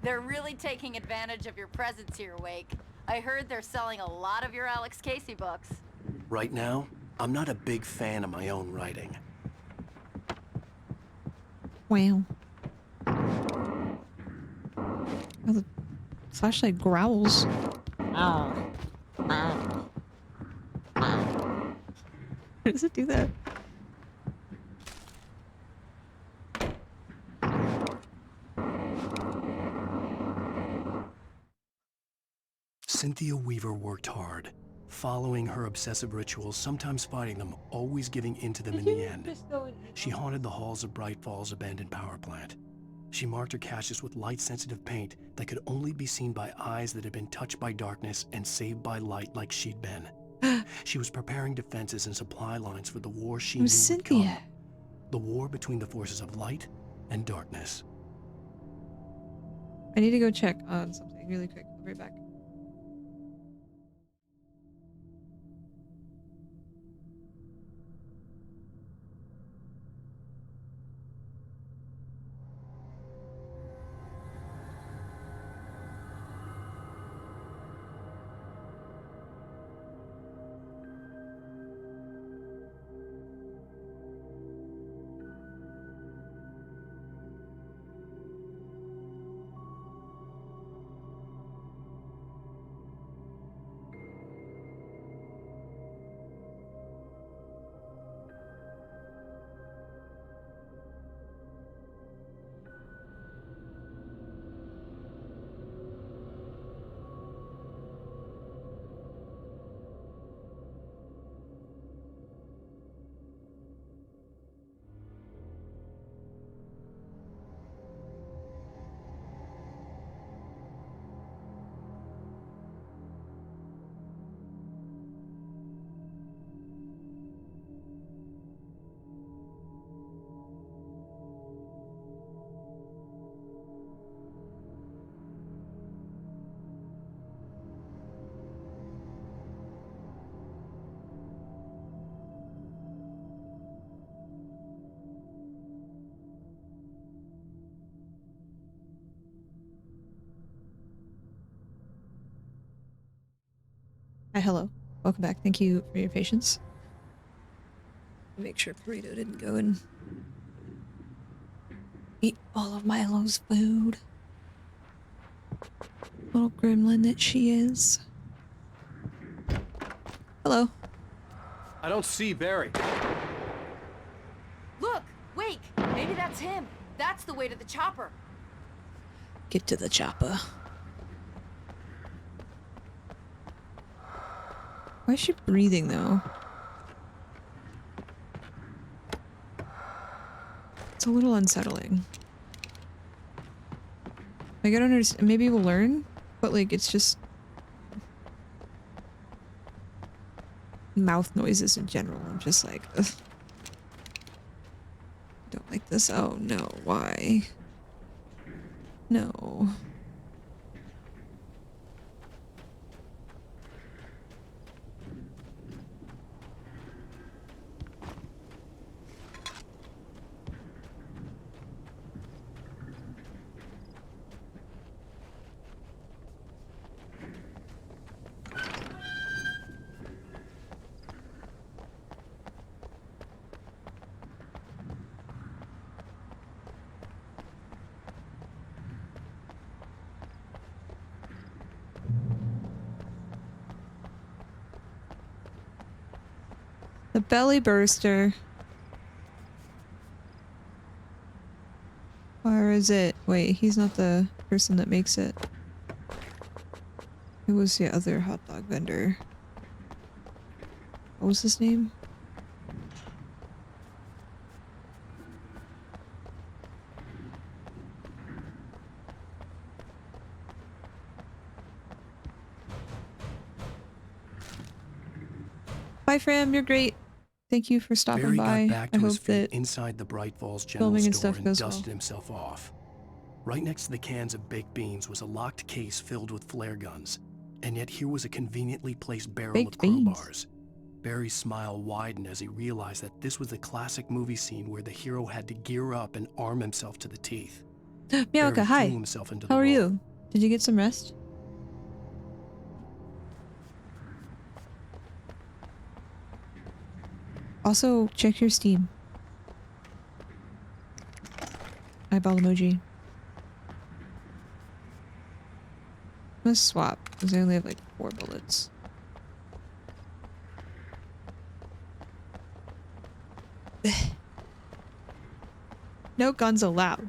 They're really taking advantage of your presence here, Wake. I heard they're selling a lot of your Alex Casey books. Right now, I'm not a big fan of my own writing. Wow. Oh, the flashlight growls. How does it do that? Cynthia Weaver worked hard, following her obsessive rituals, sometimes fighting them, always giving in to them in the end. She haunted the halls of Bright Falls abandoned power plant. She marked her caches with light-sensitive paint that could only be seen by eyes that had been touched by darkness and saved by light like she'd been. She was preparing defenses and supply lines for the war she knew would come. The war between the forces of light and darkness. I need to go check on something really quick. I'll be right back. Hi, hello. Welcome back. Thank you for your patience. Make sure Burrito didn't go and eat all of Milo's food. Little gremlin that she is. Hello. I don't see Barry. Look, Wake! Maybe that's him. That's the way to the chopper. Get to the chopper. Why is she breathing though? It's a little unsettling. Like, I don't understand. Maybe we'll learn, but like, it's just mouth noises in general. I'm just like, ugh. Don't like this. Oh no, why? No. The belly burster. Or is it? Wait, he's not the person that makes it. It was the other hot dog vendor. What was his name? Bye, Fram. You're great. Thank you for stopping Barry by. got back I to his hope feet that inside the Bright Falls General filming and Store stuff and goes dusted well. himself off. Right next to the cans of baked beans was a locked case filled with flare guns, and yet here was a conveniently placed barrel Baked of beans. crowbars. Barry's smile widened as he realized that this was the classic movie scene where the hero had to gear up and arm himself to the teeth. Meowka, Barry hi. threw himself into How the are role. you? Did you get some rest? Also, check your Steam. Eyeball emoji. Let's swap, because I only have like 4 bullets. No guns allowed.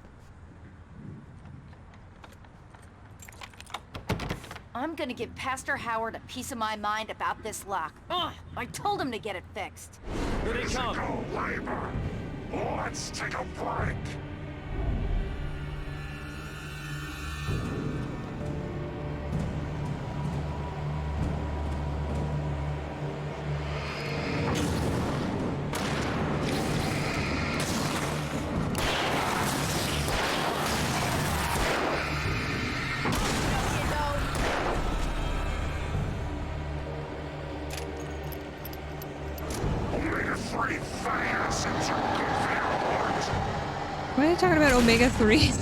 I'm gonna give Pastor Howard a piece of my mind about this lock. Ugh, I told him to get it fixed. Here they come. Labor. Let's take a break. Omega-3 fans into Why are they talking about omega-3?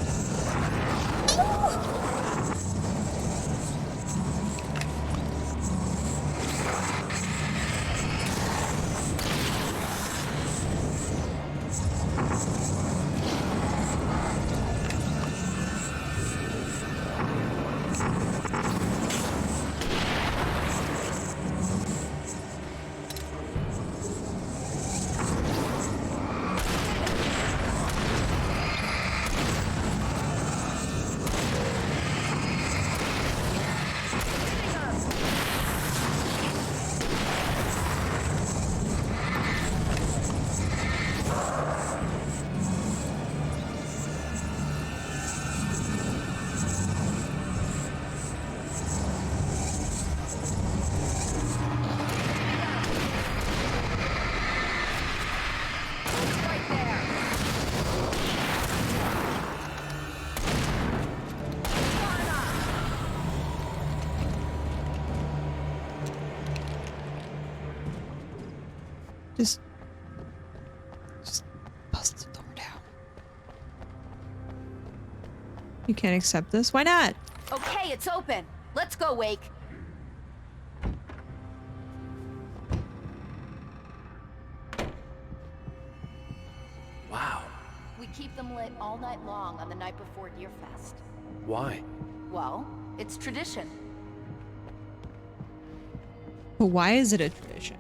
Just bust the door down. You can't accept this? Why not? Okay, it's open. Let's go, Wake. Wow. We keep them lit all night long on the night before Deerfest. Why? Well, it's tradition. But why is it a tradition?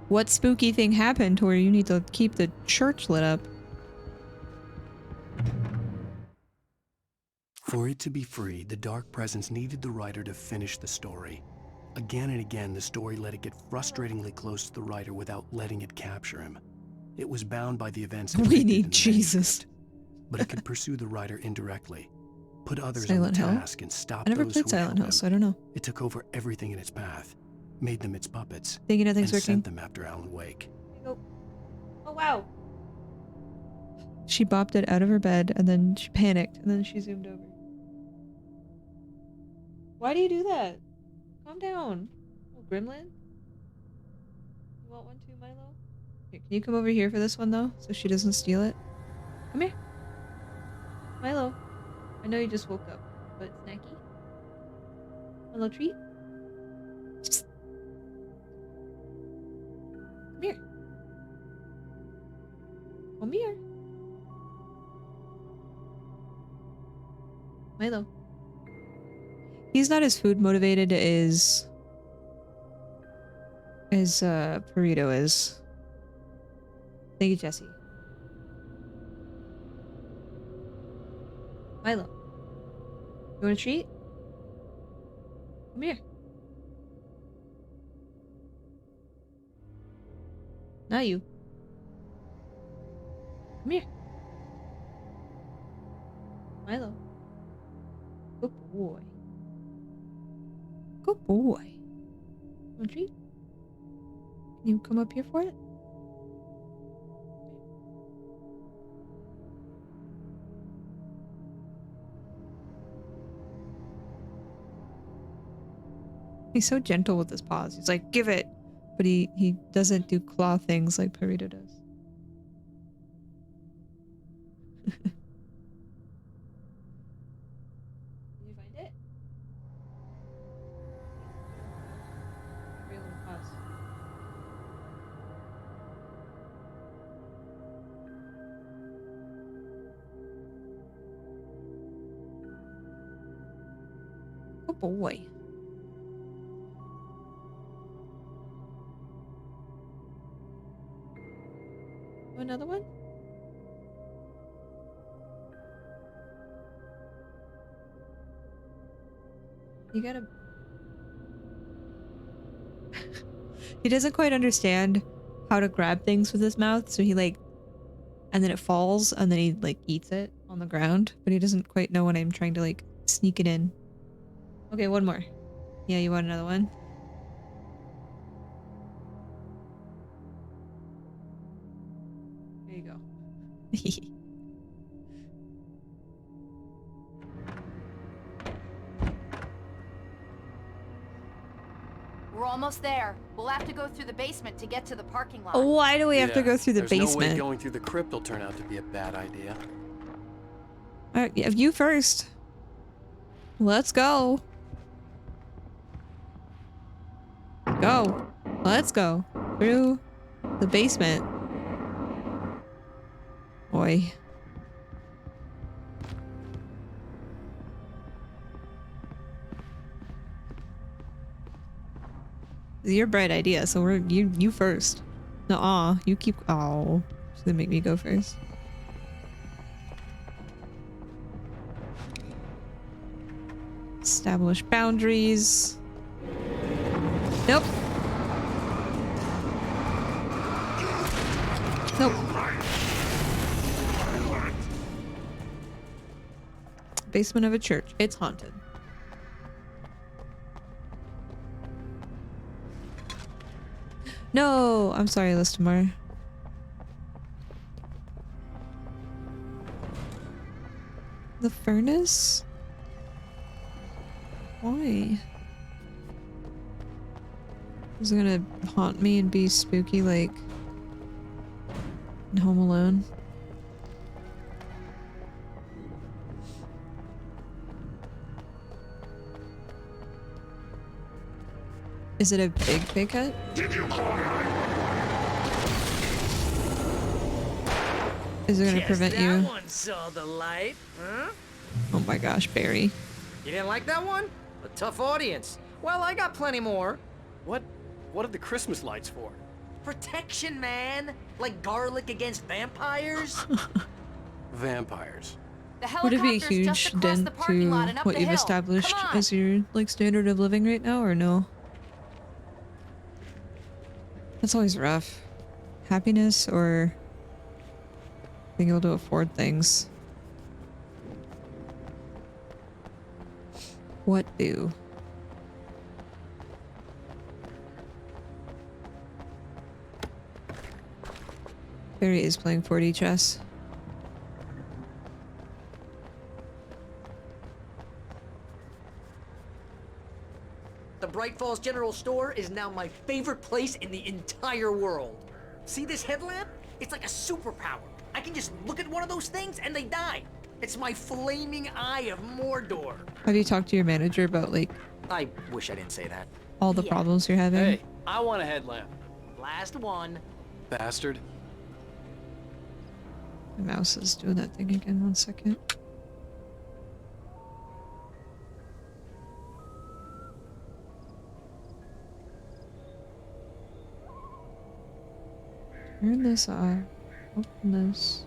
What spooky thing happened to where you need to keep the church lit up? For it to be free, the Dark Presence needed the writer to finish the story. Again and again, the story let it get frustratingly close to the writer without letting it capture him. It was bound by the events We depicted need in the Jesus. manuscript, but it could pursue the writer indirectly, put others Silent on the Hill? task, and stop I never those played who Silent help Hill, him. so I don't know. It took over everything in its path, made them its puppets, Thinking and nothing's working. sent them after Alan Wake. Oh wow. She bopped it out of her bed and then she panicked and then she zoomed over. Why do you do that? Calm down. Oh, Gremlin? You want one too, Milo? Here, can you come over here for this one though? So she doesn't steal it? Come here. Milo. I know you just woke up, but snacky? Milo treat? Psst. Come here. Come here. Milo. He's not as food motivated as Burrito is. Thank you, Jesse. Milo. You want a treat? Come here. Not you. Come here. Milo. Good boy. Good boy. Want a treat? Can you come up here for it? He's so gentle with his paws. He's like, give it. But he doesn't do claw things like Perito does. Did you find it? Real paws. Oh boy. Another one? You gotta... He doesn't quite understand how to grab things with his mouth, so he like... And then it falls, and then he like eats it on the ground, but he doesn't quite know when I'm trying to like sneak it in. Okay, one more. Yeah, you want another one? There you go. We're almost there. We'll have to go through the basement to get to the parking lot. Why do we have to go through the There's no way basement? going through the crypt will turn out to be a bad idea. Alright, yeah, you first. Let's go. Go. Let's go. Through the basement. Boy. Your bright idea, so we're you first. Nuh-uh. You keep oh. She's gonna make me go first. Establish boundaries. Nope. Nope. Basement of a church. It's haunted. No! I'm sorry, Listamar. The furnace? Why? Is it gonna haunt me and be spooky like in Home Alone? Is it a big pay cut? Is it gonna prevent that you? one saw the light, huh? Oh my gosh, Barry. You didn't like that one? A tough audience. Well, I got plenty more. What are the Christmas lights for? Protection, man. Like garlic against vampires. Vampires. The Would it be a helicopter's just huge across the dent parking to lot and up what the you've hill. established Come on. as your like standard of living right now, or no? That's always rough. Happiness or being able to afford things. What do? Barry is playing 4D chess. The Bright Falls General Store is now my favorite place in the entire world. See this headlamp? It's like a superpower. I can just look at one of those things and they die. It's my flaming eye of Mordor. Have you talked to your manager about like I wish I didn't say that. all the problems you're having? Hey, I want a headlamp. Last one. Bastard. My mouse is doing that thing again. 1 second. Turn this off. Open this.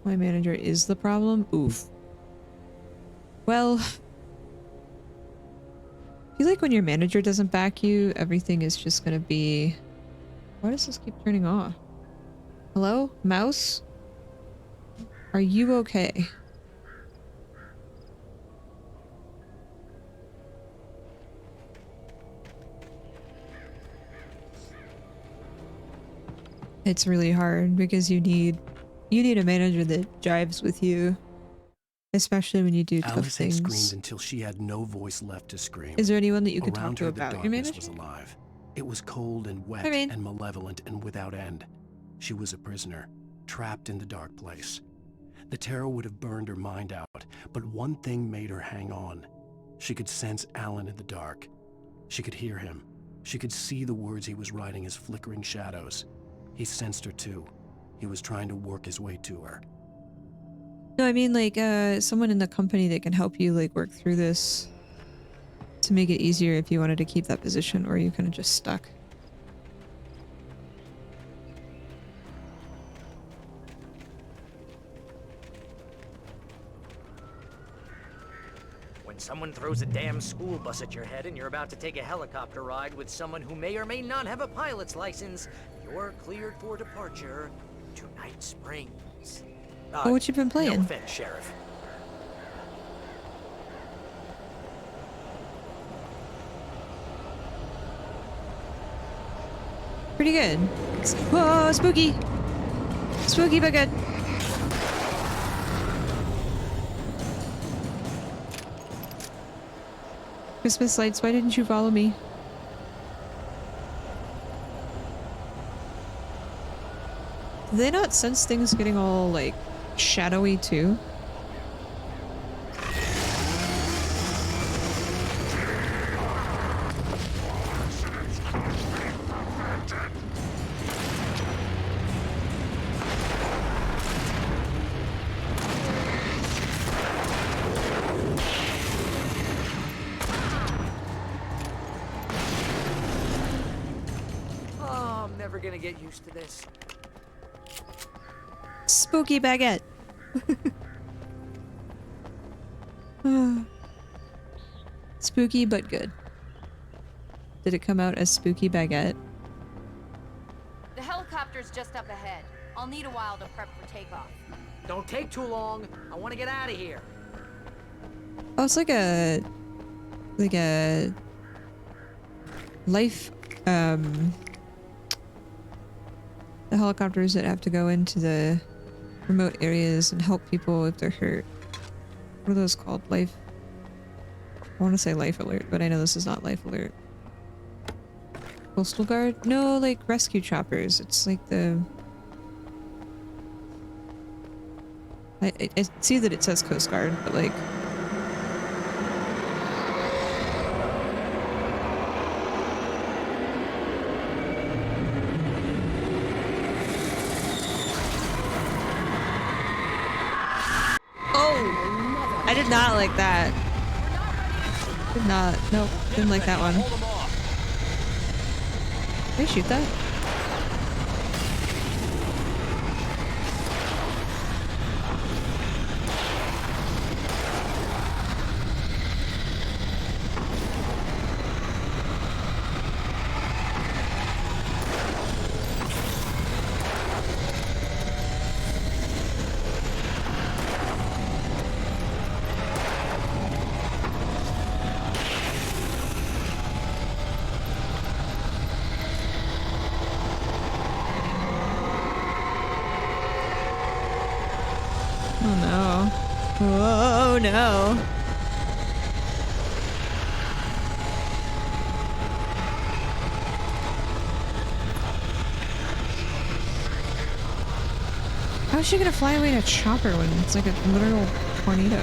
My manager is the problem? Oof. Well, I feel like when your manager doesn't back you, everything is just gonna be... Why does this keep turning off? Hello? Mouse? Are you okay? it's really hard because you need a manager that jives with you, especially when you do tough Alice had things. screamed until she had no voice left to scream. Is there anyone that you could Around talk to her, the about your darkness manager? was alive. It was cold and wet I mean- and malevolent and without end. She was a prisoner, trapped in the dark place. The terror would have burned her mind out, but one thing made her hang on. She could sense Alan in the dark. She could hear him. She could see the words he was writing as flickering shadows. He sensed her too. He was trying to work his way to her. No, I mean like someone in the company that can help you like work through this to make it easier if you wanted to keep that position, or you kind of just stuck. When someone throws a damn school bus at your head and you're about to take a helicopter ride with someone who may or may not have a pilot's license, you're cleared for departure to Night Springs. Oh, what you been playing? No offense, Sheriff. Pretty good. Whoa, spooky! Spooky but good. Christmas lights, why didn't you follow me? Do they not sense things getting all, like, shadowy too? Oh, I'm never gonna get used to this. Spooky baguette. Spooky but good. Did it come out as spooky baguette? The helicopter's just up ahead. I'll need a while to prep for takeoff. Don't take too long. I want to get out of here. Oh, it's like a life, the helicopters that have to go into the remote areas and help people if they're hurt. What are those called? Life, I want to say Life Alert, but I know this is not Life Alert. Coastal Guard? No, like rescue choppers. It's like the... I see that it says Coast Guard, but like... Oh! I did not like that. Did not. Nope. Didn't like that one. Can I shoot that? Oh no. Oh no. How is she gonna fly away in a chopper when it's like a literal tornado?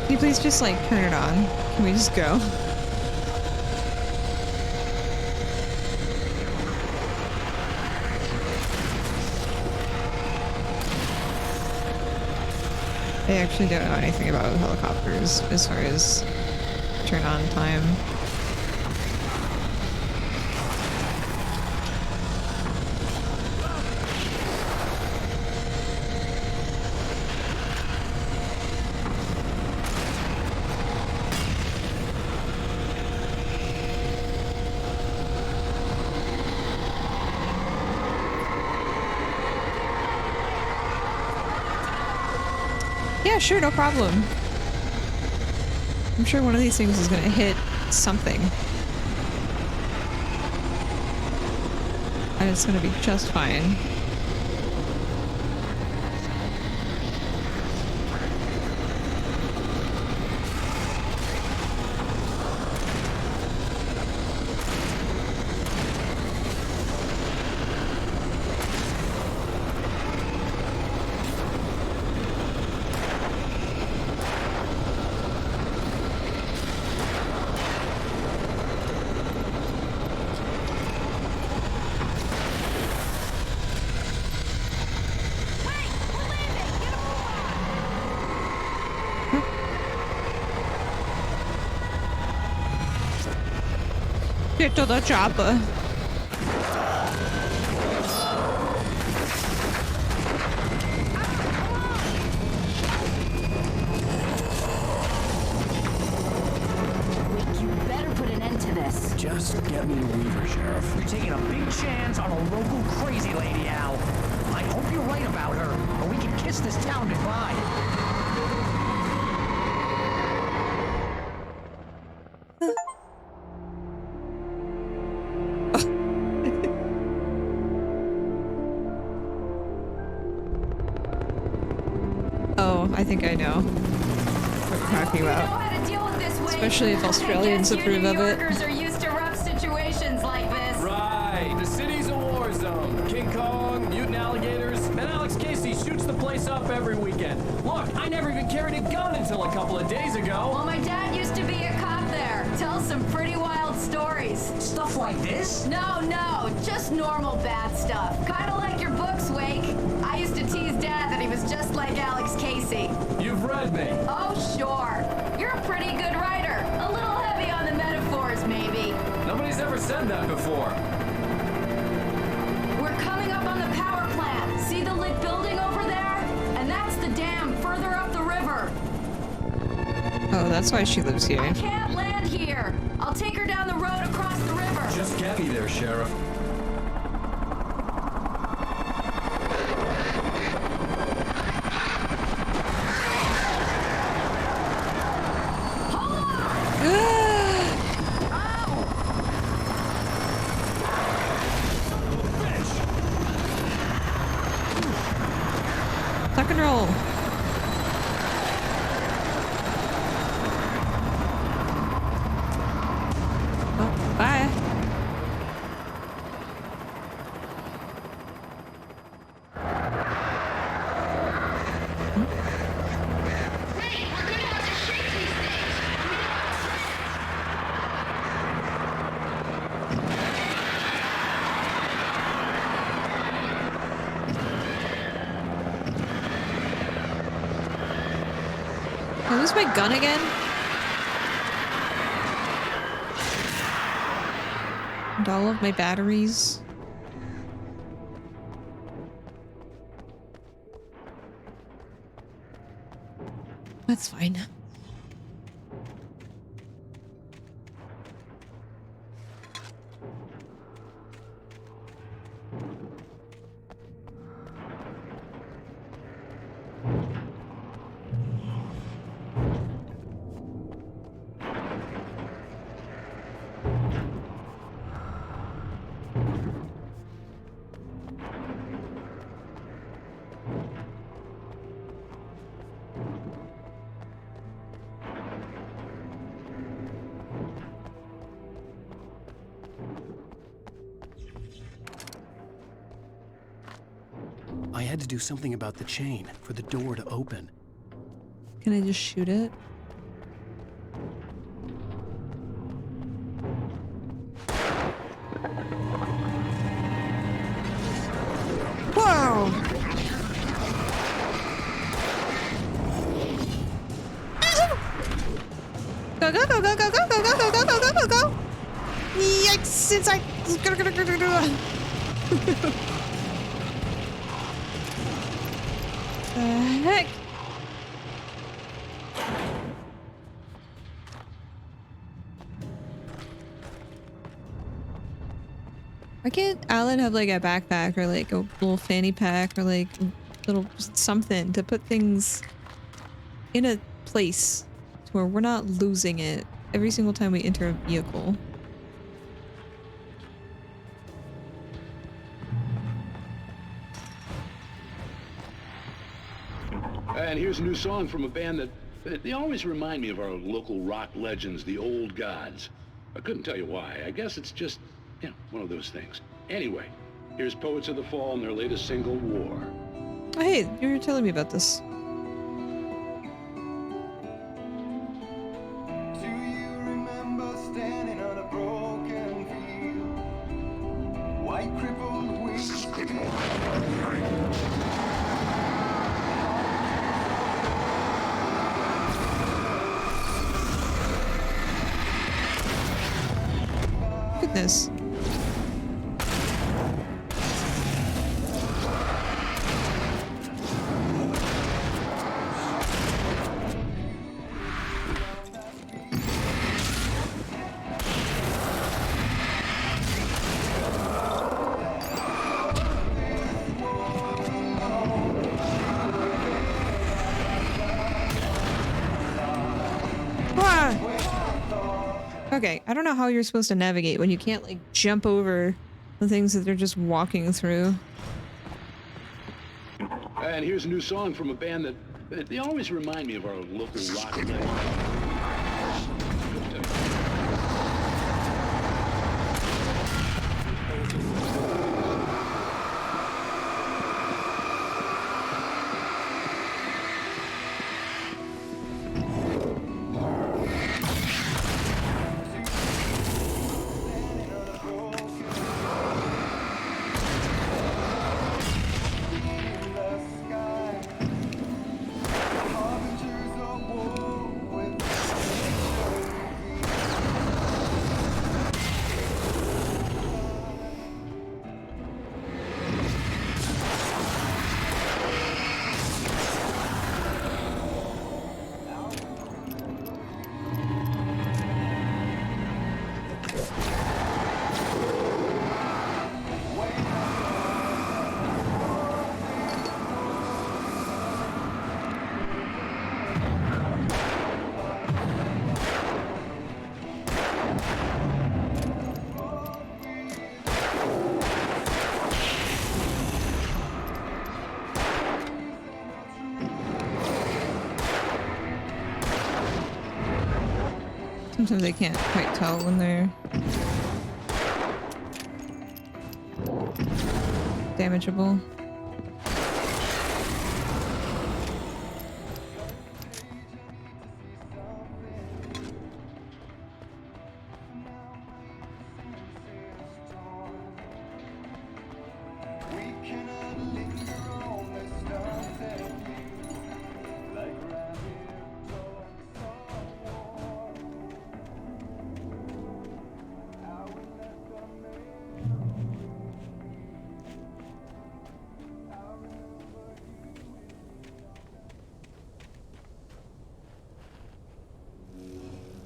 Can you please just like turn it on? Can we just go? I actually don't know anything about helicopters as far as turn on time. Yeah, sure, no problem. I'm sure one of these things is gonna hit something. And it's gonna be just fine. Get to the chopper. You better put an end to this. Just get me a Weaver, Sheriff. You're taking a big chance on a local crazy lady, Al. I hope you're right about her, or we can kiss this town goodbye. Oh, I think I know what you're talking about. Especially if Australians approve of it. Are used to rough situations like this. Right, the city's a war zone. King Kong, mutant alligators, and Alex Casey shoots the place up every weekend. Look, I never even carried a gun until a couple of days ago. Well, my dad used to be a cop there. Tells some pretty wild stories. Stuff like this? No, just normal bad stuff. Kind of like your books, Wake. I used to tease Dad that he was just like Alex Casey. You've read me. Oh, sure. You're a pretty good writer. A little heavy on the metaphors, maybe. Nobody's ever said that before. We're coming up on the power plant. See the lit building over there? And that's the dam further up the river. Oh, that's why she lives here. I can't land here. I'll take her down the road across the river. Just get me there, Sheriff. Tuck and roll. Oh, bye. Did I lose my gun again? And all of my batteries. That's fine. I had to do something about the chain for the door to open. Can I just shoot it? Whoa! go, go, go, go, go, go, go, go, go, go, go, go! Yikes! Inside! The heck? Why can't Alan have like a backpack or like a little fanny pack or like a little something to put things in a place to where we're not losing it every single time we enter a vehicle? And here's a new song from a band that they always remind me of our local rock legends, the Old Gods. I couldn't tell you why. I guess it's just, you know, one of those things. Anyway, here's Poets of the Fall and their latest single, War. Oh, hey, you were telling me about this. Standing on a broken field, white crippled wings. Goodness. Okay, I don't know how you're supposed to navigate when you can't like jump over the things that they're just walking through. And here's a new song from a band that they always remind me of our local rock legends. Sometimes I can't quite tell when they're damageable.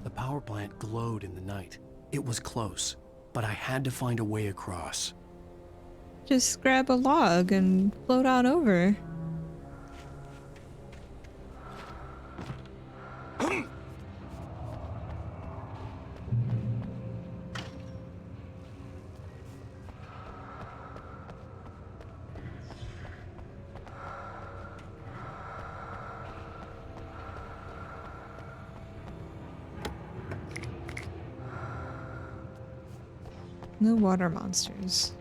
The power plant glowed in the night. It was close, but I had to find a way across. Just grab a log and float on over. No water monsters.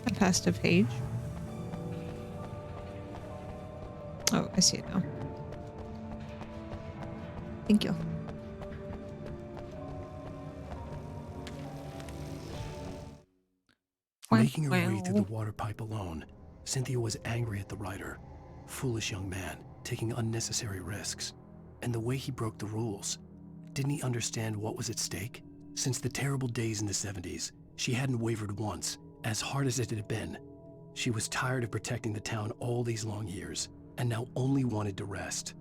I passed a page. Oh, I see it now. Thank you. Making her way through the water pipe alone, Cynthia was angry at the writer. Foolish young man, taking unnecessary risks. And the way he broke the rules. Didn't he understand what was at stake? Since the terrible days in the 70s, she hadn't wavered once, as hard as it had been. She was tired of protecting the town all these long years, and now only wanted to rest.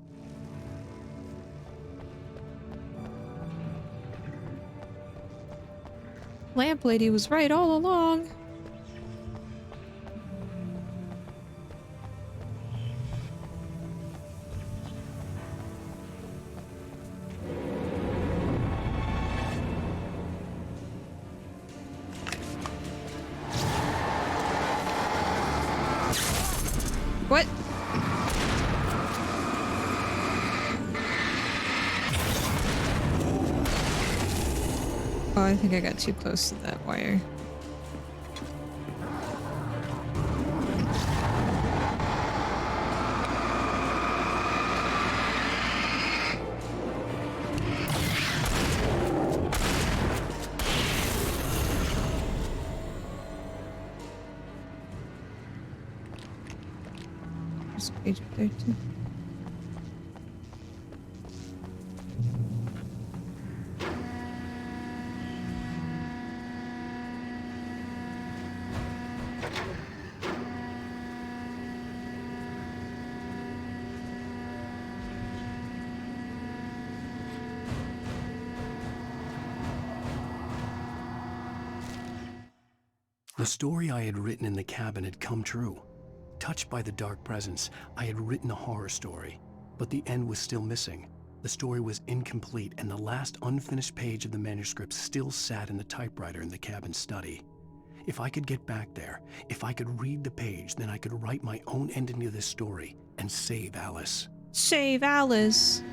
Lamp Lady was right all along. What? Oh, I think I got too close to that wire. There's a page up there too. The story I had written in the cabin had come true. Touched by the dark presence, I had written a horror story, but the end was still missing. The story was incomplete, and the last unfinished page of the manuscript still sat in the typewriter in the cabin study. If I could get back there, if I could read the page, then I could write my own ending to this story and save Alice. Save Alice.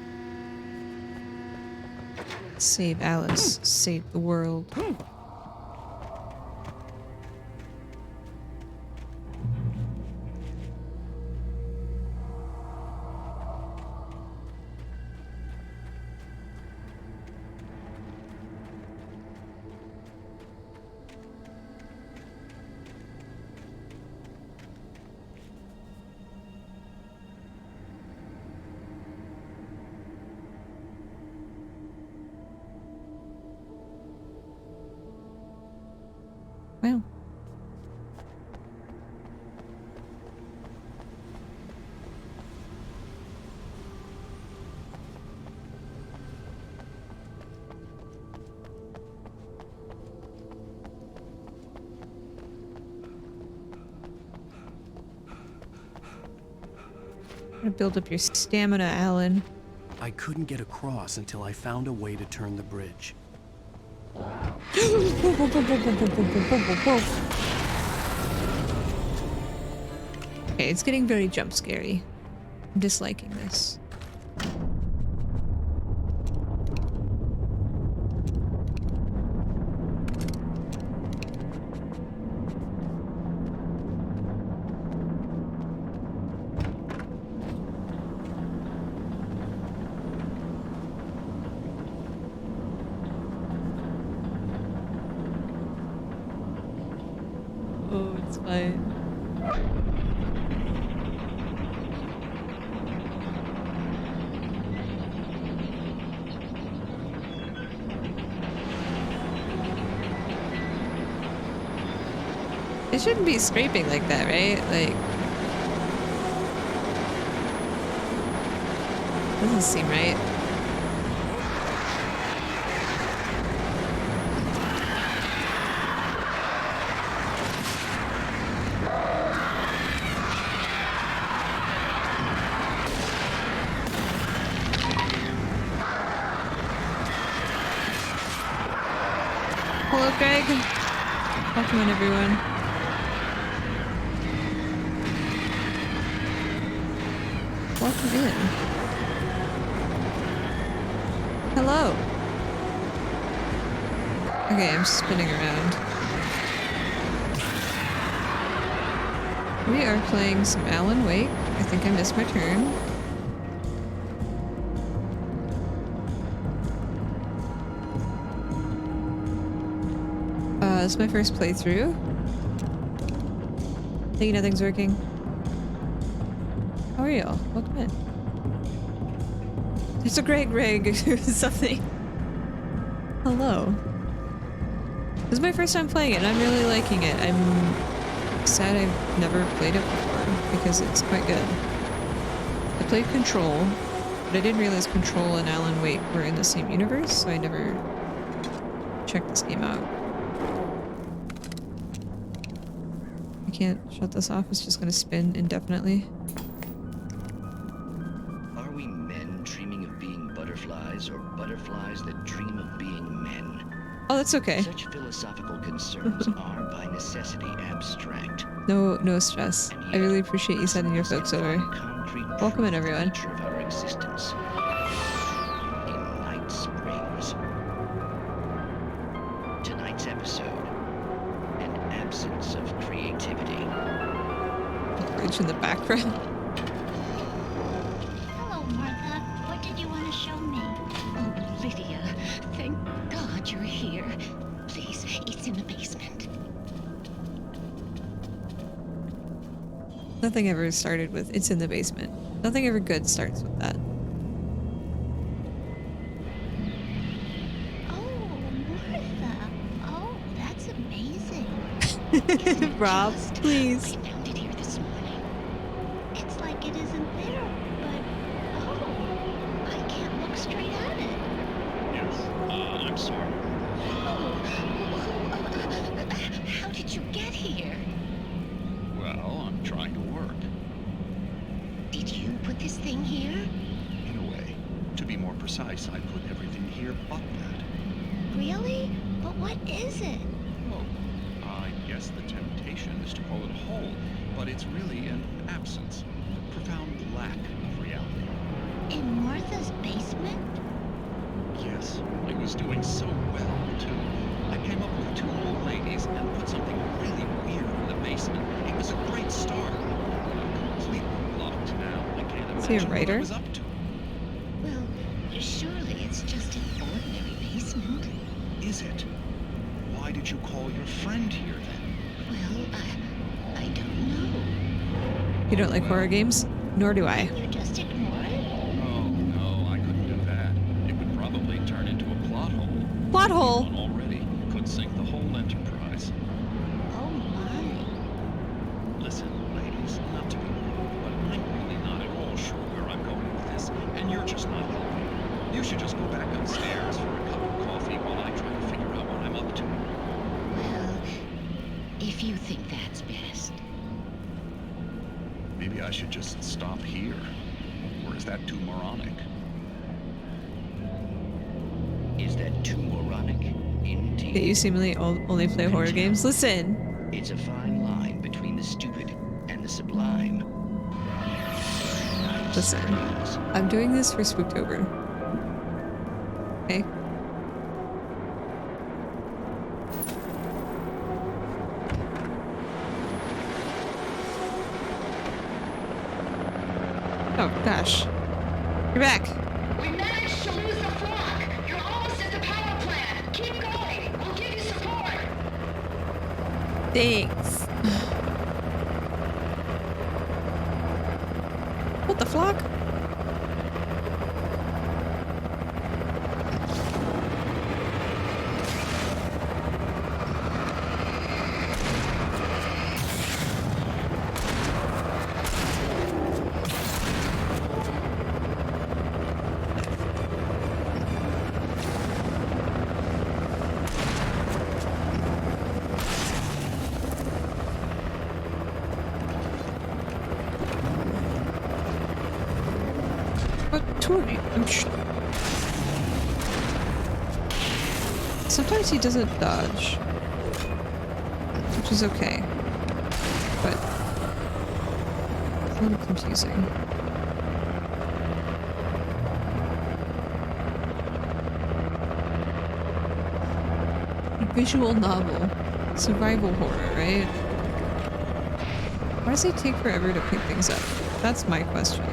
Save Alice. Save the world. Well. Gotta build up your stamina, Alan. I couldn't get across until I found a way to turn the bridge. Okay, it's getting very jump scary. I'm disliking this. Oh, it's fine. It shouldn't be scraping like that, right? Like, doesn't seem right. Hello, Greg. Welcome on, everyone. Welcome in. Hello. Okay, I'm spinning around. We are playing some Alan Wake. I think I missed my turn. This is my first playthrough. Think nothing's working. How are y'all? Welcome in. There's a Greg something. Hello. This is my first time playing it and I'm really liking it. I'm sad I've never played it before because it's quite good. I played Control, but I didn't realize Control and Alan Wake were in the same universe, so I never checked this game out. I can't shut this off, it's just gonna spin indefinitely. Are we men dreaming of being butterflies or butterflies that dream of being men? Oh, that's okay. Such philosophical concerns are by necessity abstract. No stress. I really appreciate you sending your folks over. Welcome in, everyone. Of our existence in Night Springs. Tonight's episode, an absence of creativity. Bridge in the background. Hello, Martha. What did you want to show me? Oh, Lydia, thank God you're here. Please, it's in the basement. Nothing ever started with "it's in the basement." Nothing ever good starts with that. Oh, Martha. Oh, that's amazing. Rob, please. I found it here this morning. It's like it isn't there, but oh, I can't look straight at it. Yes, I'm sorry. How did you get here? Well, I'm trying to work. Did you put this thing here? In a way. To be more precise, I put everything here but that. Really? But what is it? Oh, I guess the temptation is to call it a hole, but it's really an absence, a profound lack of reality. In Martha's basement? Yes, I was doing so well, too. I came up with two old ladies and put something really weird in the basement. It was a great start. I'm completely locked now. I can't Is he a imagine what I writer? was up to. Well, surely it's just an ordinary basement. Is it? Why did you call your friend here, then? Well, I don't know. You don't like horror games? Nor do I. You just ignore it? Oh, no, I couldn't do that. It would probably turn into a plot hole. Plot hole? One already could sink the whole enterprise. Oh my. Listen, ladies, not to be rude, but I'm really not at all sure where I'm going with this, and you're just not helping. You should just go back upstairs for a cup of coffee while I try to figure out what I'm up to. Well, if you think that's best. Maybe I should just stop here. Or is that too moronic? Is that too moronic? Indeed. That you seemingly only play horror games? Listen. It's a fine line between the stupid and the sublime. Listen. I'm doing this for Spooktober. Okay? Oh, gosh. You're back. We managed to lose the flock. You're almost at the power plant. Keep going. We'll give you support. Thanks. What the flock? sure. Sometimes he doesn't dodge, which is okay, but it's a little confusing. Visual novel, survival horror, right? Why does it take forever to pick things up? That's my question.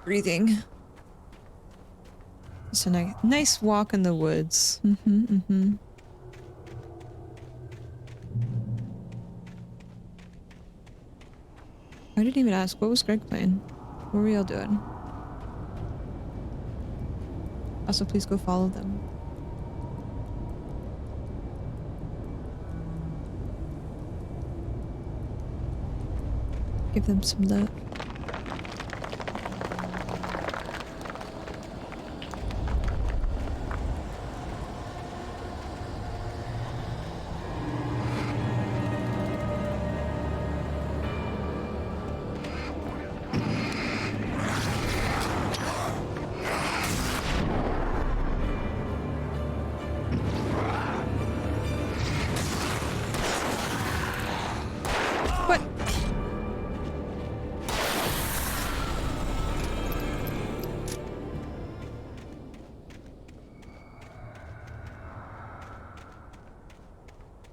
Breathing. It's a nice walk in the woods. I didn't even ask. What was Greg playing? What were y'all doing? Also, please go follow them. Give them some love.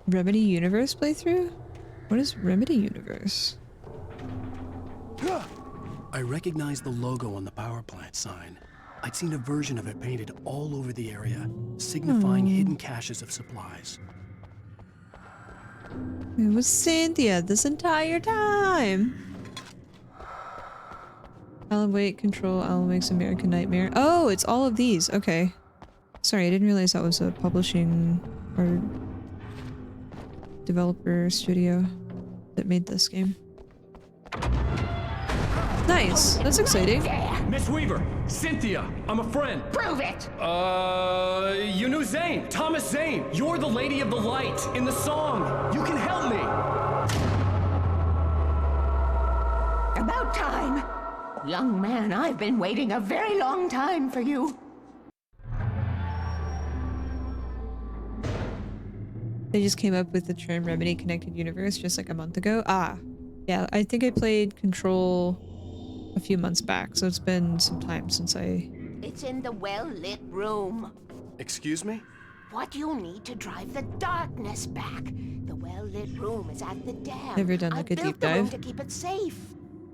Remedy Universe playthrough? What is Remedy Universe? I recognized the logo on the power plant sign. I'd seen a version of it painted all over the area, signifying hidden caches of supplies. It was Cynthia this entire time! Alan Wake, Control, Alan Wake's American Nightmare. Oh, it's all of these. Okay. Sorry, I didn't realize that was a publishing or developer studio that made this game. Nice. That's exciting. Miss Weaver, Cynthia, I'm a friend. Prove it! You knew Zane, Thomas Zane. You're the Lady of the Light in the song. You can help me. About time. Young man, I've been waiting a very long time for you. They just came up with the term Remedy Connected Universe just like a month ago. Ah, yeah, I think I played Control a few months back, so it's been some time since I... It's in the well-lit room. Excuse me? What you need to drive the darkness back. The well-lit room is at the dam. Never done like a deep the room dive. to keep it safe.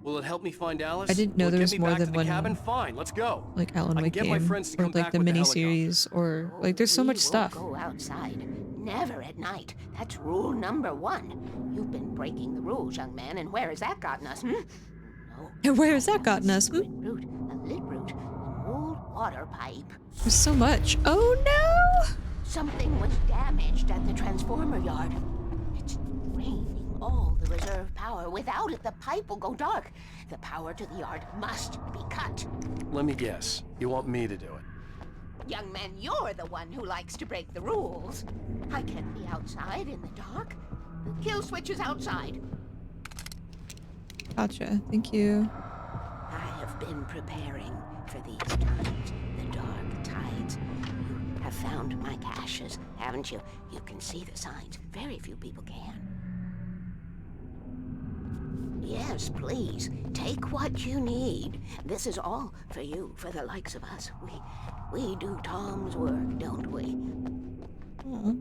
Will it help me find Alice? I didn't know Will it there get was me more back than to the one, cabin? Fine, let's go. like Alan I can Wake get game, my friends to or come like back the with the mini-series, or like there's so much stuff. Go outside. Never at night. That's rule number 1. You've been breaking the rules, young man, and where has that gotten us, No. And where has that gotten us? Route, a lit route, an old water pipe. There's so much. Oh no! Something was damaged at the transformer yard. It's draining all the reserve conserve power. Without it, the pipe will go dark. The power to the yard must be cut. Let me guess. You want me to do it? Young man, you're the one who likes to break the rules. I can't be outside in the dark. The kill switch is outside. Gotcha. Thank you. I have been preparing for these times, the dark tides. You have found my caches, haven't you? You can see the signs. Very few people can. Yes, please. Take what you need. This is all for you, for the likes of us. We do Tom's work, don't we? Aw.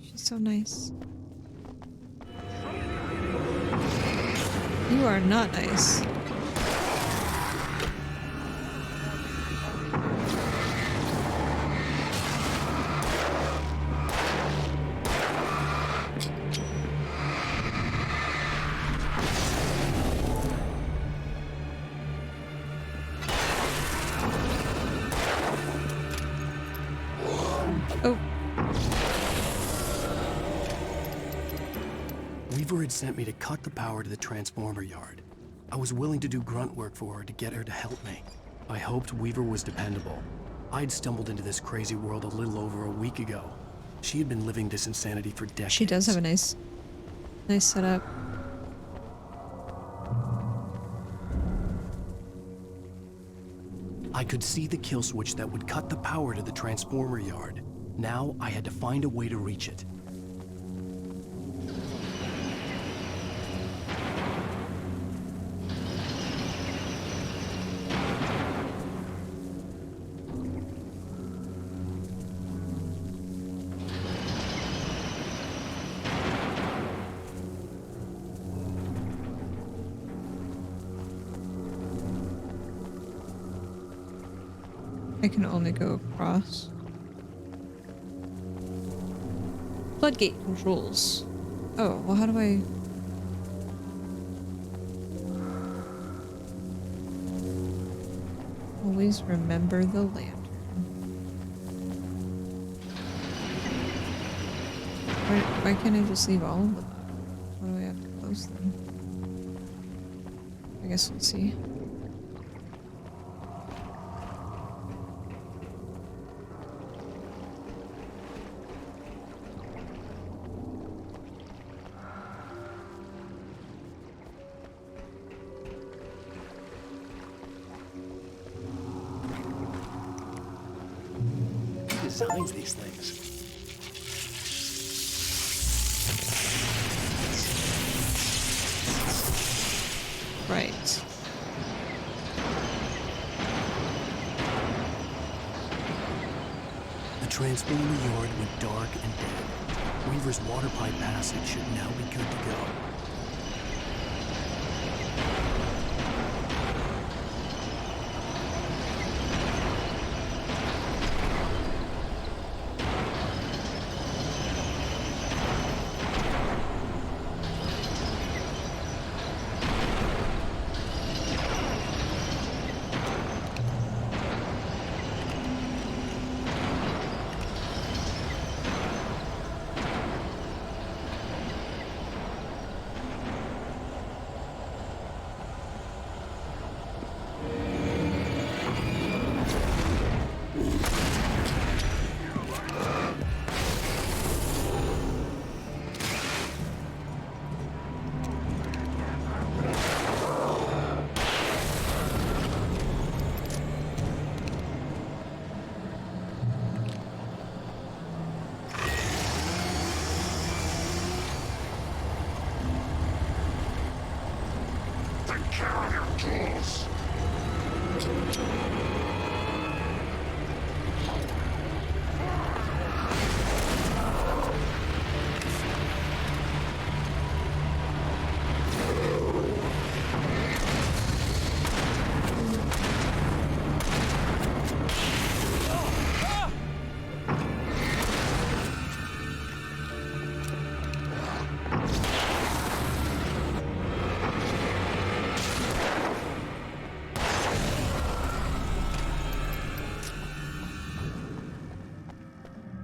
She's so nice. You are not nice. Oh. Weaver had sent me to cut the power to the transformer yard. I was willing to do grunt work for her to get her to help me. I hoped Weaver was dependable. I'd stumbled into this crazy world a little over a week ago. She had been living this insanity for decades. She does have a nice setup. I could see the kill switch that would cut the power to the transformer yard. Now I had to find a way to reach it. I can only go across. Floodgate controls. Oh, well, how do I... Always remember the lantern. Why can't I just leave all of them? Why do I have to close them? I guess we'll see. Designs these things. Right. The transformer yard went dark and dead. Weaver's water pipe passage should now be good to go.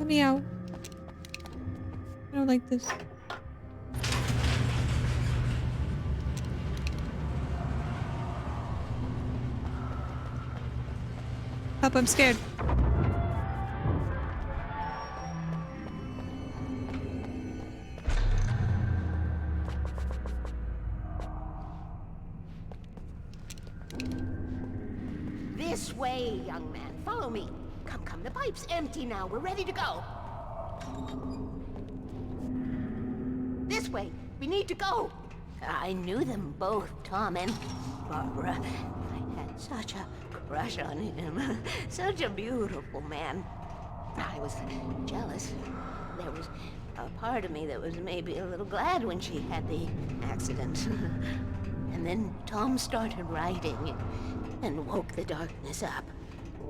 Let me out. I don't like this. Help, I'm scared. This way, young man. Follow me. Come, come. The pipe's empty now. We're ready to go. This way. We need to go. I knew them both, Tom and Barbara. I had such a crush on him. Such a beautiful man. I was jealous. There was a part of me that was maybe a little glad when she had the accident. And then Tom started writing and woke the darkness up.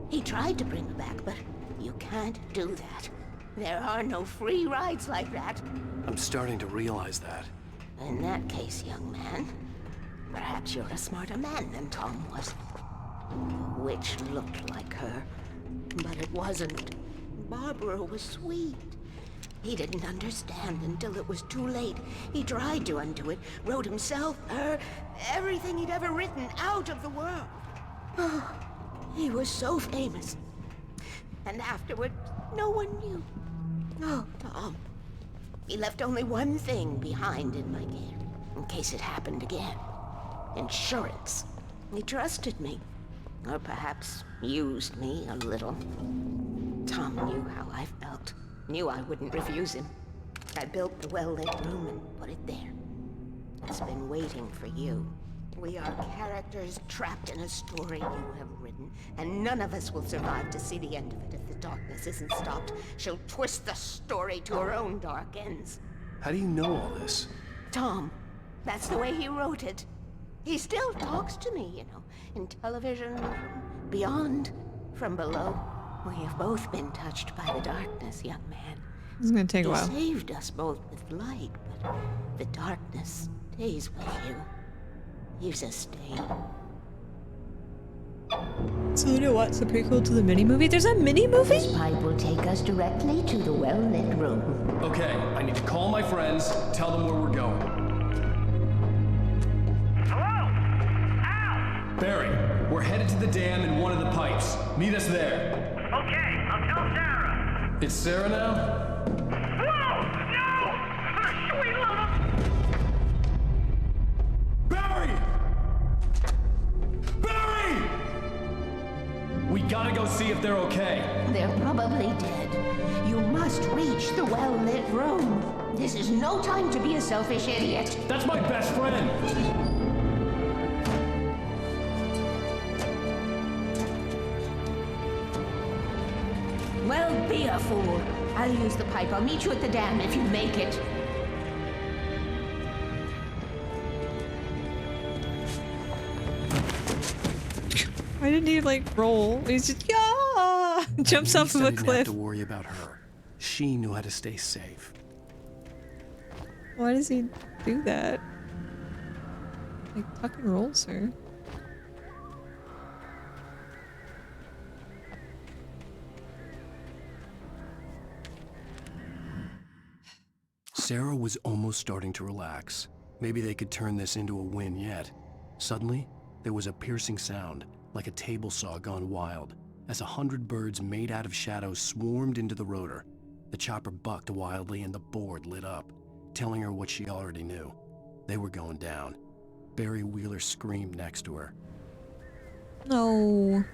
He tried to bring her back, but you can't do that. There are no free rides like that. I'm starting to realize that. In that case, young man, perhaps you're a smarter man than Tom was. The witch looked like her, but it wasn't. Barbara was sweet. He didn't understand until it was too late. He tried to undo it, wrote himself, her, everything he'd ever written out of the world. Oh, he was so famous. And afterward, no one knew. Oh, Tom. He left only one thing behind in my care, in case it happened again. Insurance. He trusted me. Or perhaps used me a little. Tom knew how I felt. Knew I wouldn't refuse him. I built the well-lit room and put it there. It's been waiting for you. We are characters trapped in a story you have written, and none of us will survive to see the end of it if the darkness isn't stopped. She'll twist the story to her own dark ends. How do you know all this? Tom, that's the way he wrote it. He still talks to me, you know, in television, from beyond, from below. We have both been touched by the darkness, young man. This is gonna take a while. He saved us both with light, but the darkness stays with you. Leaves a stain. So you know what's the prequel to the mini-movie? There's a mini-movie? This pipe will take us directly to the well-lit room. Okay, I need to call my friends, tell them where we're going. Hello? Al! Barry, we're headed to the dam in one of the pipes. Meet us there. Okay, I'll tell Sarah. It's Sarah now? Whoa! No! Sweet little... Barry! Barry! We gotta go see if they're okay. They're probably dead. You must reach the well-lit room. This is no time to be a selfish idiot. That's my best friend! Well, be a fool. I'll use the pipe. I'll meet you at the dam if you make it. Why didn't he like roll? He's just yeah, jumps At off least of I a didn't cliff. have to worry about her. She knew how to stay safe. Why does he do that? Like fucking rolls her. Sarah was almost starting to relax. Maybe they could turn this into a win yet. Suddenly, there was a piercing sound, like a table saw gone wild, as 100 birds made out of shadows swarmed into the rotor. The chopper bucked wildly and the board lit up, telling her what she already knew. They were going down. Barry Wheeler screamed next to her. No.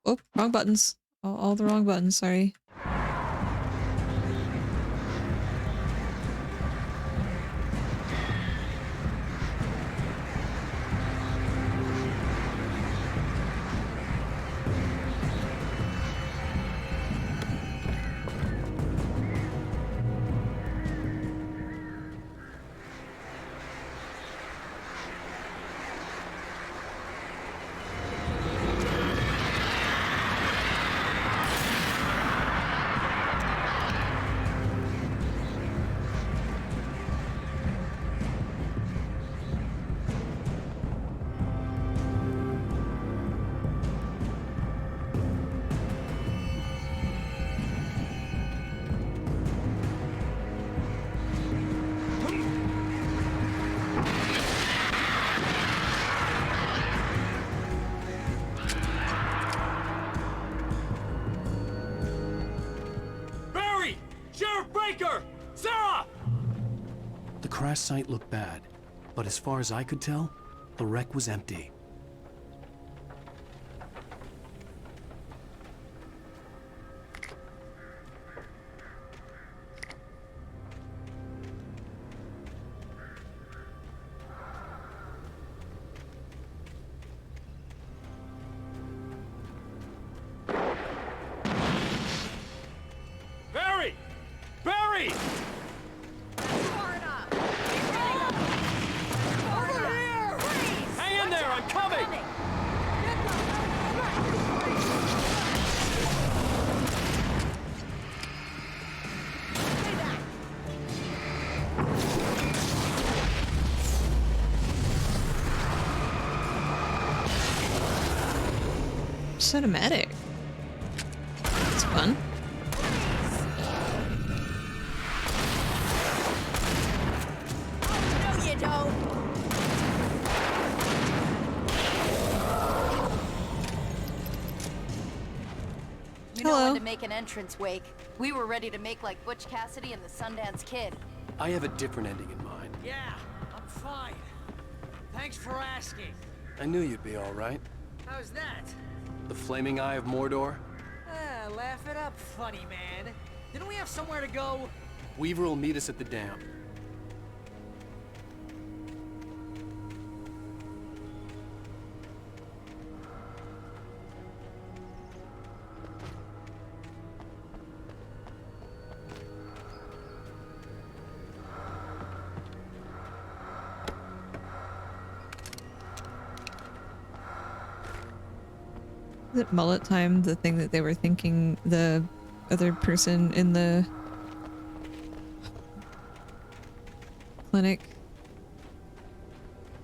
Oh, wrong buttons. All the wrong buttons, sorry. crash site looked bad, but as far as I could tell, the wreck was empty. Barry! Barry! Hang in there, I'm coming! Cinematic. It's fun. No, you don't. You know Hello. when to make an entrance, Wake. We were ready to make like Butch Cassidy and the Sundance Kid. I have a different ending in mind. Yeah, I'm fine. Thanks for asking. I knew you'd be all right. How's that? The flaming eye of Mordor? Ah, laugh it up, funny man. Didn't we have somewhere to go? Weaver will meet us at the dam. Is it mullet time, the thing that they were thinking the other person in the clinic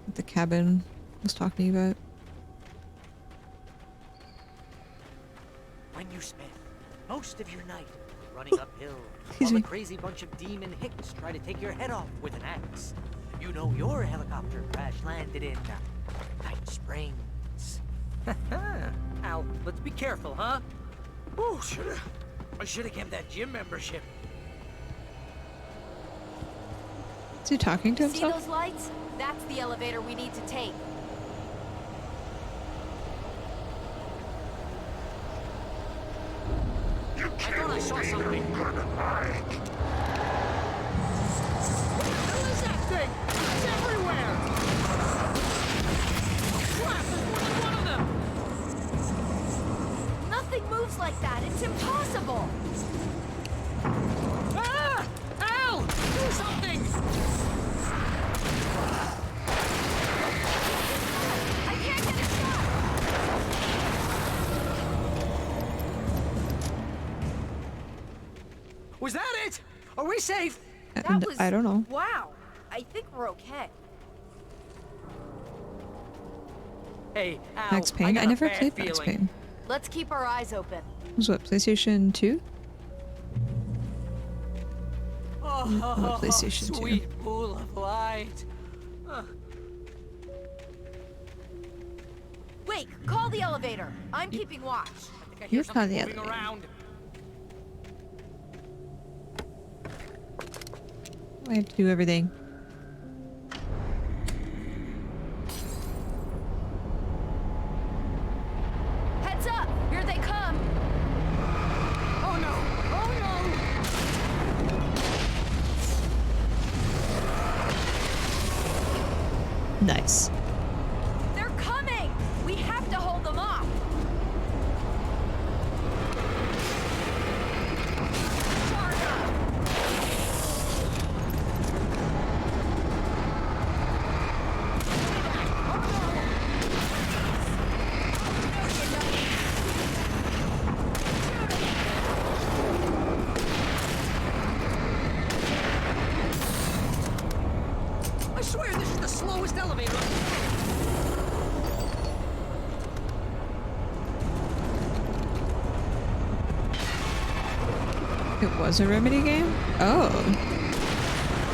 at the cabin was talking about? When you spend most of your night running uphill Excuse while me. a crazy bunch of demon hicks try to take your head off with an axe. You know your helicopter crash landed in Night Springs. Al, let's be careful, huh? Oh, I should have kept that gym membership. Is he talking to See himself? those lights? That's the elevator we need to take. I thought I saw something. What the hell is that thing? It's everywhere! Crap, there's more than one of them! Nothing moves like that. It's impossible. Ah! Al! Do something! I can't get a shot. Was that it? Are we safe? And I don't know. Wow. I think we're okay. Hey, Al, Max Payne? I got a never bad played Max feeling. Payne. Let's keep our eyes open. It was what, PlayStation 2? Oh, PlayStation 2. sweet pool of light. Wait, call the elevator. I'm keeping watch. I think I hear You call something the moving elevator. around. I have to do everything. Heads up! Here they come! Oh no! Oh Nice. They're coming! We have to hold them off! I swear this is the slowest elevator. It was a Remedy game? Oh.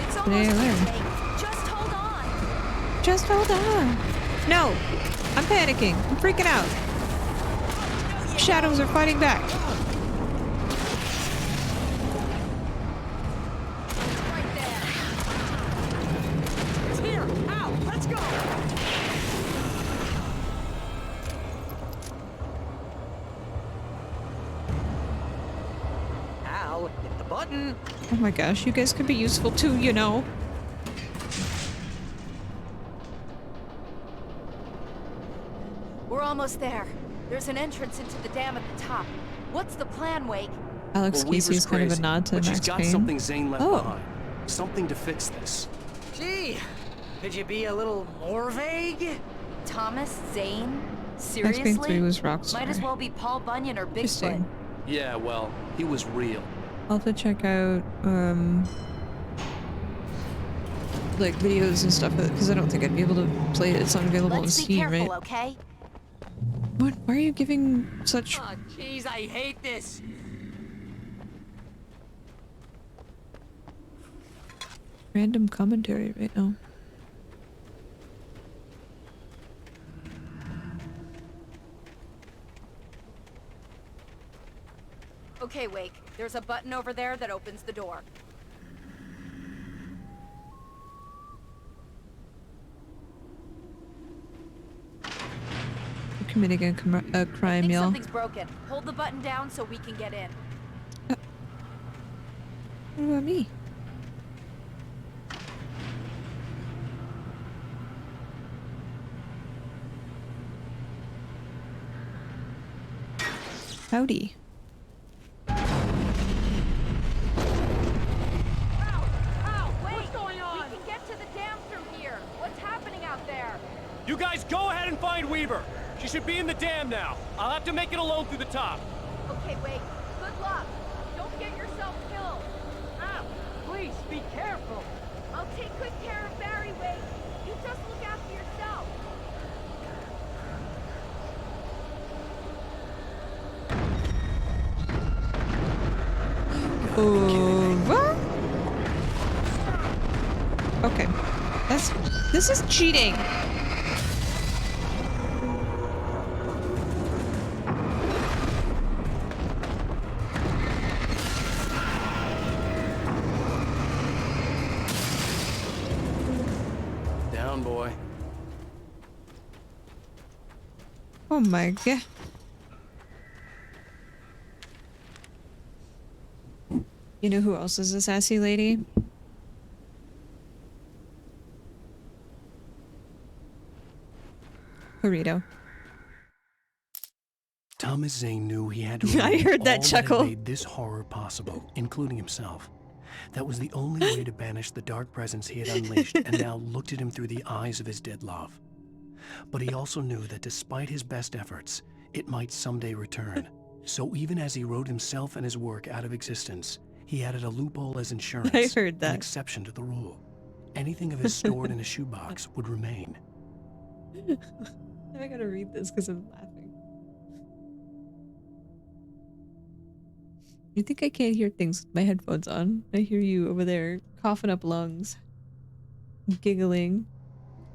It's Today I almost learned. there, Jake. Just hold on! Just hold on. No! I'm panicking. I'm freaking out. Shadows are fighting back. Right there! button. Oh my gosh, you guys could be useful too, you know. We're almost there. There's an entrance into the dam at the top. What's the plan, Wake? Alex Well, Casey is Weaver's kind of a crazy, nod to but she's Max got Payne. something Zane left Oh. behind. Something to fix this. Gee, could you be a little more vague? Thomas Zane? Max Payne 3 Seriously? was Rockstar. Might as well be Paul Bunyan or Bigfoot. Interesting. Yeah, well, he was real. I'll have to check out, like videos and stuff, because I don't think I'd be able to play it. It's not available on Let's be Steam, careful, right? okay? What? Why are you giving such... Oh, jeez, I hate this. random commentary right now? Okay, Wake. There's a button over there that opens the door. You're committing a I crime, think y'all. something's broken. Hold the button down so we can get in. What about me? Howdy. What's going on? We can get to the dam through here. What's happening out there? You guys go ahead and find Weaver. She should be in the dam now. I'll have to make it alone through the top. Okay, Wake. Good luck. Don't get yourself killed. Ow, please be careful. I'll take good care of Barry, Wake. You just look after yourself. Over. Okay. This is cheating. Down, boy. Oh my god. You know who else is a sassy lady? Burrito. Thomas Zane knew he had to I remove heard that all chuckle. had made this horror possible, including himself. That was the only way to banish the dark presence he had unleashed and now looked at him through the eyes of his dead love. But he also knew that despite his best efforts, it might someday return. So even as he wrote himself and his work out of existence, he added a loophole as insurance. I heard An that. exception to the rule. Anything of his stored in a shoebox would remain. I gotta read this because I'm laughing. You think I can't hear things with my headphones on? I hear you over there coughing up lungs, giggling,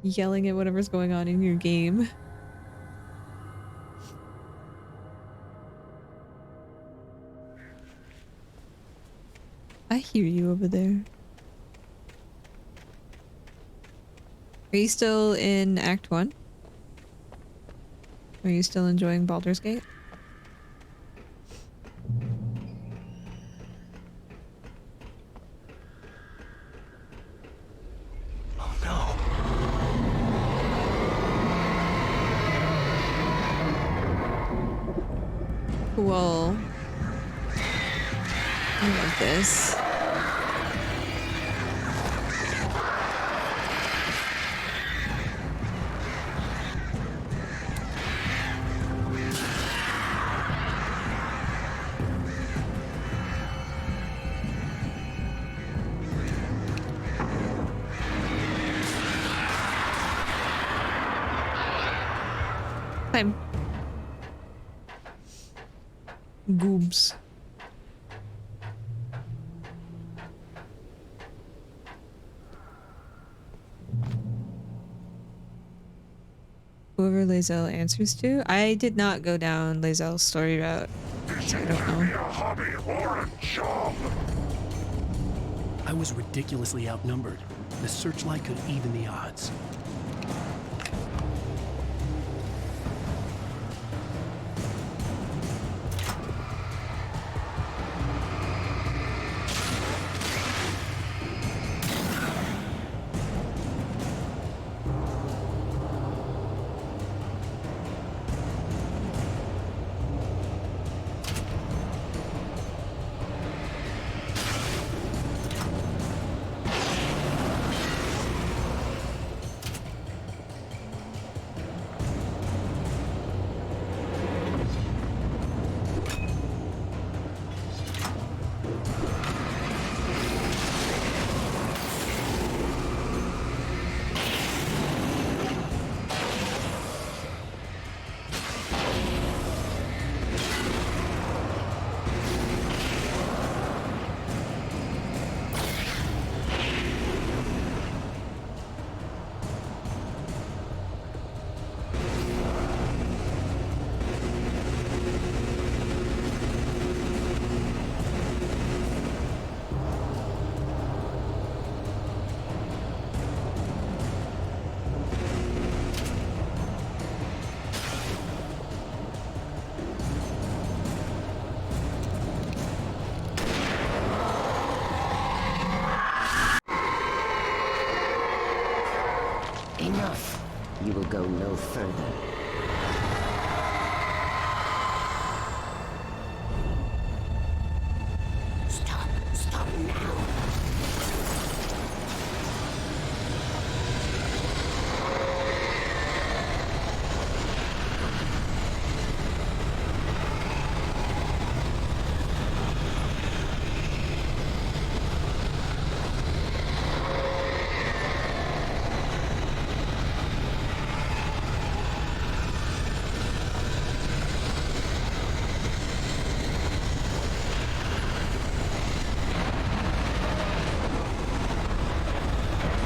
yelling at whatever's going on in your game. I hear you over there. Are you still in Act 1? Are you still enjoying Baldur's Gate? Oh no. Cool. I love this. Time. Goobs. Whoever Lae'zel answers to? I did not go down Lae'zel's story route, so I don't know. I was ridiculously outnumbered. The searchlight could even the odds. go no further. Stop now.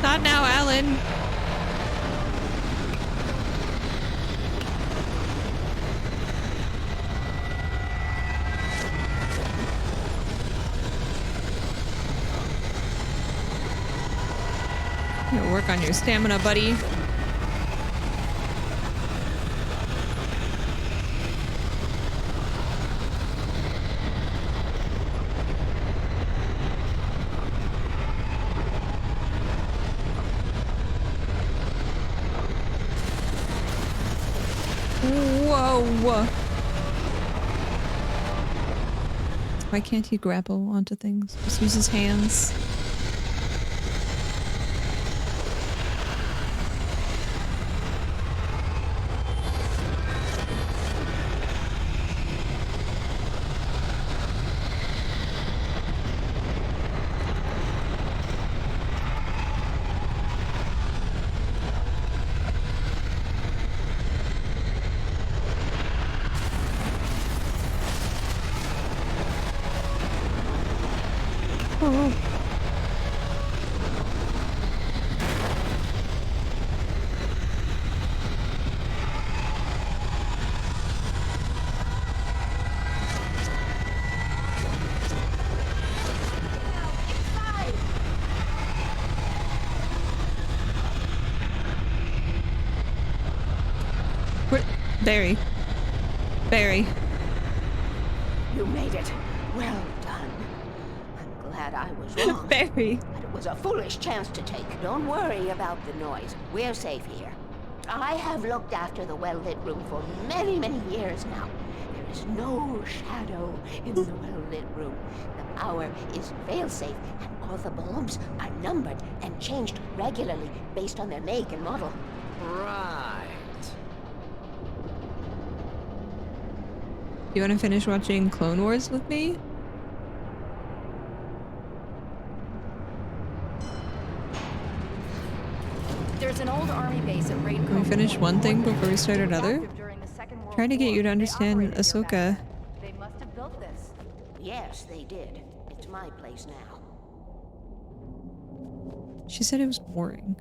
Not now, Alan. You gotta work on your stamina, buddy. Whoa. Why can't he grapple onto things? Just use his hands. Barry. You made it. Well done. I'm glad I was wrong. Barry. But it was a foolish chance to take. Don't worry about the noise. We're safe here. I have looked after the well-lit room for many, many years now. There is no shadow in the well-lit room. The power is fail-safe, and all the bulbs are numbered and changed regularly based on their make and model. Right. You want to finish watching Clone Wars with me? There's an old army base at Rain. Can we finish one thing before we start another? Trying to get you to understand Ahsoka. They must have built this. Yes, they did. It's my place now. She said it was boring.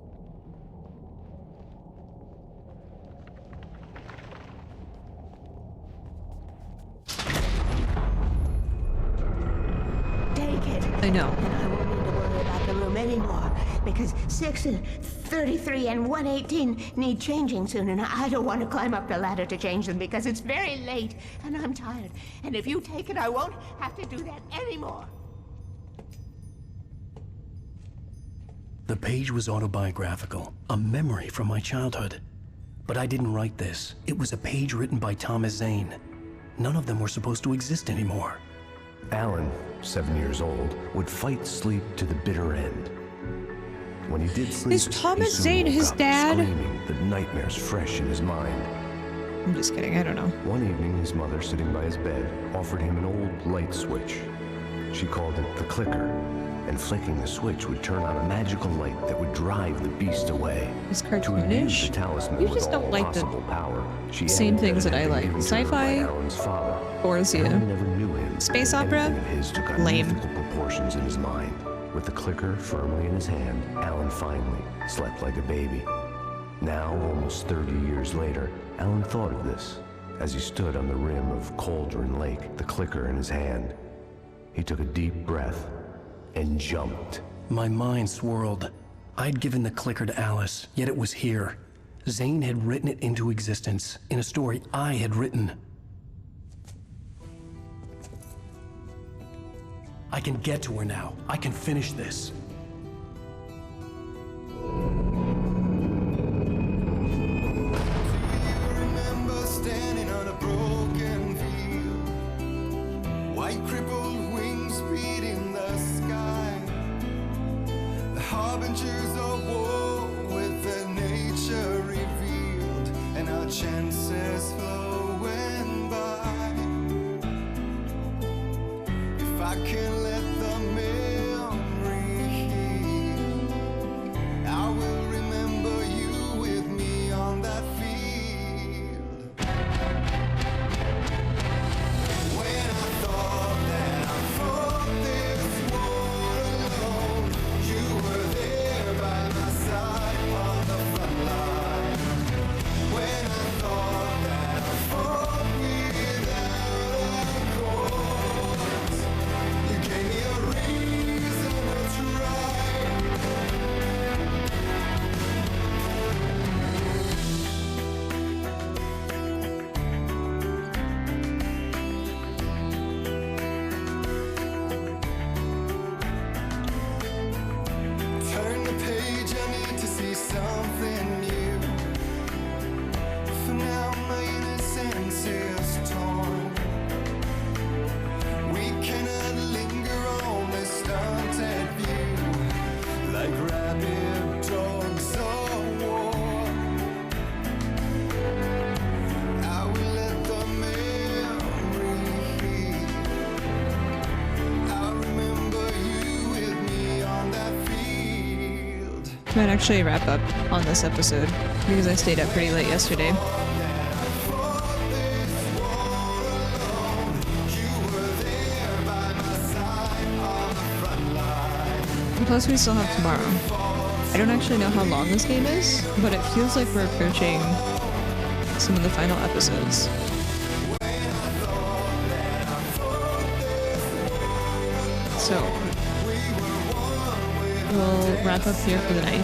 Take it. I know. And I won't need to worry about the room anymore, because 6 and 33 and 118 need changing soon, and I don't want to climb up the ladder to change them because it's very late and I'm tired. And if you take it, I won't have to do that anymore. The page was autobiographical, a memory from my childhood. But I didn't write this. It was a page written by Thomas Zane. None of them were supposed to exist anymore. Alan, 7 years old, would fight sleep to the bitter end. When he did sleep, Is Thomas he soon Zane woke his up dad? Screaming, the nightmares fresh in his mind. I'm just kidding, I don't know. One evening, his mother, sitting by his bed, offered him an old light switch. She called it the clicker, and flicking the switch would turn on a magical light that would drive the beast away. It's To imbue cartoonish. the talisman You with just don't all like the possible power, she same added things it that I had been like. given to her by Sci-fi? Alan's father. Borgia. Alan never knew him. Space but opera? anything of his took on Lame. mythical proportions in his mind. With the clicker firmly in his hand, Alan finally slept like a baby. Now, almost 30 years later, Alan thought of this as he stood on the rim of Cauldron Lake, the clicker in his hand. He took a deep breath and jumped. My mind swirled. I'd given the clicker to Alice, yet it was here. Zane had written it into existence in a story I had written. I can get to her now. I can finish this. chances flowing by. If I can let the memory heal, I will remember you with me on that field. When I thought that I fought this war alone, you were there by my side on the front line. When I thought that I fought without a cause, you gave me a reason to try. Turn the page, I need to see something new. For now my innocence is torn. We cannot linger on this stunted view, like rabid dogs of war. I will let the memory heal. I'll remember you with me on that field. Might actually wrap up on this episode because I stayed up pretty late yesterday. And plus, we still have tomorrow. I don't actually know how long this game is, but it feels like we're approaching some of the final episodes. So, we'll wrap up here for the night.